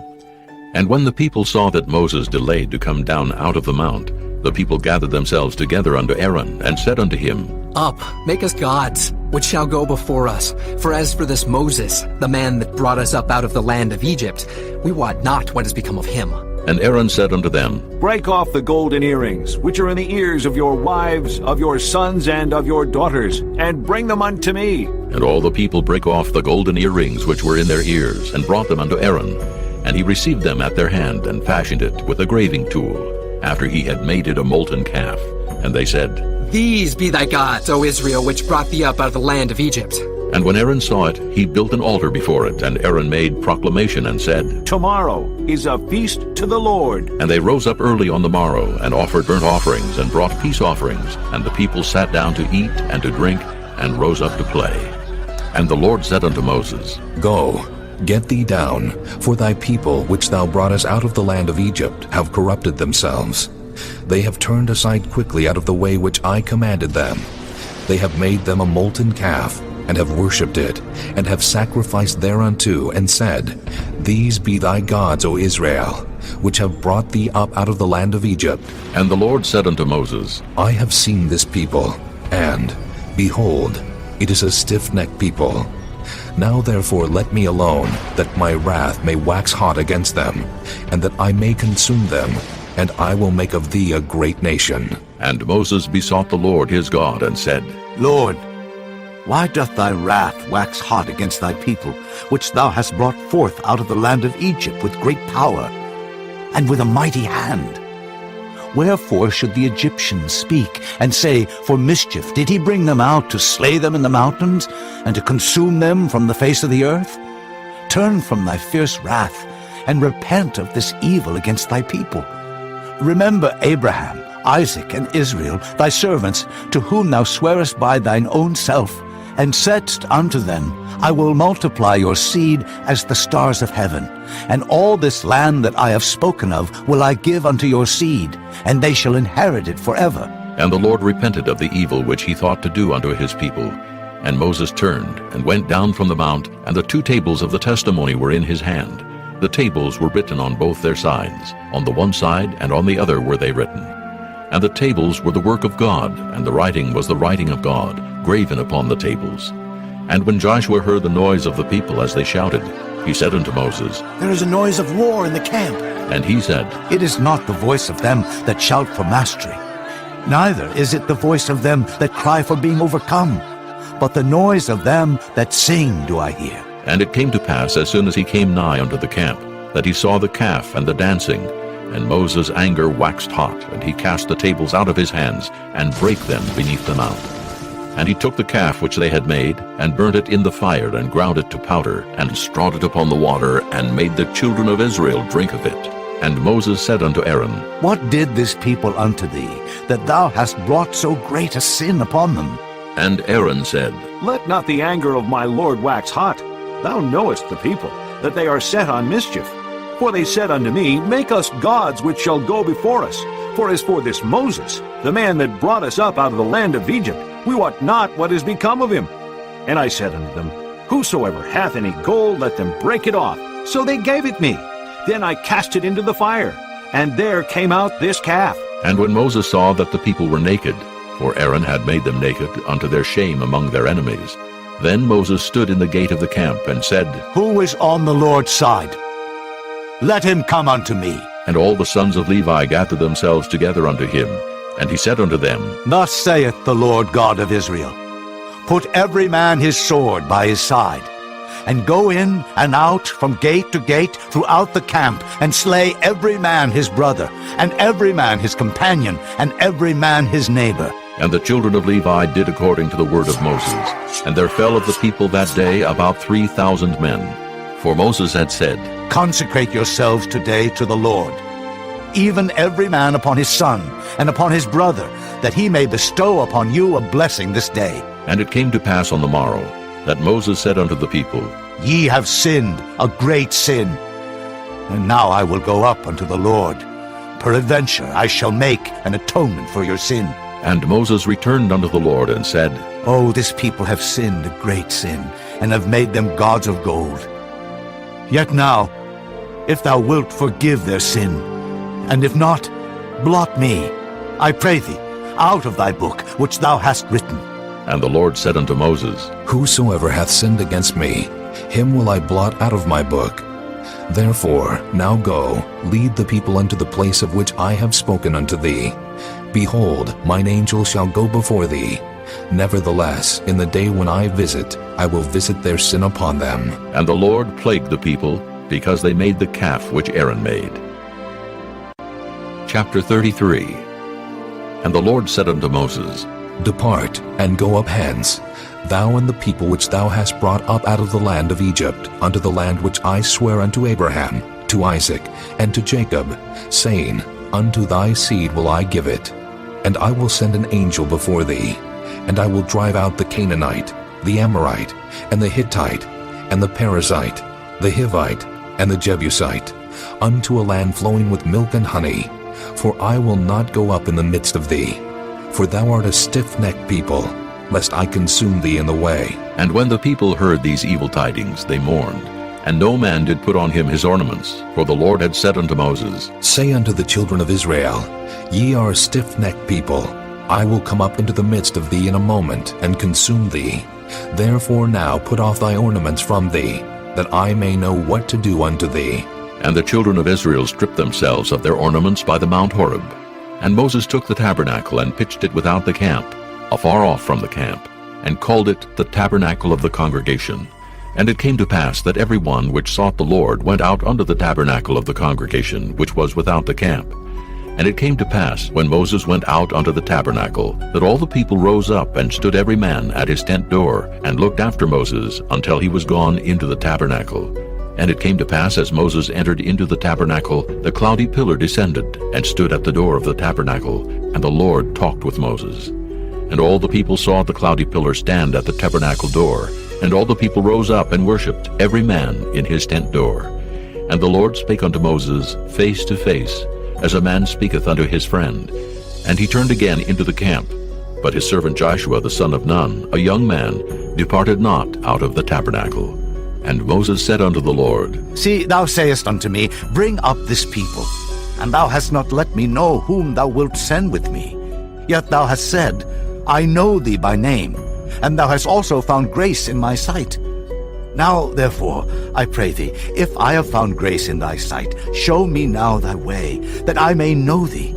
And when the people saw that Moses delayed to come down out of the mount, the people gathered themselves together unto Aaron, and said unto him, Up, make us gods, which shall go before us. For as for this Moses, the man that brought us up out of the land of Egypt, we wot not what has become of him. And Aaron said unto them, Break off the golden earrings, which are in the ears of your wives, of your sons, and of your daughters, and bring them unto me. And all the people brake off the golden earrings which were in their ears, and brought them unto Aaron. And he received them at their hand, and fashioned it with a graving tool, after he had made it a molten calf. And they said, These be thy gods, O Israel, which brought thee up out of the land of Egypt. And when Aaron saw it, he built an altar before it, and Aaron made proclamation and said, Tomorrow is a feast to the Lord. And they rose up early on the morrow, and offered burnt offerings, and brought peace offerings. And the people sat down to eat and to drink, and rose up to play. And the Lord said unto Moses, Go, get thee down, for thy people which thou broughtest out of the land of Egypt have corrupted themselves. They have turned aside quickly out of the way which I commanded them. They have made them a molten calf, and have worshipped it, and have sacrificed thereunto, and said, These be thy gods, O Israel, which have brought thee up out of the land of Egypt. And the Lord said unto Moses, I have seen this people, and, behold, it is a stiff-necked people. Now therefore let me alone, that my wrath may wax hot against them, and that I may consume them, and I will make of thee a great nation. And Moses besought the Lord his God, and said, Lord, why doth thy wrath wax hot against thy people, which thou hast brought forth out of the land of Egypt with great power, and with a mighty hand? Wherefore should the Egyptians speak, and say, For mischief did he bring them out to slay them in the mountains, and to consume them from the face of the earth? Turn from thy fierce wrath, and repent of this evil against thy people. Remember Abraham, Isaac, and Israel, thy servants, to whom thou swarest by thine own self, and saidst unto them, I will multiply your seed as the stars of heaven, and all this land that I have spoken of will I give unto your seed, and they shall inherit it forever. And the Lord repented of the evil which he thought to do unto his people. And Moses turned, and went down from the mount, and the 2 tables of the testimony were in his hand. The tables were written on both their sides, on the one side and on the other were they written. And the tables were the work of God, and the writing was the writing of God, graven upon the tables. And when Joshua heard the noise of the people as they shouted, he said unto Moses, There is a noise of war in the camp. And he said, It is not the voice of them that shout for mastery, neither is it the voice of them that cry for being overcome, but the noise of them that sing do I hear. And it came to pass, as soon as he came nigh unto the camp, that he saw the calf and the dancing. And Moses' anger waxed hot, and he cast the tables out of his hands, and brake them beneath the mount. And he took the calf which they had made, and burnt it in the fire, and ground it to powder, and strawed it upon the water, and made the children of Israel drink of it. And Moses said unto Aaron, What did this people unto thee, that thou hast brought so great a sin upon them? And Aaron said, Let not the anger of my lord wax hot. Thou knowest the people, that they are set on mischief. For they said unto me, Make us gods which shall go before us. For as for this Moses, the man that brought us up out of the land of Egypt, we wot not what is become of him. And I said unto them, Whosoever hath any gold, let them break it off. So they gave it me. Then I cast it into the fire, and there came out this calf. And when Moses saw that the people were naked, for Aaron had made them naked unto their shame among their enemies, then Moses stood in the gate of the camp, and said, Who is on the Lord's side? Let him come unto me. And all the sons of Levi gathered themselves together unto him. And he said unto them, Thus saith the Lord God of Israel, Put every man his sword by his side, and go in and out from gate to gate throughout the camp, and slay every man his brother, and every man his companion, and every man his neighbor. And the children of Levi did according to the word of Moses. And there fell of the people that day about 3,000 men. For Moses had said, Consecrate yourselves today to the Lord, even every man upon his son, and upon his brother, that he may bestow upon you a blessing this day. And it came to pass on the morrow, that Moses said unto the people, Ye have sinned a great sin. And now I will go up unto the Lord. Peradventure I shall make an atonement for your sin. And Moses returned unto the Lord, and said, Oh, this people have sinned a great sin, and have made them gods of gold. Yet now, if thou wilt forgive their sin, and if not, blot me, I pray thee, out of thy book which thou hast written. And the Lord said unto Moses, Whosoever hath sinned against me, him will I blot out of my book. Therefore now go, lead the people unto the place of which I have spoken unto thee. Behold, mine angel shall go before thee. Nevertheless, in the day when I visit, I will visit their sin upon them. And the Lord plagued the people, because they made the calf which Aaron made. Chapter 33. And the Lord said unto Moses, Depart, and go up hence, thou and the people which thou hast brought up out of the land of Egypt, unto the land which I swear unto Abraham, to Isaac, and to Jacob, saying, Unto thy seed will I give it. And I will send an angel before thee, and I will drive out the Canaanite, the Amorite, and the Hittite, and the Perizzite, the Hivite, and the Jebusite, unto a land flowing with milk and honey. For I will not go up in the midst of thee, for thou art a stiff-necked people, lest I consume thee in the way. And when the people heard these evil tidings, they mourned, and no man did put on him his ornaments, for the Lord had said unto Moses, Say unto the children of Israel, Ye are a stiff-necked people. I will come up into the midst of thee in a moment, and consume thee. Therefore now put off thy ornaments from thee, that I may know what to do unto thee. And the children of Israel stripped themselves of their ornaments by the Mount Horeb. And Moses took the tabernacle, and pitched it without the camp, afar off from the camp, and called it the tabernacle of the congregation. And it came to pass that every one which sought the Lord went out unto the tabernacle of the congregation, which was without the camp. And it came to pass, when Moses went out unto the tabernacle, that all the people rose up, and stood every man at his tent door, and looked after Moses until he was gone into the tabernacle. And it came to pass, as Moses entered into the tabernacle, the cloudy pillar descended, and stood at the door of the tabernacle, and the Lord talked with Moses. And all the people saw the cloudy pillar stand at the tabernacle door, and all the people rose up and worshipped, every man in his tent door. And the Lord spake unto Moses face to face, as a man speaketh unto his friend. And he turned again into the camp. But his servant Joshua the son of Nun, a young man, departed not out of the tabernacle. And Moses said unto the Lord, See, thou sayest unto me, Bring up this people. And thou hast not let me know whom thou wilt send with me. Yet thou hast said, I know thee by name, and thou hast also found grace in my sight. Now, therefore, I pray thee, if I have found grace in thy sight, show me now thy way, that I may know thee,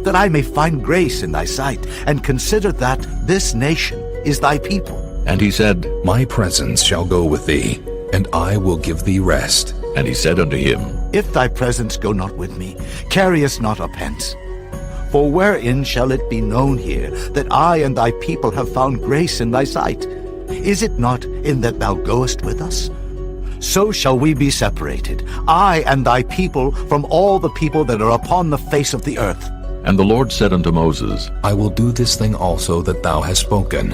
that I may find grace in thy sight, and consider that this nation is thy people. And he said, My presence shall go with thee, and I will give thee rest. And he said unto him, If thy presence go not with me, carry us not up hence. For wherein shall it be known here that I and thy people have found grace in thy sight? Is it not in that thou goest with us? So shall we be separated, I and thy people, from all the people that are upon the face of the earth. And the Lord said unto Moses, I will do this thing also that thou hast spoken,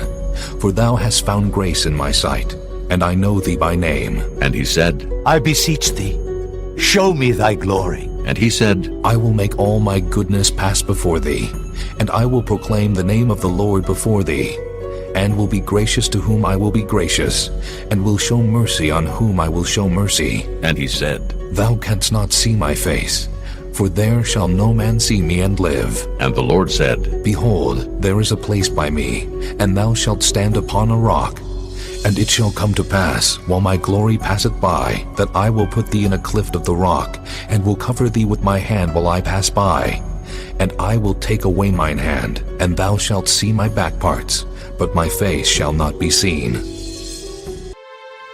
for thou hast found grace in my sight, and I know thee by name. And he said, I beseech thee, show me thy glory. And he said, I will make all my goodness pass before thee, and I will proclaim the name of the Lord before thee, and will be gracious to whom I will be gracious, and will show mercy on whom I will show mercy. And he said, Thou canst not see my face, for there shall no man see me and live. And the Lord said, Behold, there is a place by me, and thou shalt stand upon a rock. And it shall come to pass, while my glory passeth by, that I will put thee in a cleft of the rock, and will cover thee with my hand while I pass by. And I will take away mine hand, and thou shalt see my back parts, but my face shall not be seen.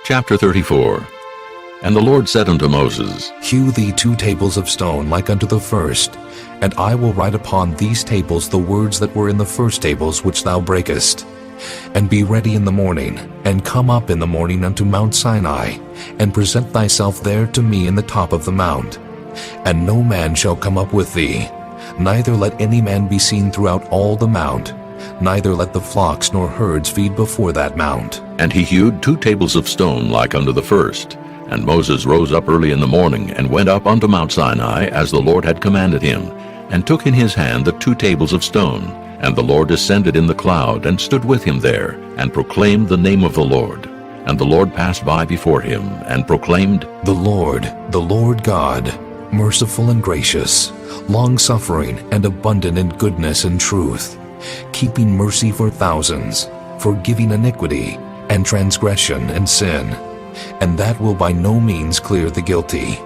Chapter 34. And the Lord said unto Moses, Hew thee 2 tables of stone like unto the first, and I will write upon these tables the words that were in the first tables which thou breakest. And be ready in the morning, and come up in the morning unto Mount Sinai, and present thyself there to me in the top of the mount. And no man shall come up with thee, neither let any man be seen throughout all the mount, neither let the flocks nor herds feed before that mount. And he hewed 2 tables of stone like unto the first. And Moses rose up early in the morning, and went up unto Mount Sinai, as the Lord had commanded him, and took in his hand the 2 tables of stone. And the Lord descended in the cloud, and stood with him there, and proclaimed the name of the Lord. And the Lord passed by before him, and proclaimed, The Lord God, merciful and gracious, long-suffering and abundant in goodness and truth, keeping mercy for thousands, forgiving iniquity and transgression and sin, and that will by no means clear the guilty,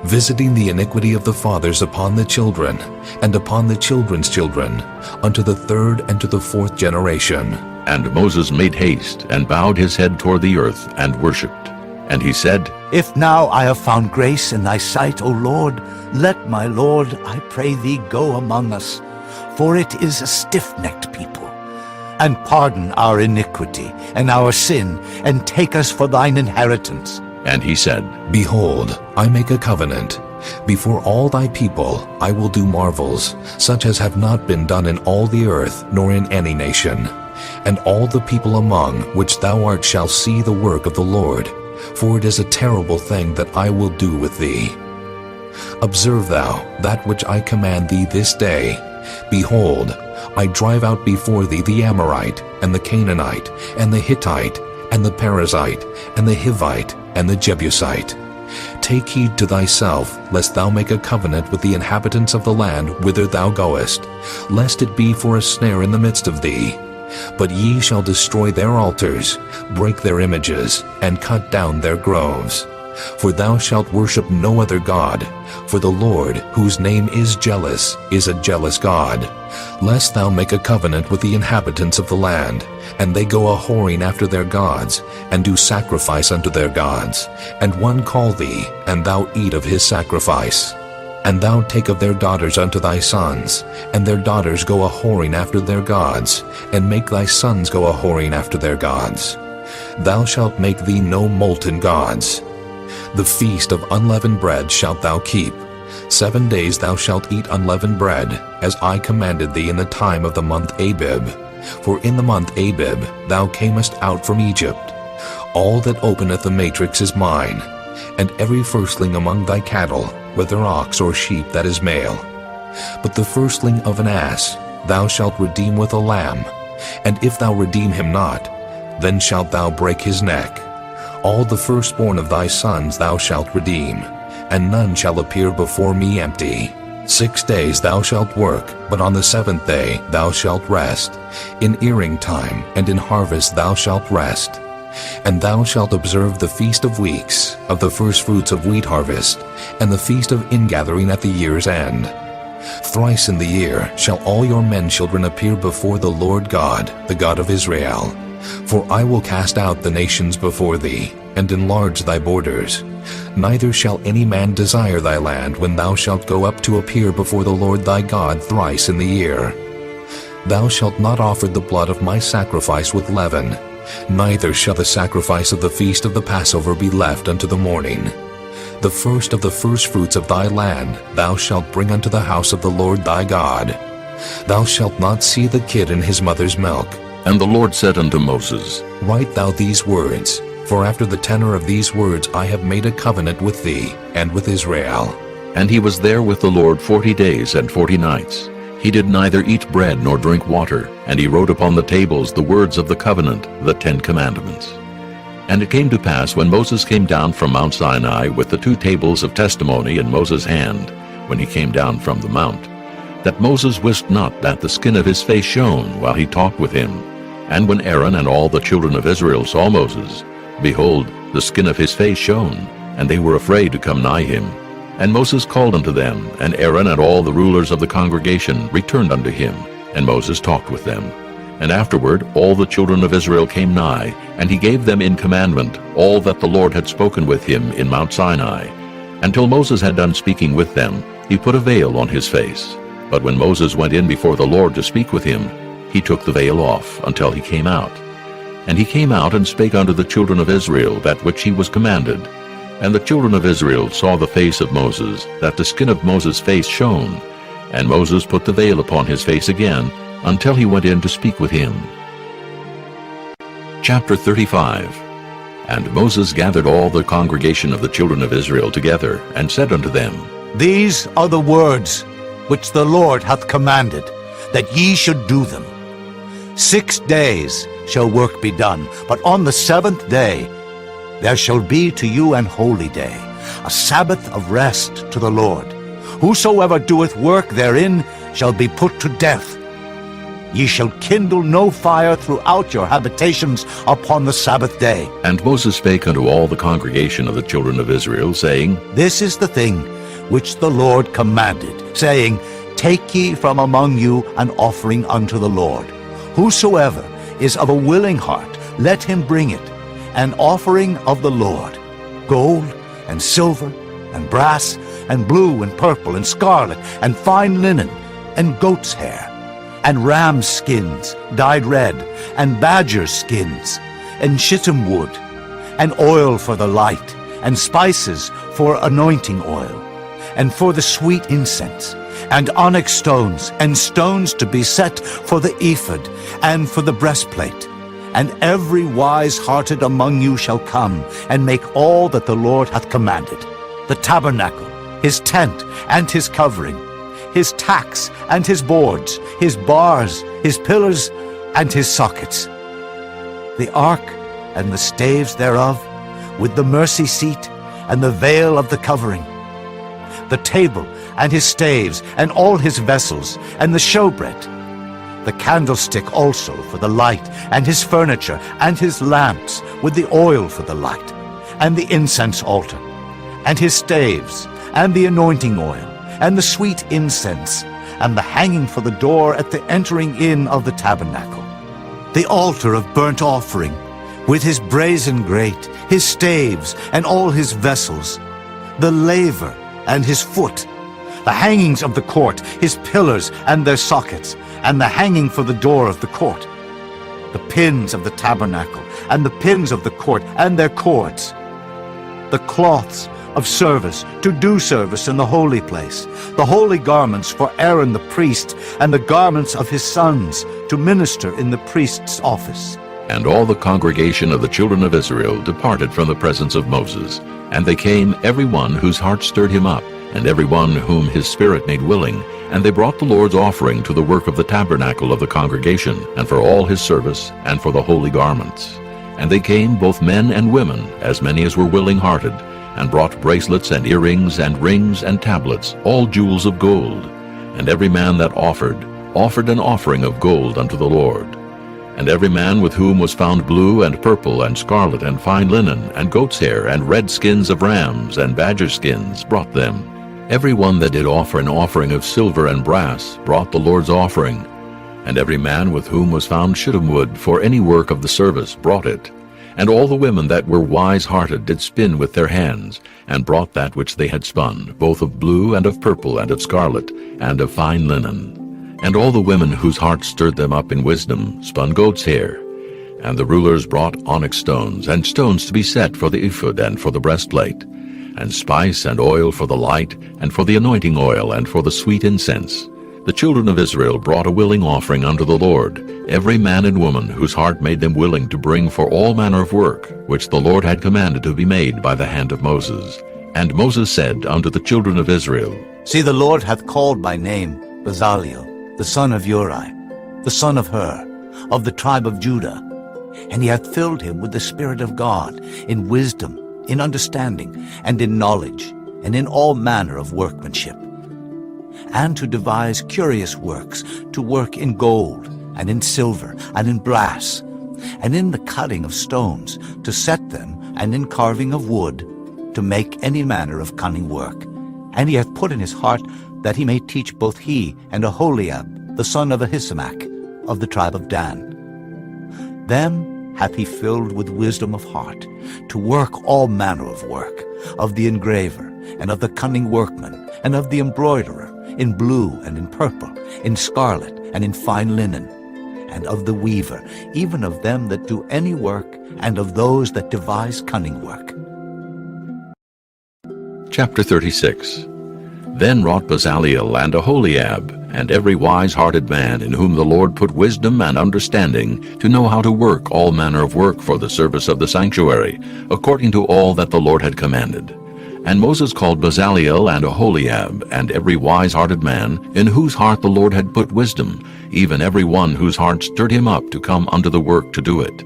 visiting the iniquity of the fathers upon the children, and upon the children's children, unto the 3rd and to the 4th generation. And Moses made haste, and bowed his head toward the earth, and worshipped. And he said, If now I have found grace in thy sight, O Lord, let my Lord, I pray thee, go among us, for it is a stiff-necked people. And pardon our iniquity and our sin, and take us for thine inheritance. And he said, Behold, I make a covenant. Before all thy people I will do marvels, such as have not been done in all the earth, nor in any nation. And all the people among which thou art shall see the work of the Lord, for it is a terrible thing that I will do with thee. Observe thou that which I command thee this day. Behold, I drive out before thee the Amorite, and the Canaanite, and the Hittite, and the Perizzite, and the Hivite, and the Jebusite. Take heed to thyself, lest thou make a covenant with the inhabitants of the land whither thou goest, lest it be for a snare in the midst of thee. But ye shall destroy their altars, break their images, and cut down their groves. For thou shalt worship no other God, for the Lord, whose name is jealous, is a jealous God, lest thou make a covenant with the inhabitants of the land, and they go a-whoring after their gods, and do sacrifice unto their gods, and one call thee, and thou eat of his sacrifice. And thou take of their daughters unto thy sons, and their daughters go a-whoring after their gods, and make thy sons go a-whoring after their gods. Thou shalt make thee no molten gods. The feast of unleavened bread shalt thou keep. 7 days thou shalt eat unleavened bread, as I commanded thee in the time of the month Abib. For in the month Abib thou camest out from Egypt. All that openeth the matrix is mine, and every firstling among thy cattle, whether ox or sheep that is male. But the firstling of an ass thou shalt redeem with a lamb, and if thou redeem him not, then shalt thou break his neck. All the firstborn of thy sons thou shalt redeem, and none shall appear before me empty. 6 days thou shalt work, but on the 7th day thou shalt rest. In earing time and in harvest thou shalt rest. And thou shalt observe the feast of weeks, of the firstfruits of wheat harvest, and the feast of ingathering at the year's end. Thrice in the year shall all your men children appear before the Lord God, the God of Israel. For I will cast out the nations before thee, and enlarge thy borders. Neither shall any man desire thy land when thou shalt go up to appear before the Lord thy God thrice in the year. Thou shalt not offer the blood of my sacrifice with leaven, neither shall the sacrifice of the feast of the Passover be left unto the morning. The first of the firstfruits of thy land thou shalt bring unto the house of the Lord thy God. Thou shalt not see the kid in his mother's milk. And the Lord said unto Moses, Write thou these words, for after the tenor of these words I have made a covenant with thee and with Israel. And he was there with the Lord 40 days and 40 nights. He did neither eat bread nor drink water, and he wrote upon the tables the words of the covenant, the 10 commandments. And it came to pass, when Moses came down from Mount Sinai with the 2 tables of testimony in Moses' hand, when he came down from the mount, that Moses wist not that the skin of his face shone while he talked with him. And when Aaron and all the children of Israel saw Moses, behold, the skin of his face shone, and they were afraid to come nigh him. And Moses called unto them, and Aaron and all the rulers of the congregation returned unto him, and Moses talked with them. And afterward all the children of Israel came nigh, and he gave them in commandment all that the Lord had spoken with him in Mount Sinai. Until Moses had done speaking with them, he put a veil on his face. But when Moses went in before the Lord to speak with him, he took the veil off until he came out. And he came out and spake unto the children of Israel that which he was commanded. And the children of Israel saw the face of Moses, that the skin of Moses' face shone. And Moses put the veil upon his face again, until he went in to speak with him. Chapter 35. And Moses gathered all the congregation of the children of Israel together, and said unto them, These are the words which the Lord hath commanded, that ye should do them. 6 days shall work be done, but on the 7th day there shall be to you an holy day, a Sabbath of rest to the Lord. Whosoever doeth work therein shall be put to death. Ye shall kindle no fire throughout your habitations upon the Sabbath day. And Moses spake unto all the congregation of the children of Israel, saying, This is the thing which the Lord commanded, saying, Take ye from among you an offering unto the Lord. Whosoever is of a willing heart, let him bring it, an offering of the Lord, gold and silver and brass and blue and purple and scarlet and fine linen and goat's hair and ram's skins dyed red and badger's skins and shittim wood and oil for the light and spices for anointing oil and for the sweet incense and onyx stones and stones to be set for the ephod and for the breastplate. And every wise-hearted among you shall come and make all that the Lord hath commanded: the tabernacle, his tent and his covering, his tacks and his boards, his bars, his pillars and his sockets, the ark and the staves thereof, with the mercy seat and the veil of the covering, the table and his staves and all his vessels, and the showbread, the candlestick also for the light, and his furniture, and his lamps with the oil for the light, and the incense altar, and his staves, and the anointing oil, and the sweet incense, and the hanging for the door at the entering in of the tabernacle, the altar of burnt offering, with his brazen grate, his staves, and all his vessels, the laver and his foot, the hangings of the court, his pillars and their sockets, and the hanging for the door of the court, the pins of the tabernacle, and the pins of the court, and their cords, the cloths of service to do service in the holy place, the holy garments for Aaron the priest, and the garments of his sons to minister in the priest's office. And all the congregation of the children of Israel departed from the presence of Moses. And they came, every one whose heart stirred him up, and every one whom his spirit made willing. And they brought the Lord's offering to the work of the tabernacle of the congregation, and for all his service, and for the holy garments. And they came, both men and women, as many as were willing-hearted, and brought bracelets and earrings and rings and tablets, all jewels of gold. And every man that offered an offering of gold unto the Lord. And every man with whom was found blue and purple and scarlet and fine linen and goat's hair and red skins of rams and badger skins brought them. Every one that did offer an offering of silver and brass brought the Lord's offering. And every man with whom was found shittim wood for any work of the service brought it. And all the women that were wise-hearted did spin with their hands, and brought that which they had spun, both of blue and of purple and of scarlet, and of fine linen. And all the women whose hearts stirred them up in wisdom spun goat's hair. And the rulers brought onyx stones, and stones to be set for the ephod and for the breastplate, and spice and oil for the light, and for the anointing oil, and for the sweet incense. The children of Israel brought a willing offering unto the Lord, every man and woman whose heart made them willing to bring for all manner of work, which the Lord had commanded to be made by the hand of Moses. And Moses said unto the children of Israel, See, the Lord hath called by name Bezaleel, the son of Uri, the son of Hur, of the tribe of Judah. And he hath filled him with the Spirit of God, in wisdom, in understanding, and in knowledge, and in all manner of workmanship, and to devise curious works, to work in gold, and in silver, and in brass, and in the cutting of stones, to set them, and in carving of wood, to make any manner of cunning work. And he hath put in his heart that he may teach both he and Aholiab, the son of Ahisamach, of the tribe of Dan. Them hath he filled with wisdom of heart, to work all manner of work, of the engraver, and of the cunning workman, and of the embroiderer, in blue and in purple, in scarlet and in fine linen, and of the weaver, even of them that do any work, and of those that devise cunning work. Chapter 36. Then wrought Bezaleel and Aholiab, and every wise-hearted man in whom the Lord put wisdom and understanding, to know how to work all manner of work for the service of the sanctuary, according to all that the Lord had commanded. And Moses called Bezaleel and Aholiab, and every wise-hearted man, in whose heart the Lord had put wisdom, even every one whose heart stirred him up to come unto the work to do it.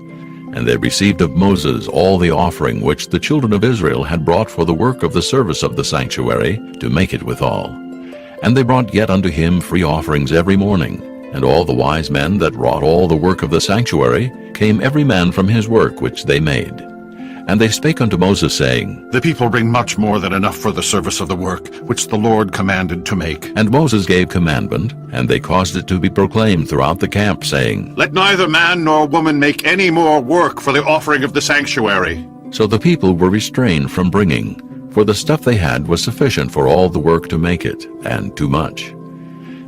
And they received of Moses all the offering which the children of Israel had brought for the work of the service of the sanctuary, to make it withal. And they brought yet unto him free offerings every morning. And all the wise men that wrought all the work of the sanctuary came every man from his work which they made. And they spake unto Moses, saying, The people bring much more than enough for the service of the work, which the Lord commanded to make. And Moses gave commandment, and they caused it to be proclaimed throughout the camp, saying, Let neither man nor woman make any more work for the offering of the sanctuary. So the people were restrained from bringing, for the stuff they had was sufficient for all the work to make it, and too much.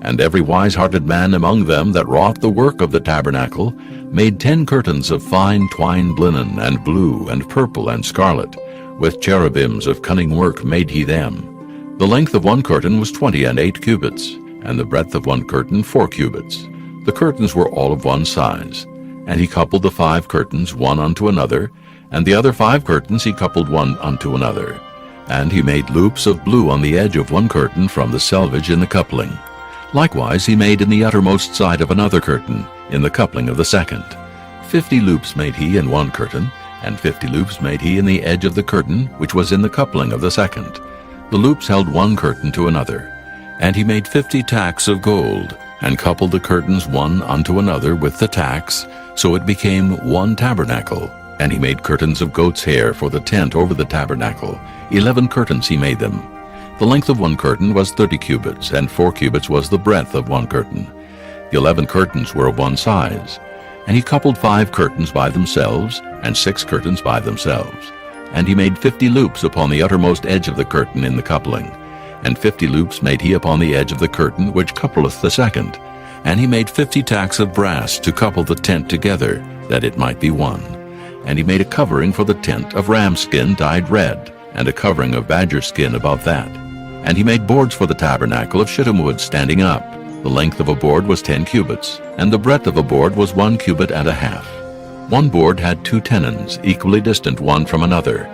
And every wise-hearted man among them that wrought the work of the tabernacle made 10 curtains of fine twined linen, and blue, and purple, and scarlet. With cherubims of cunning work made he them. The length of one curtain was 28 cubits, and the breadth of one curtain 4 cubits. The curtains were all of one size. And he coupled the 5 curtains one unto another, and the other 5 curtains he coupled one unto another. And he made loops of blue on the edge of one curtain from the selvage in the coupling. Likewise he made in the uttermost side of another curtain, in the coupling of the second. 50 loops made he in one curtain, and 50 loops made he in the edge of the curtain, which was in the coupling of the second. The loops held one curtain to another. And he made 50 tacks of gold, and coupled the curtains one unto another with the tacks, so it became one tabernacle. And he made curtains of goat's hair for the tent over the tabernacle. 11 curtains he made them. The length of one curtain was 30 cubits, and 4 cubits was the breadth of one curtain. The 11 curtains were of one size. And he coupled 5 curtains by themselves, and 6 curtains by themselves. And he made 50 loops upon the uttermost edge of the curtain in the coupling. And 50 loops made he upon the edge of the curtain which coupleth the second. And he made 50 tacks of brass to couple the tent together, that it might be one. And he made a covering for the tent of ram skin dyed red, and a covering of badger skin above that. And he made boards for the tabernacle of shittim wood standing up. The length of a board was 10 cubits, and the breadth of a board was 1 cubit and a half. One board had 2 tenons, equally distant one from another.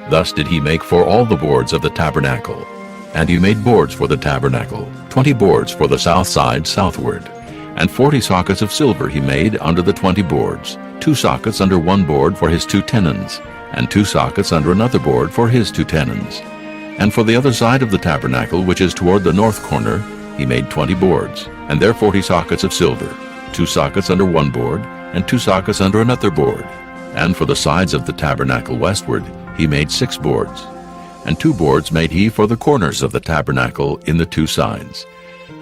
Thus did he make for all the boards of the tabernacle. And he made boards for the tabernacle, 20 boards for the south side southward. And 40 sockets of silver he made under the 20 boards, 2 sockets under one board for his 2 tenons, and 2 sockets under another board for his 2 tenons. And for the other side of the tabernacle, which is toward the north corner, he made 20 boards, and there 40 sockets of silver, 2 sockets under one board, and 2 sockets under another board. And for the sides of the tabernacle westward, he made 6 boards. And 2 boards made he for the corners of the tabernacle in the 2 sides.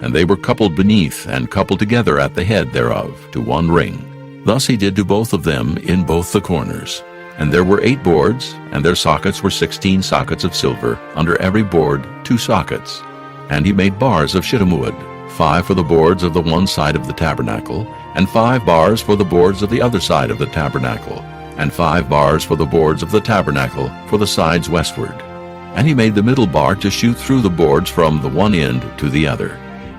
And they were coupled beneath, and coupled together at the head thereof, to one ring. Thus he did to both of them in both the corners. And there were 8 boards, and their sockets were 16 sockets of silver, under every board 2 sockets. And he made bars of shittim wood, 5 for the boards of the one side of the tabernacle, and 5 bars for the boards of the other side of the tabernacle, and 5 bars for the boards of the tabernacle for the sides westward. And he made the middle bar to shoot through the boards from the one end to the other.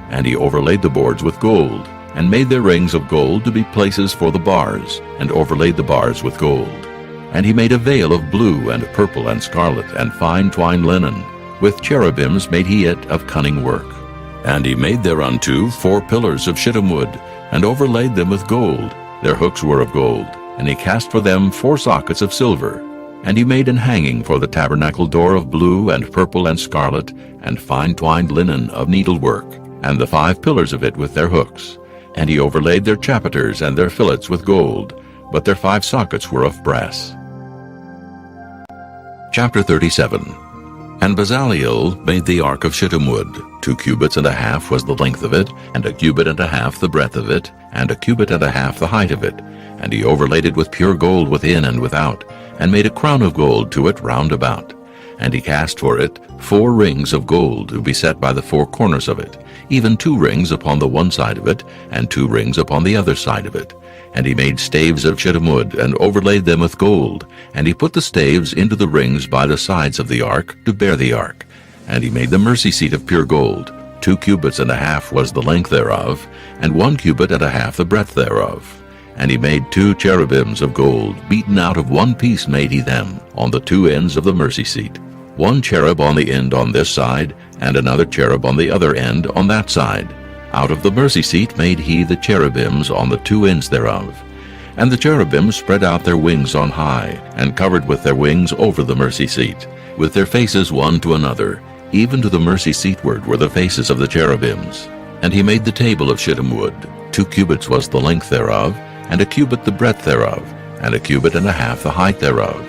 And he overlaid the boards with gold, and made their rings of gold to be places for the bars, and overlaid the bars with gold. And he made a veil of blue and purple and scarlet and fine twined linen. With cherubims made he it of cunning work. And he made thereunto 4 pillars of shittim wood, and overlaid them with gold. Their hooks were of gold. And he cast for them 4 sockets of silver. And he made an hanging for the tabernacle door of blue and purple and scarlet, and fine twined linen of needlework, and the 5 pillars of it with their hooks. And he overlaid their chapiters and their fillets with gold, but their 5 sockets were of brass. Chapter 37. And Bezaleel made the ark of shittim wood. 2 cubits and a half was the length of it, and 1 cubit and a half the breadth of it, and 1 cubit and a half the height of it. And he overlaid it with pure gold within and without, and made a crown of gold to it round about. And he cast for it 4 rings of gold to be set by the 4 corners of it, even 2 rings upon the one side of it, and 2 rings upon the other side of it. And he made staves of shittim wood, and overlaid them with gold. And he put the staves into the rings by the sides of the ark, to bear the ark. And he made the mercy seat of pure gold. 2 cubits and a half was the length thereof, and 1 cubit and a half the breadth thereof. And he made 2 cherubims of gold, beaten out of 1 piece made he them, on the 2 ends of the mercy seat. 1 cherub on the end on this side, and another cherub on the other end on that side. Out of the mercy seat made he the cherubims on the 2 ends thereof. And the cherubims spread out their wings on high, and covered with their wings over the mercy seat, with their faces one to another. Even to the mercy seatward were the faces of the cherubims. And he made the table of shittim wood. 2 cubits was the length thereof, and 1 cubit the breadth thereof, and 1 cubit and a half the height thereof.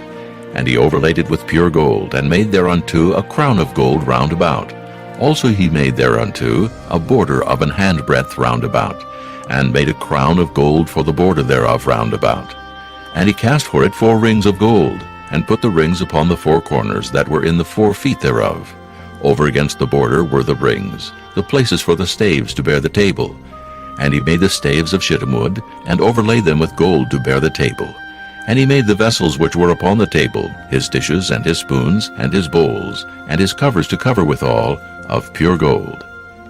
And he overlaid it with pure gold, and made thereunto a crown of gold round about. Also he made thereunto a border of an handbreadth round about, and made a crown of gold for the border thereof round about. And he cast for it 4 rings of gold, and put the rings upon the 4 corners that were in the 4 feet thereof. Over against the border were the rings, the places for the staves to bear the table. And he made the staves of shittim wood, and overlaid them with gold to bear the table. And he made the vessels which were upon the table, his dishes and his spoons and his bowls, and his covers to cover withal, of pure gold.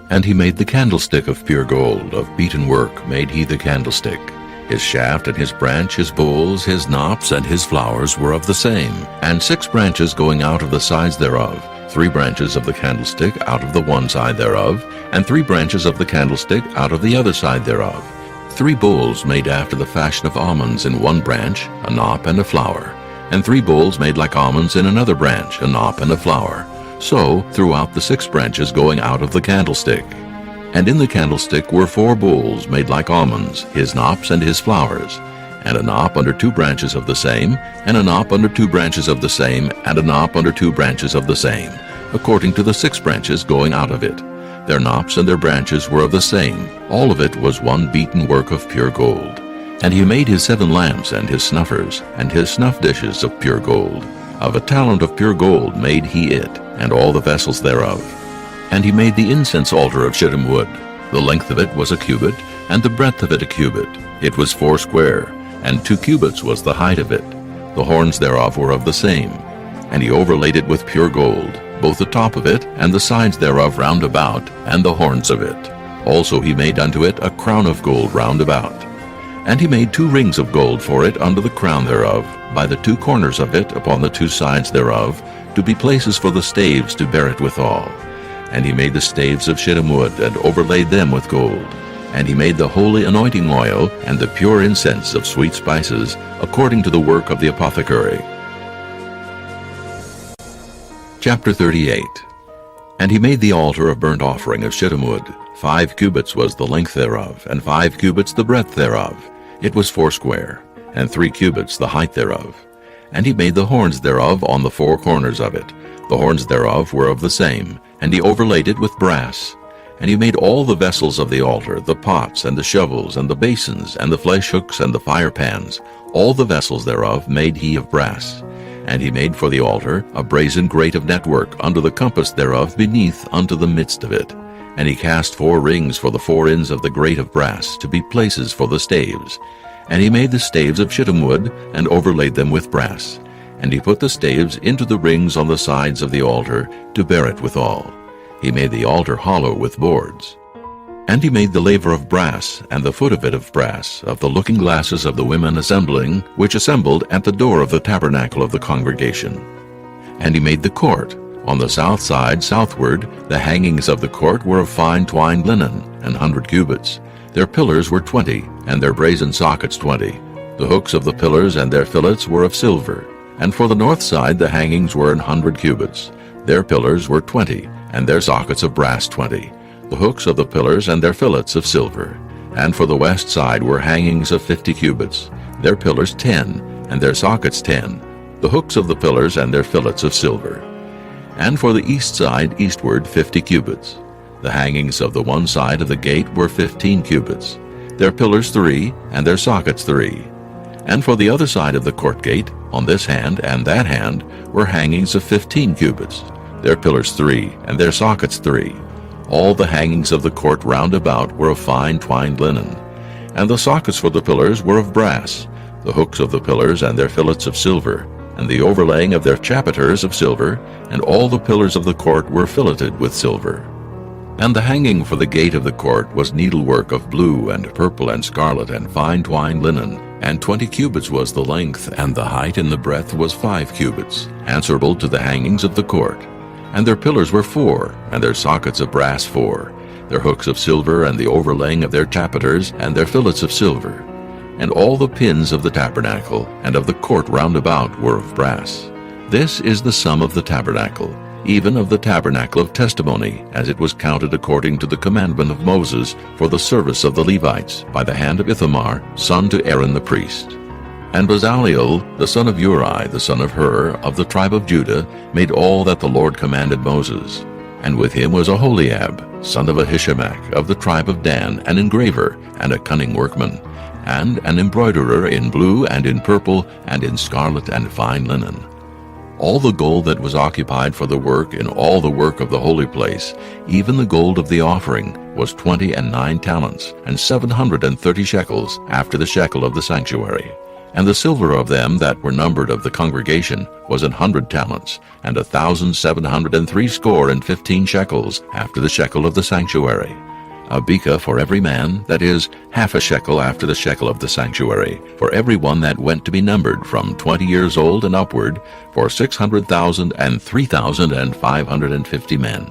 And he made the candlestick of pure gold, of beaten work made he the candlestick. His shaft and his branch, his bowls, his knops, and his flowers were of the same, and 6 branches going out of the sides thereof, 3 branches of the candlestick out of the one side thereof, and 3 branches of the candlestick out of the other side thereof. 3 bowls made after the fashion of almonds in one branch, a knop and a flower, and 3 bowls made like almonds in another branch, a knop and a flower. So throughout the 6 branches going out of the candlestick. And in the candlestick were 4 bowls made like almonds, his knops and his flowers, and a knop under 2 branches of the same, and a knop under 2 branches of the same, and a knop under 2 branches of the same, according to the 6 branches going out of it. Their knops and their branches were of the same. All of it was one beaten work of pure gold. And he made his 7 lamps and his snuffers, and his snuff dishes of pure gold. Of a talent of pure gold made he it, and all the vessels thereof. And he made the incense altar of shittim wood. The length of it was 1 cubit, and the breadth of it 1 cubit. It was 4 square, and 2 cubits was the height of it. The horns thereof were of the same. And he overlaid it with pure gold, both the top of it, and the sides thereof round about, and the horns of it. Also he made unto it a crown of gold round about. And he made 2 rings of gold for it under the crown thereof, by the 2 corners of it upon the 2 sides thereof, to be places for the staves to bear it withal. And he made the staves of shittim wood, and overlaid them with gold. And he made the holy anointing oil, and the pure incense of sweet spices, according to the work of the apothecary. Chapter 38. And he made the altar of burnt offering of shittim wood. 5 cubits was the length thereof, and 5 cubits the breadth thereof. It was 4 square, and 3 cubits the height thereof. And he made the horns thereof on the 4 corners of it. The horns thereof were of the same, and he overlaid it with brass. And he made all the vessels of the altar, the pots, and the shovels, and the basins, and the flesh hooks, and the fire pans. All the vessels thereof made he of brass. And he made for the altar a brazen grate of network unto the compass thereof beneath unto the midst of it. And he cast 4 rings for the 4 ends of the grate of brass, to be places for the staves. And he made the staves of shittim wood, and overlaid them with brass. And he put the staves into the rings on the sides of the altar, to bear it withal. He made the altar hollow with boards. And he made the laver of brass, and the foot of it of brass, of the looking glasses of the women assembling, which assembled at the door of the tabernacle of the congregation. And he made the court. On the south side southward, the hangings of the court were of fine twined linen, 100 cubits. Their pillars were 20, and their brazen sockets 20. The hooks of the pillars and their fillets were of silver. And for the north side the hangings were 100 cubits. Their pillars were 20, and their sockets of brass 20. The hooks of the pillars and their fillets of silver. And for the west side were hangings of 50 cubits. Their pillars 10, and their sockets 10. The hooks of the pillars and their fillets of silver. And for the east side eastward 50 cubits. The hangings of the one side of the gate were 15 cubits. Their pillars 3, and their sockets 3. And for the other side of the court gate, on this hand and that hand, were hangings of 15 cubits. Their pillars 3, and their sockets 3. All the hangings of the court round about were of fine twined linen. And the sockets for the pillars were of brass, the hooks of the pillars and their fillets of silver, and the overlaying of their chapiters of silver, and all the pillars of the court were filleted with silver. And the hanging for the gate of the court was needlework of blue and purple and scarlet and fine twined linen, and 20 cubits was the length, and the height and the breadth was 5 cubits, answerable to the hangings of the court. And their pillars were 4, and their sockets of brass 4, their hooks of silver, and the overlaying of their chapiters, and their fillets of silver. And all the pins of the tabernacle, and of the court round about, were of brass. This is the sum of the tabernacle, even of the tabernacle of testimony, as it was counted according to the commandment of Moses, for the service of the Levites, by the hand of Ithamar, son to Aaron the priest. And Bezaleel, the son of Uri, the son of Hur, of the tribe of Judah, made all that the Lord commanded Moses. And with him was Aholiab, son of Ahishamach, of the tribe of Dan, an engraver, and a cunning workman, and an embroiderer in blue, and in purple, and in scarlet, and fine linen. All the gold that was occupied for the work in all the work of the holy place, even the gold of the offering, was 29 talents, and 730 shekels, after the shekel of the sanctuary. And the silver of them that were numbered of the congregation was 100 talents, and 1,760 shekels, after the shekel of the sanctuary. A beka for every man, that is, half a shekel after the shekel of the sanctuary, for every one that went to be numbered from 20 years old and upward, for 600,000 and 3,550 men.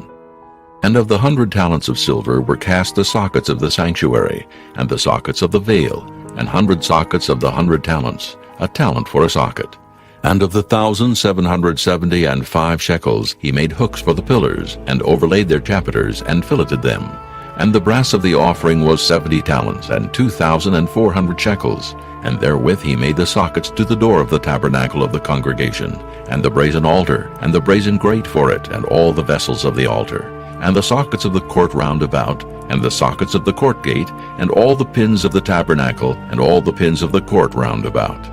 And of the 100 talents of silver were cast the sockets of the sanctuary, and the sockets of the veil, and 100 sockets of the 100 talents, a talent for a socket. And of the 1,775 shekels he made hooks for the pillars, and overlaid their chapiters, and filleted them. And the brass of the offering was 70 talents, and 2,400 shekels, and therewith he made the sockets to the door of the tabernacle of the congregation, and the brazen altar, and the brazen grate for it, and all the vessels of the altar, and the sockets of the court round about, and the sockets of the court gate, and all the pins of the tabernacle, and all the pins of the court round about.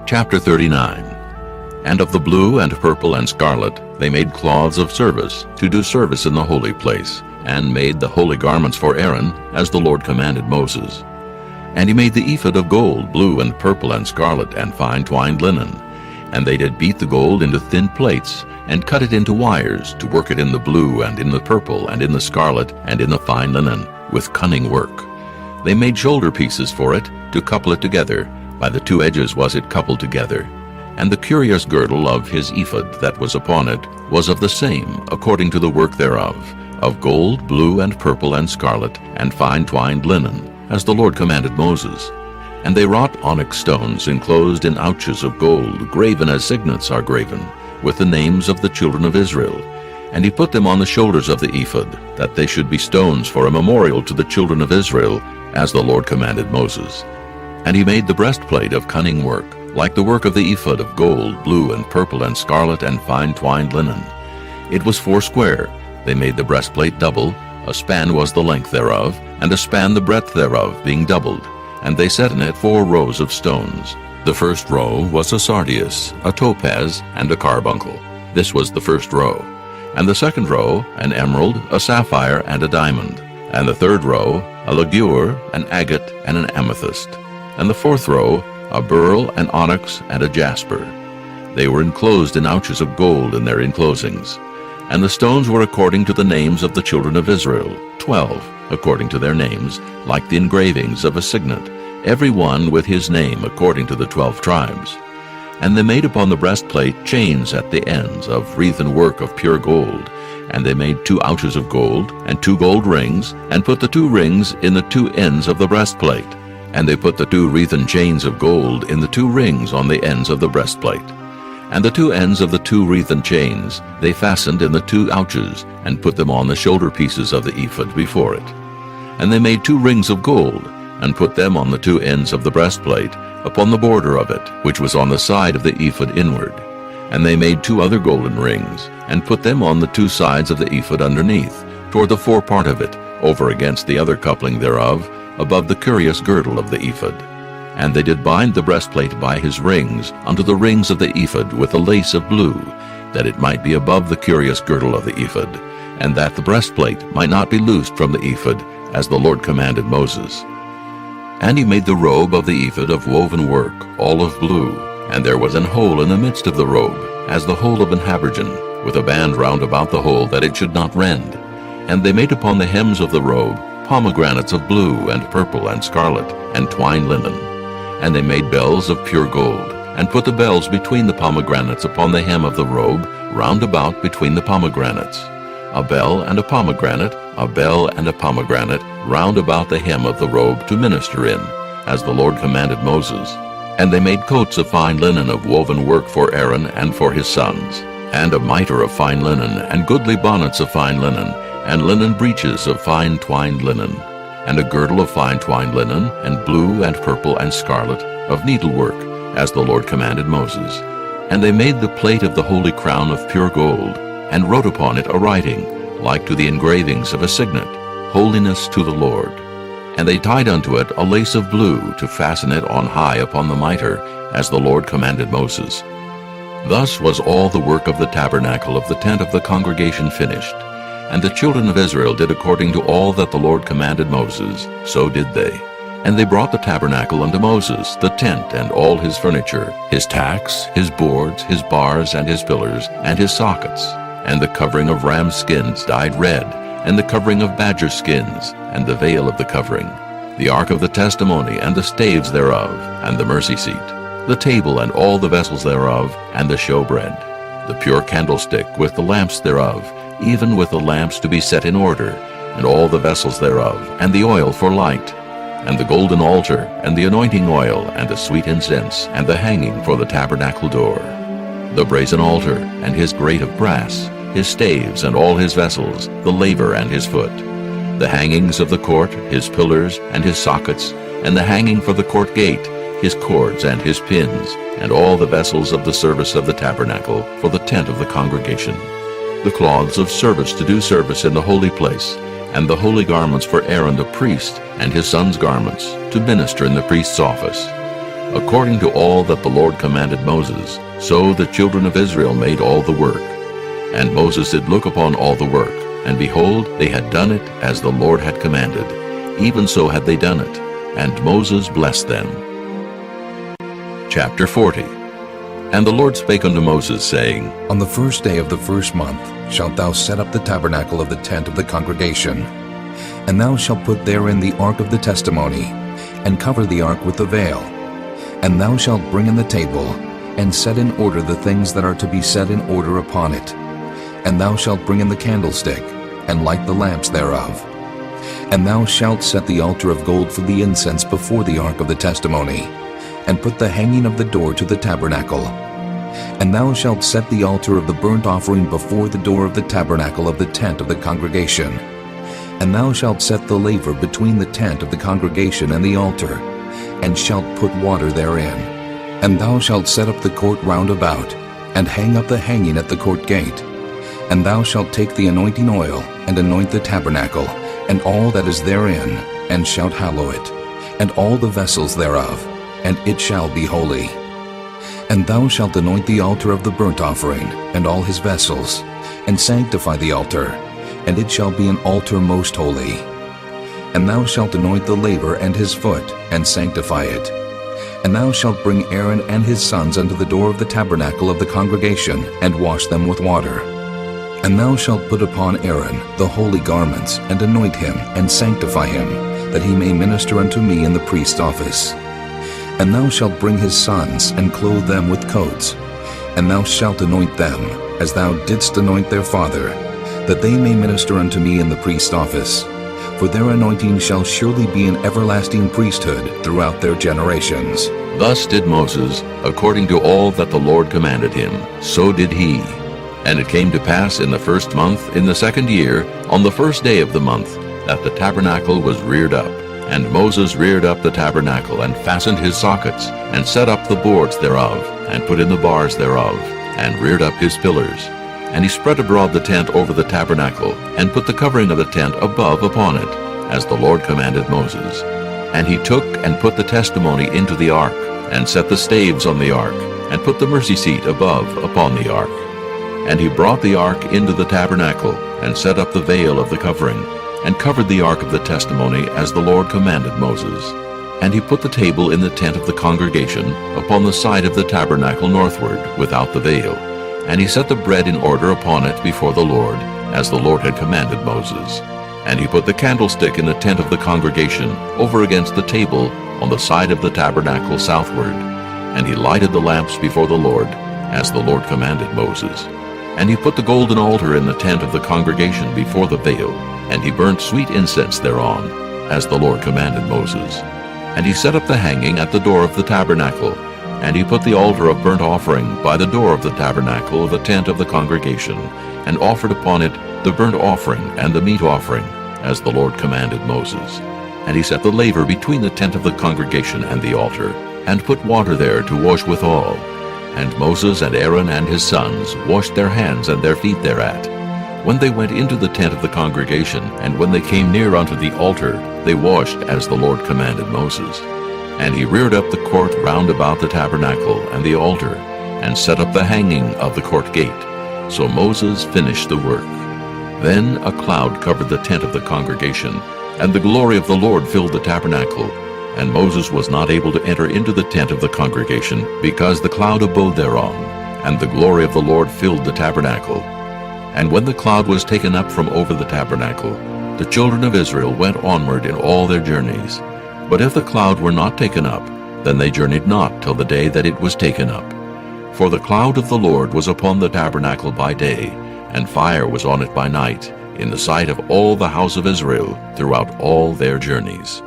Chapter 39. And of the blue and purple and scarlet they made cloths of service, to do service in the holy place, and made the holy garments for Aaron, as the Lord commanded Moses. And he made the ephod of gold, blue and purple and scarlet, and fine twined linen. And they did beat the gold into thin plates, and cut it into wires, to work it in the blue, and in the purple, and in the scarlet, and in the fine linen, with cunning work. They made shoulder pieces for it, to couple it together. By the 2 edges was it coupled together. And the curious girdle of his ephod that was upon it was of the same, according to the work thereof, of gold, blue, and purple, and scarlet, and fine twined linen, as the Lord commanded Moses. And they wrought onyx stones enclosed in ouches of gold, graven as signets are graven, with the names of the children of Israel. And he put them on the shoulders of the ephod, that they should be stones for a memorial to the children of Israel, as the Lord commanded Moses. And he made the breastplate of cunning work, like the work of the ephod of gold, blue, and purple, and scarlet, and fine twined linen. It was 4 square, They made the breastplate double, a span was the length thereof, and a span the breadth thereof, being doubled. And they set in it 4 rows of stones. The first row was a sardius, a topaz, and a carbuncle. This was the first row. And the second row, an emerald, a sapphire, and a diamond. And the third row, a ligure, an agate, and an amethyst. And the fourth row, a beryl, an onyx, and a jasper. They were enclosed in ouches of gold in their enclosings. And the stones were according to the names of the children of Israel, 12, according to their names, like the engravings of a signet, every one with his name according to the 12 tribes. And they made upon the breastplate chains at the ends of wreathen work of pure gold. And they made 2 ouches of gold, and 2 gold rings, and put the 2 rings in the 2 ends of the breastplate. And they put the 2 wreathen chains of gold in the 2 rings on the ends of the breastplate. And the 2 ends of the 2 wreathen chains they fastened in the 2 ouches, and put them on the shoulder pieces of the ephod before it. And they made 2 rings of gold, and put them on the 2 ends of the breastplate, upon the border of it, which was on the side of the ephod inward. And they made 2 other golden rings, and put them on the 2 sides of the ephod underneath, toward the forepart of it, over against the other coupling thereof, above the curious girdle of the ephod. And they did bind the breastplate by his rings unto the rings of the ephod with a lace of blue, that it might be above the curious girdle of the ephod, and that the breastplate might not be loosed from the ephod, as the Lord commanded Moses. And he made the robe of the ephod of woven work, all of blue, and there was an hole in the midst of the robe, as the hole of an habergeon, with a band round about the hole, that it should not rend. And they made upon the hems of the robe pomegranates of blue and purple and scarlet, and twined linen. And they made bells of pure gold, and put the bells between the pomegranates upon the hem of the robe, round about between the pomegranates. A bell and a pomegranate, a bell and a pomegranate, round about the hem of the robe to minister in, as the Lord commanded Moses. And they made coats of fine linen of woven work for Aaron and for his sons, and a mitre of fine linen, and goodly bonnets of fine linen, and linen breeches of fine twined linen, and a girdle of fine twined linen, and blue and purple and scarlet, of needlework, as the Lord commanded Moses. And they made the plate of the holy crown of pure gold, and wrote upon it a writing, like to the engravings of a signet, Holiness to the Lord. And they tied unto it a lace of blue, to fasten it on high upon the mitre, as the Lord commanded Moses. Thus was all the work of the tabernacle of the tent of the congregation finished. And the children of Israel did according to all that the Lord commanded Moses, so did they. And they brought the tabernacle unto Moses, the tent and all his furniture, his tacks, his boards, his bars, and his pillars, and his sockets, and the covering of ram skins dyed red, and the covering of badger skins, and the veil of the covering, the ark of the testimony, and the staves thereof, and the mercy seat, the table and all the vessels thereof, and the showbread, the pure candlestick with the lamps thereof, even with the lamps to be set in order, and all the vessels thereof, and the oil for light, and the golden altar, and the anointing oil, and the sweet incense, and the hanging for the tabernacle door, the brazen altar, and his grate of brass, his staves, and all his vessels, the laver and his foot, the hangings of the court, his pillars, and his sockets, and the hanging for the court gate, his cords and his pins, and all the vessels of the service of the tabernacle for the tent of the congregation, the cloths of service to do service in the holy place, and the holy garments for Aaron the priest, and his sons' garments, to minister in the priest's office. According to all that the Lord commanded Moses, so the children of Israel made all the work. And Moses did look upon all the work, and behold, they had done it as the Lord had commanded. Even so had they done it, and Moses blessed them. Chapter 40. And the Lord spake unto Moses, saying, On the first day of the first month shalt thou set up the tabernacle of the tent of the congregation. And thou shalt put therein the ark of the testimony, and cover the ark with the veil. And thou shalt bring in the table, and set in order the things that are to be set in order upon it. And thou shalt bring in the candlestick, and light the lamps thereof. And thou shalt set the altar of gold for the incense before the ark of the testimony, and put the hanging of the door to the tabernacle. And thou shalt set the altar of the burnt offering before the door of the tabernacle of the tent of the congregation. And thou shalt set the laver between the tent of the congregation and the altar, and shalt put water therein. And thou shalt set up the court round about, and hang up the hanging at the court gate. And thou shalt take the anointing oil, and anoint the tabernacle, and all that is therein, and shalt hallow it, and all the vessels thereof, and it shall be holy. And thou shalt anoint the altar of the burnt offering, and all his vessels, and sanctify the altar, and it shall be an altar most holy. And thou shalt anoint the laver and his foot, and sanctify it. And thou shalt bring Aaron and his sons unto the door of the tabernacle of the congregation, and wash them with water. And thou shalt put upon Aaron the holy garments, and anoint him, and sanctify him, that he may minister unto me in the priest's office. And thou shalt bring his sons, and clothe them with coats. And thou shalt anoint them, as thou didst anoint their father, that they may minister unto me in the priest's office. For their anointing shall surely be an everlasting priesthood throughout their generations. Thus did Moses, according to all that the Lord commanded him, so did he. And it came to pass in the first month, in the 2nd year, on the first day of the month, that the tabernacle was reared up. And Moses reared up the tabernacle, and fastened his sockets, and set up the boards thereof, and put in the bars thereof, and reared up his pillars. And he spread abroad the tent over the tabernacle, and put the covering of the tent above upon it, as the Lord commanded Moses. And he took and put the testimony into the ark, and set the staves on the ark, and put the mercy seat above upon the ark. And he brought the ark into the tabernacle, and set up the veil of the covering, and covered the ark of the testimony, as the Lord commanded Moses. And he put the table in the tent of the congregation, upon the side of the tabernacle northward, without the veil. And he set the bread in order upon it before the Lord, as the Lord had commanded Moses. And he put the candlestick in the tent of the congregation, over against the table, on the side of the tabernacle southward. And he lighted the lamps before the Lord, as the Lord commanded Moses. And he put the golden altar in the tent of the congregation before the veil, and he burnt sweet incense thereon, as the Lord commanded Moses. And he set up the hanging at the door of the tabernacle, and he put the altar of burnt offering by the door of the tabernacle of the tent of the congregation, and offered upon it the burnt offering and the meat offering, as the Lord commanded Moses. And he set the laver between the tent of the congregation and the altar, and put water there to wash withal. And Moses and Aaron and his sons washed their hands and their feet thereat. When they went into the tent of the congregation, and when they came near unto the altar, they washed as the Lord commanded Moses. And he reared up the court round about the tabernacle and the altar, and set up the hanging of the court gate. So Moses finished the work. Then a cloud covered the tent of the congregation, and the glory of the Lord filled the tabernacle. And Moses was not able to enter into the tent of the congregation, because the cloud abode thereon, and the glory of the Lord filled the tabernacle. And when the cloud was taken up from over the tabernacle, the children of Israel went onward in all their journeys. But if the cloud were not taken up, then they journeyed not till the day that it was taken up. For the cloud of the Lord was upon the tabernacle by day, and fire was on it by night, in the sight of all the house of Israel throughout all their journeys.